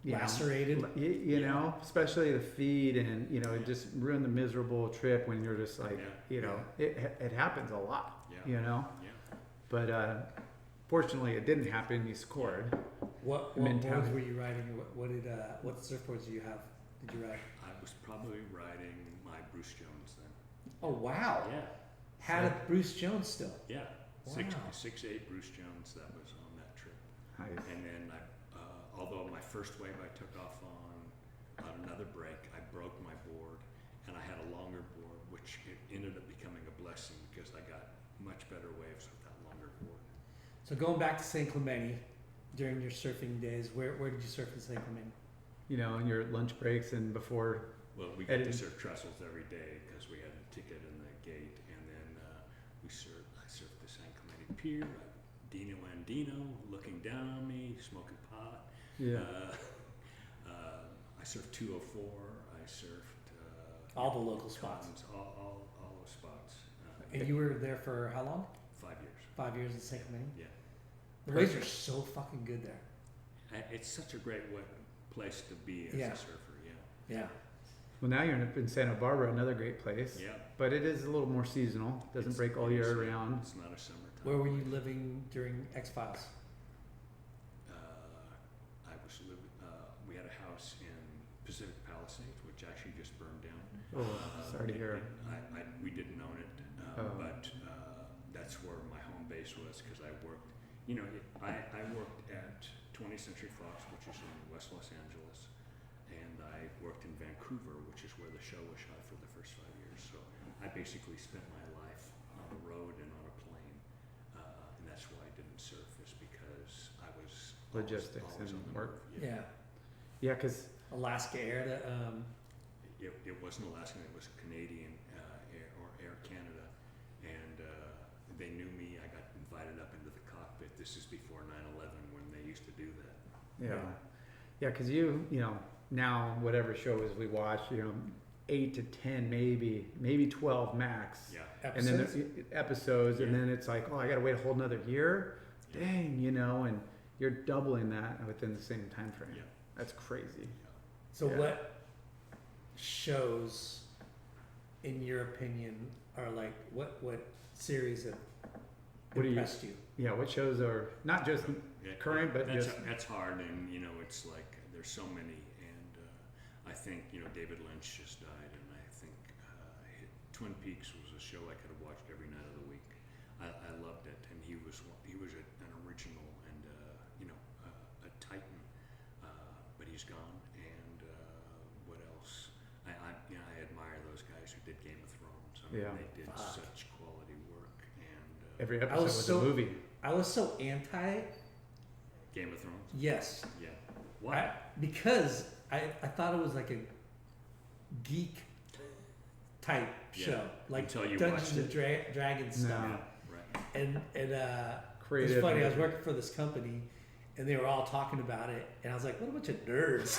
Lacerated. You know, especially the feed, and it just ruin the miserable trip when you're just like, it happens a lot. Yeah. Yeah. But fortunately, it didn't happen. You scored. What mentality. boards were you riding? What surfboards do you have? Did you ride? I was probably riding my Bruce Jones then. Oh wow! Yeah. Had a Bruce Jones still. Yeah. Wow. 6'8" Bruce Jones. That was on that trip. Nice. And then although my first wave I took off on another break, I broke my board, and I had a longer board, which it ended up becoming a blessing because I got much better waves with that longer board. So going back to San Clemente, during your surfing days, where did you surf in San Clemente? In your lunch breaks and before. Well, we got to Editing. surf trestles every day because we had a ticket in the gate, and then I surfed the San Clemente Pier. Dino Andino looking down on me, smoking pot. Yeah. I surfed 204. I surfed All the local spots. Commons, all those spots. And you were there for how long? 5 years. 5 years in San Clemente. Yeah. The waves are so fucking good there. It's such a great place to be as Yeah. a surfer. Yeah. Yeah. Well, now you're in Santa Barbara, another great place. Yeah. But it is a little more seasonal. Doesn't break all year round. It's not a summertime. Where were you place. living during X-Files? I was living. We had a house in Pacific Palisades, which actually just burned down. Oh, sorry to hear. We didn't own it, Oh. but that's where my home base was because I worked. I worked at 20th Century Fox, which is in West Los Angeles, and I worked in Vancouver, which is where the show was shot for the first 5 years. So I basically spent my life on the road and on a plane, and that's why I didn't surf, is because I was Logistics always and on the work. move. Yeah. Yeah, because Alaska Air. It wasn't Alaskan, it was Canadian Air Canada, and they knew me. I got invited up into the cockpit. This is before 9/11 when they used to do that. because now whatever shows we watch, 8 to 10, maybe 12 max. Yeah. And then Episodes? there's episodes, and Yeah. then it's like, oh, I got to wait a whole another year. Yeah. Dang, and you're doubling that within the same time frame. Yeah. That's crazy. So Yeah. what shows, in your opinion, are like what series have What do you- impressed you? Yeah, what shows are not just Yeah, current, but that's hard, and it's like there's so many, and I think David Lynch just died, and I think Twin Peaks was a show I could have watched every night of the week. I loved it, and he was an original and a titan, but he's gone. And what else? I admire those guys who did Game of Thrones. I mean, Yeah. they did Fuck. such quality work, and every I episode was was so- a movie. I was so anti. Game of Thrones. Yes. Yeah. Why? Because I thought it was like a geek type Yeah. show, like Until you Dungeons watched and Dragons No. stuff. Right. And it Creative. was funny. I was working for this company, and they were all talking about it, and I was like, "What a bunch of nerds!"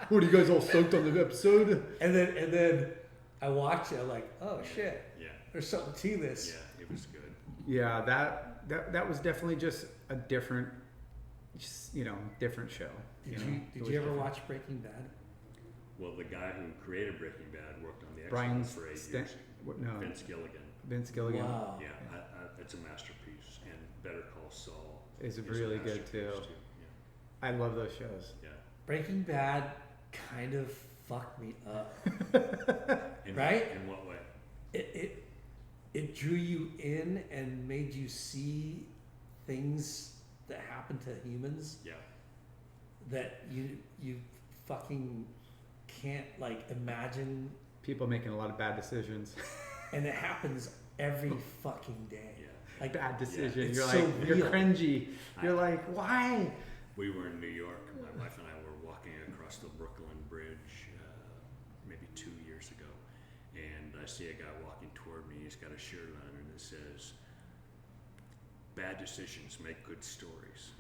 What are you guys all soaked on the episode? and then I watched it. I'm like, "Oh shit, Yeah. there's something to this." Yeah. It was good. Yeah, that was definitely just a different, different show. Did It you was ever different. watch Breaking Bad? Well, the guy who created Breaking Bad worked on the Brian X-Files for 8 years. no, Vince Gilligan. Vince Gilligan Wow. Yeah, it's a masterpiece. And Better Call Saul is a really good too. masterpiece I love those shows. Yeah. Breaking Bad kind of fucked me up. In, Right? In what way? It drew you in and made you see things that happen to humans Yeah. that you fucking can't like imagine people making a lot of bad decisions. And it happens every fucking day. Yeah. Like Bad decision. It's You're so like, you're real. cringy. You're like, why? We were in New York. My wife and I were walking across the Brooklyn Bridge maybe 2 years ago, and I see a guy walking toward me. He's got a shirt on, and it says, "Bad decisions make good stories."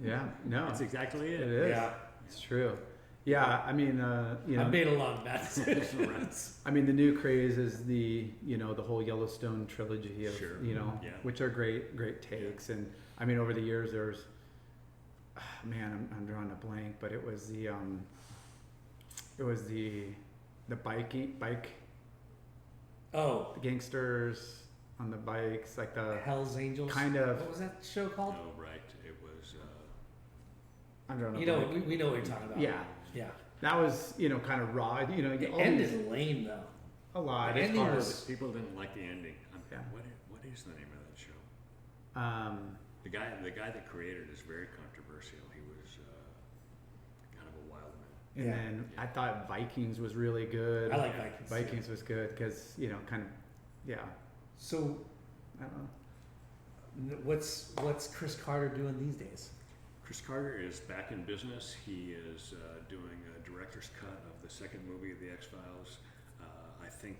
Yeah, no, That's exactly it it. is. Yeah. It's true. Yeah, I mean, you know, I've made a lot of bad decisions. I mean, the new craze is the the whole Yellowstone trilogy of Sure. Yeah. which are great takes, and I mean, over the years there's, man, I'm drawing a blank, but it was the bike Oh, gangsters on the bikes, like the Hell's Angels. kind of. What was that show called? No, right. It was. I'm drawing a You know, blank. we know what you're talking about. Yeah, Yeah. that was kind of raw. The All end these- is lame though. a lot. the It's ending hard. was- People didn't like the ending. Yeah. What is the name of that show? Um, The guy that created it is very controversial. He was kind of a wild man. and Yeah. then I thought Vikings was really good. I like Vikings. too. Vikings was good because kind of, yeah. So, I don't know. what's Chris Carter doing these days? Chris Carter is back in business. He is doing a director's cut of the second movie of the X-Files. I think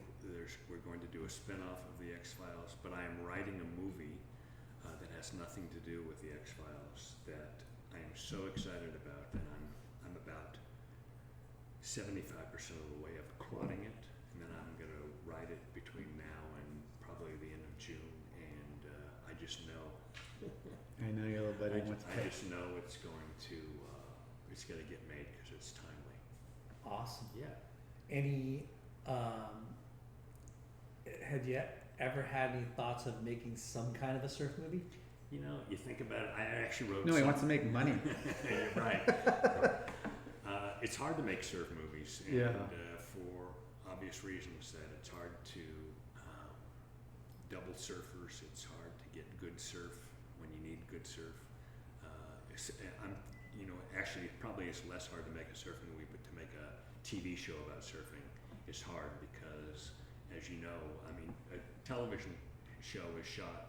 we're going to do a spin-off of the X-Files, but I am writing a movie that has nothing to do with the X-Files that I am so excited about, and I'm about 75% of the way up plotting it, and then I'm going to write it between now and probably the end of June, and I just know. I know your little buddy wants I just know it's going to get made because it's timely. Awesome. Yeah. Any, had you ever had any thoughts of making some kind of a surf movie? You know, you think about it. I actually wrote. No, he wants to make money. You're right. It's hard to make surf movies, and Yeah. For obvious reasons, that it's hard to double surfers. It's hard to get good surf when you need good surf. Actually, it probably is less hard to make a surf movie, but to make a TV show about surfing is hard because, as you know, I mean, a television show is shot.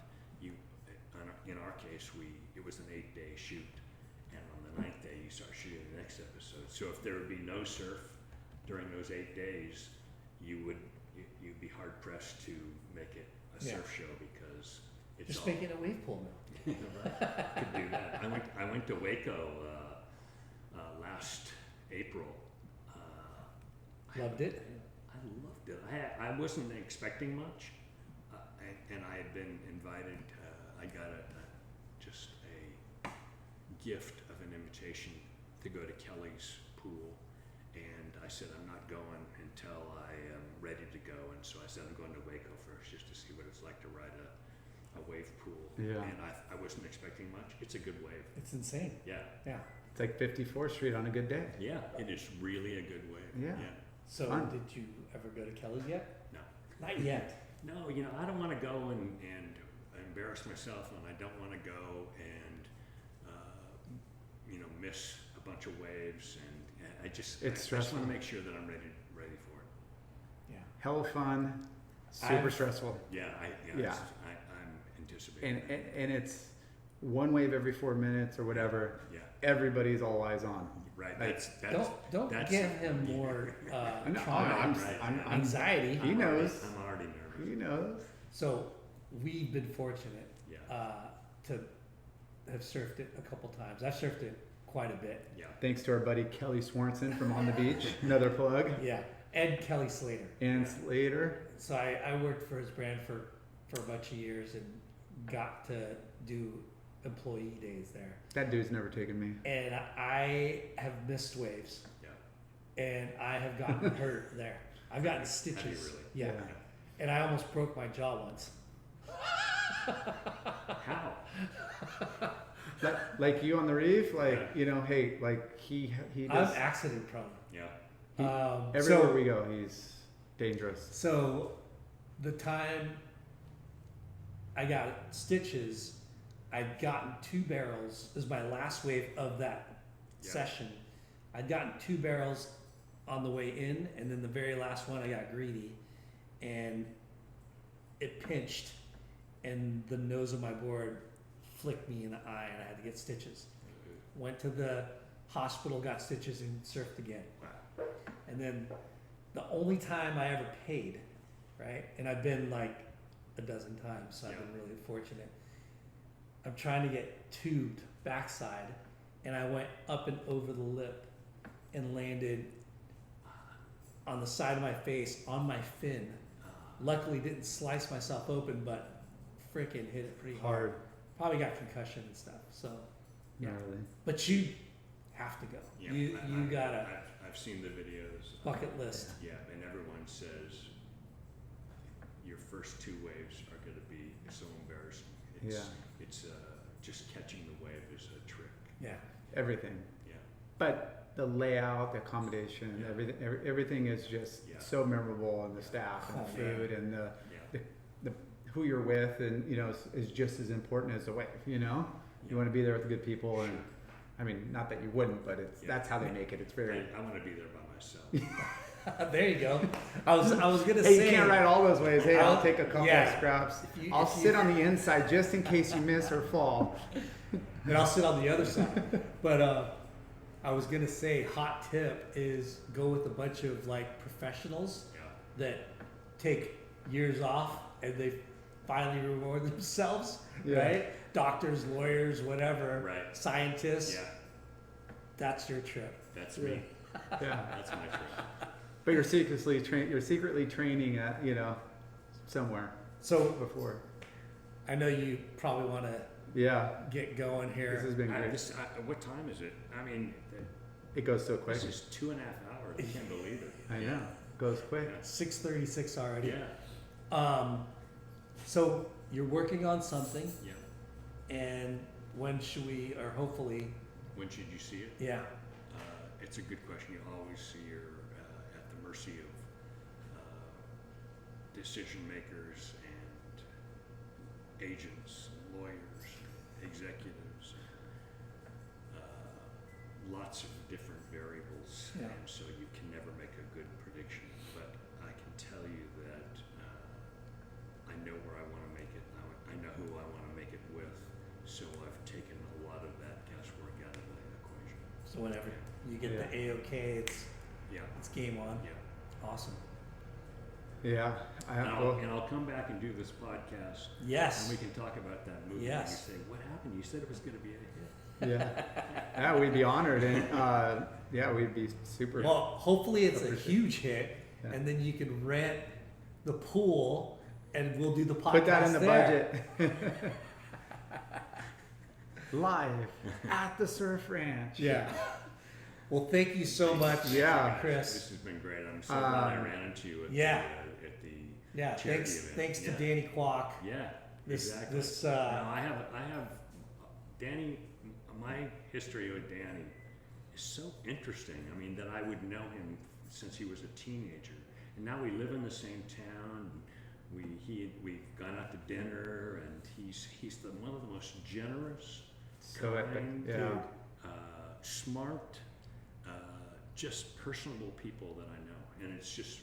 In our case, it was an 8-day shoot, and on the 9th day you start shooting the next episode. So if there would be no surf during those 8 days, you'd be hard pressed to make it a surf show because it's Just all, make it a wave pool now. could do that. I went to Waco last April. Loved it? I loved it. I wasn't expecting much, and I had been invited. I got just a gift of an invitation to go to Kelly's pool, and I said I'm not going until I am ready to go. And so I said I'm going to Waco first just to see what it's like to ride a wave pool. Yeah. And I wasn't expecting much. It's a good wave. It's insane. Yeah. Yeah. It's like 54th Street on a good day. Yeah. It is really a good wave. Yeah. So, Fun. did you ever go to Kelly's yet? No. Not yet. No, I don't want to go and embarrass myself, and I don't want to go and miss a bunch of waves, and I just It's I stressful. want to make sure that I'm ready for it. Yeah. Hella fun, super I've- stressful, Yeah, Yeah. I'm anticipating. and, that. and it's one wave every 4 minutes or whatever. Yeah, everybody's all eyes on. right. Like, Don't that's- give him more I know, trauma, I'm anxiety. He knows. I'm already nervous. He knows. So, we've been fortunate Yeah, to have surfed it a couple times. I've surfed it quite a bit. yeah. Thanks to our buddy Kelly Swanson from On the Beach, another plug, Yeah. And Kelly Slater. and Slater. So I worked for his brand for a bunch of years and got to do employee days there. That dude's never taken me. And I have missed waves. Yeah. And I have gotten hurt there. I've gotten stitches. Have you really? Yeah. Yeah. And I almost broke my jaw once. How? Like you on the reef, like Yeah. hey, like he I'm does. accident prone. Yeah. Everywhere we go, he's dangerous. So the time I got stitches, I'd gotten 2 barrels. This is my last wave of that Yeah. session. I'd gotten 2 barrels on the way in, and then the very last one I got greedy, and it pinched, and the nose of my board flicked me in the eye, and I had to get stitches. Went to the hospital, got stitches, and surfed again. Wow. And then the only time I ever paid, right? And I've been like a dozen times, so I've been really fortunate. I'm trying to get tubed backside, and I went up and over the lip and landed on the side of my face on my fin. Luckily didn't slice myself open, but freaking hit it pretty hard. Probably got concussion and stuff. So yeah. Gnarly. But you have to go. Yeah, You gotta I've seen the videos. bucket list. Yeah, and everyone says your first 2 waves are going to be so embarrassing. It's just catching the wave is a trick. Yeah. Everything. Yeah. But the layout, the accommodation, everything is just so memorable, and the staff and the food and the who you're with, and is just as important as the wave. You want to be there with the good people, and I mean, not that you wouldn't, but that's how they make it. It's very. I want to be there by myself. There you go. I was gonna Hey, say you can't ride all those ways. Hey, I'll take a couple yeah. of scraps. I'll sit on the inside just in case you miss or fall. and I'll sit on the other side. But I was gonna say, hot tip is go with a bunch of like professionals that take years off, and they finally reward themselves, right? Doctors, lawyers, whatever, Right. scientists. Yeah, That's your trip. that's me. Yeah, That's my trip. but you're secretly training at somewhere So before. I know you probably want to Yeah, get going here. this has been great. What time is it? I mean, It goes so quick. this is 2.5 hours. I can't believe it. I know. It goes quick. 6:36 already. Yeah. So you're working on something, Yeah. and when should we, or hopefully, When should you see it? yeah. It's a good question. You always see you're at the mercy of decision makers and agents, lawyers, executives, lots of different variables, Yeah. and so you can never make a good prediction. But I can tell you that I know where I want to make it. I know who I want to make it with. So I've taken a lot of that guesswork out of the equation. So whenever you get the A-OK, it's game on. Yeah. Awesome. Yeah, And I'll come back and do this podcast. Yes. And we can talk about that movie. Yes. And you say, what happened? You said it was going to be a hit. yeah, we'd be honored, and we'd be super. Well, hopefully it's a Appreciate huge hit, Yeah. and then you can rent the pool, and we'll do the podcast Put that in the there. budget. Live at the surf ranch. Yeah. Well, thank you so much, Yeah. Chris. This has been great. I'm so glad I ran into you at the Yeah, charity thanks event. to Danny Kwok. Yeah, Exactly. Now, I have Danny. My history with Danny is so interesting. I mean, that I would know him since he was a teenager, and now we live in the same town. We've gone out to dinner, and he's one of the most generous, So epic. kind, Yeah. smart, just personable people that I know, and it's just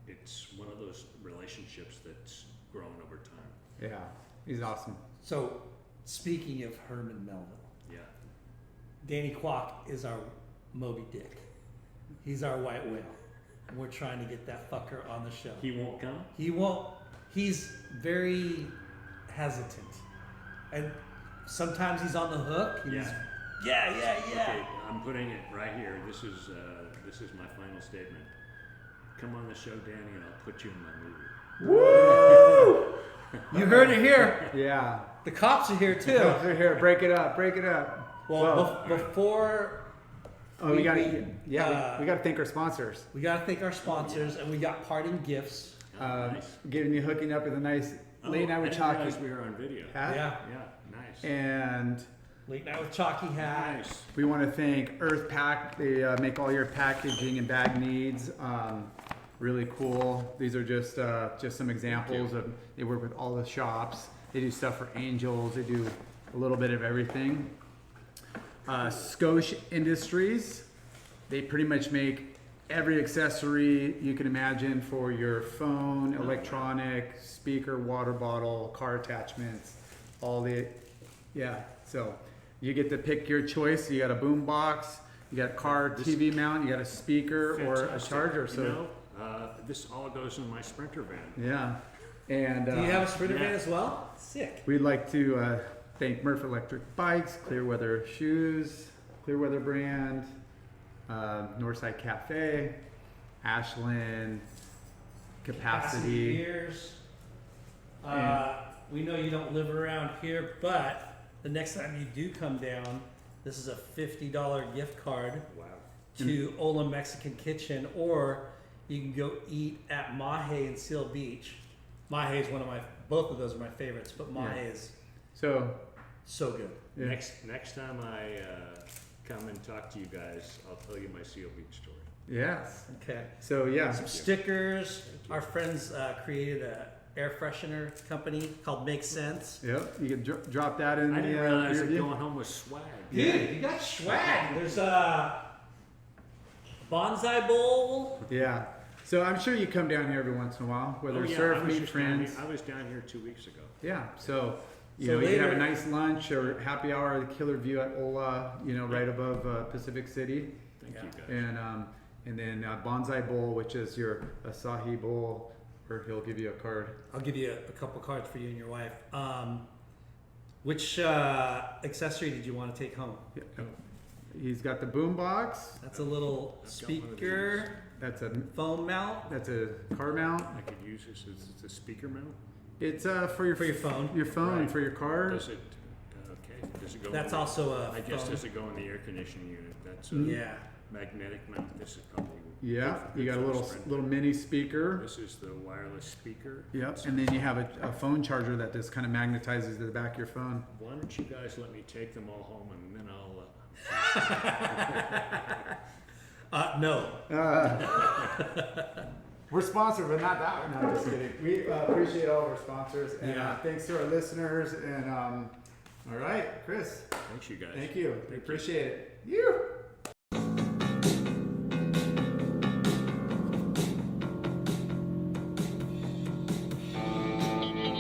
it's one of those relationships that's grown over time. Yeah, he's awesome. So, speaking of Herman Melville, Yeah. Danny Kwok is our Moby Dick. He's our white whale. And we're trying to get that fucker on the show. He won't come? He won't. He's very hesitant. And sometimes he's on the hook. And Yeah. Yeah. Okay, I'm putting it right here. This is my final statement. Come on the show, Danny, and I'll put you in my movie. Woo! You heard it here. Yeah. The cops are here too. They're here. Break it up. Break it up. Well, before we got we to thank our sponsors. we gotta thank our sponsors, and we got parting gifts. Nice. Getting you hooking up with a nice late night with I didn't Chalky realize we were on video. hat. Yeah, Yeah, nice. And late night with Chalky hat. Nice. we want to thank Earth Pack. They make all your packaging and bag needs. Really cool. These are just some examples of. They work with all the shops. They do stuff for angels. They do a little bit of everything. Scotia Industries. They pretty much make every accessory you can imagine for your phone, electronic, speaker, water bottle, car attachments, all the, yeah. So you get to pick your choice. You got a boom box, you got a car TV mount, you got a speaker or a Fantastic. charger. So You know, this all goes in my Sprinter van. yeah. And Do you have a Sprinter yeah. van as well? Sick. we'd like to thank Murph Electric Bikes, Clearweather Shoes, Clearweather Brand, Northside Cafe, Ashland, Capacity. Beers. We know you don't live around here, but the next time you do come down, this is a $50 gift card Wow. to Ola Mexican Kitchen, or you can go eat at Mahe in Seal Beach. Mahe is both of those are my favorites, but Mahe is So so good. yeah. Next time I come and talk to you guys, I'll tell you my Seal Beach story. Yes. Okay. So yeah. Some stickers. Our friends created a air freshener company called Make Sense. Yep. You can drop that in I the didn't realize rear that view. going home was swag. Dude, you got swag. There's a bonsai bowl. Yeah. So I'm sure you come down here every once in a while, whether Oh, yeah, surf, I was meet just down friends. here- I was down here 2 weeks ago. Yeah. So you So know, you can have a later- nice lunch or happy hour, the killer view at Ola, you know, right above Pacific City. Thank Yeah. you guys. And then Bonsai Bowl, which is your Asahi Bowl, where he'll give you a card. I'll give you a couple cards for you and your wife. Which accessory did you want to take home? Yeah. He's got the boom box. That's a little I've got one of speaker That's a phone mount car mount. I could use this as a speaker mount. It's for your for your phone. your phone Right. for your car. Does it? Okay. Does it go? That's in the- also a I guess phone. does it go in the air conditioning unit? That's a Yeah. magnetic mount. This is probably. Yeah, good you got a for little Sprint. little mini speaker. This is the wireless speaker. Yep, and then you have a phone charger that just kind of magnetizes to the back of your phone. Why don't you guys let me take them all home and then I'll. No. We're sponsored, but not that one. No, I'm just kidding. We appreciate all of our sponsors, and Yeah. thanks to our listeners. And all right, Chris, Thanks, you guys. thank you. We appreciate it. You.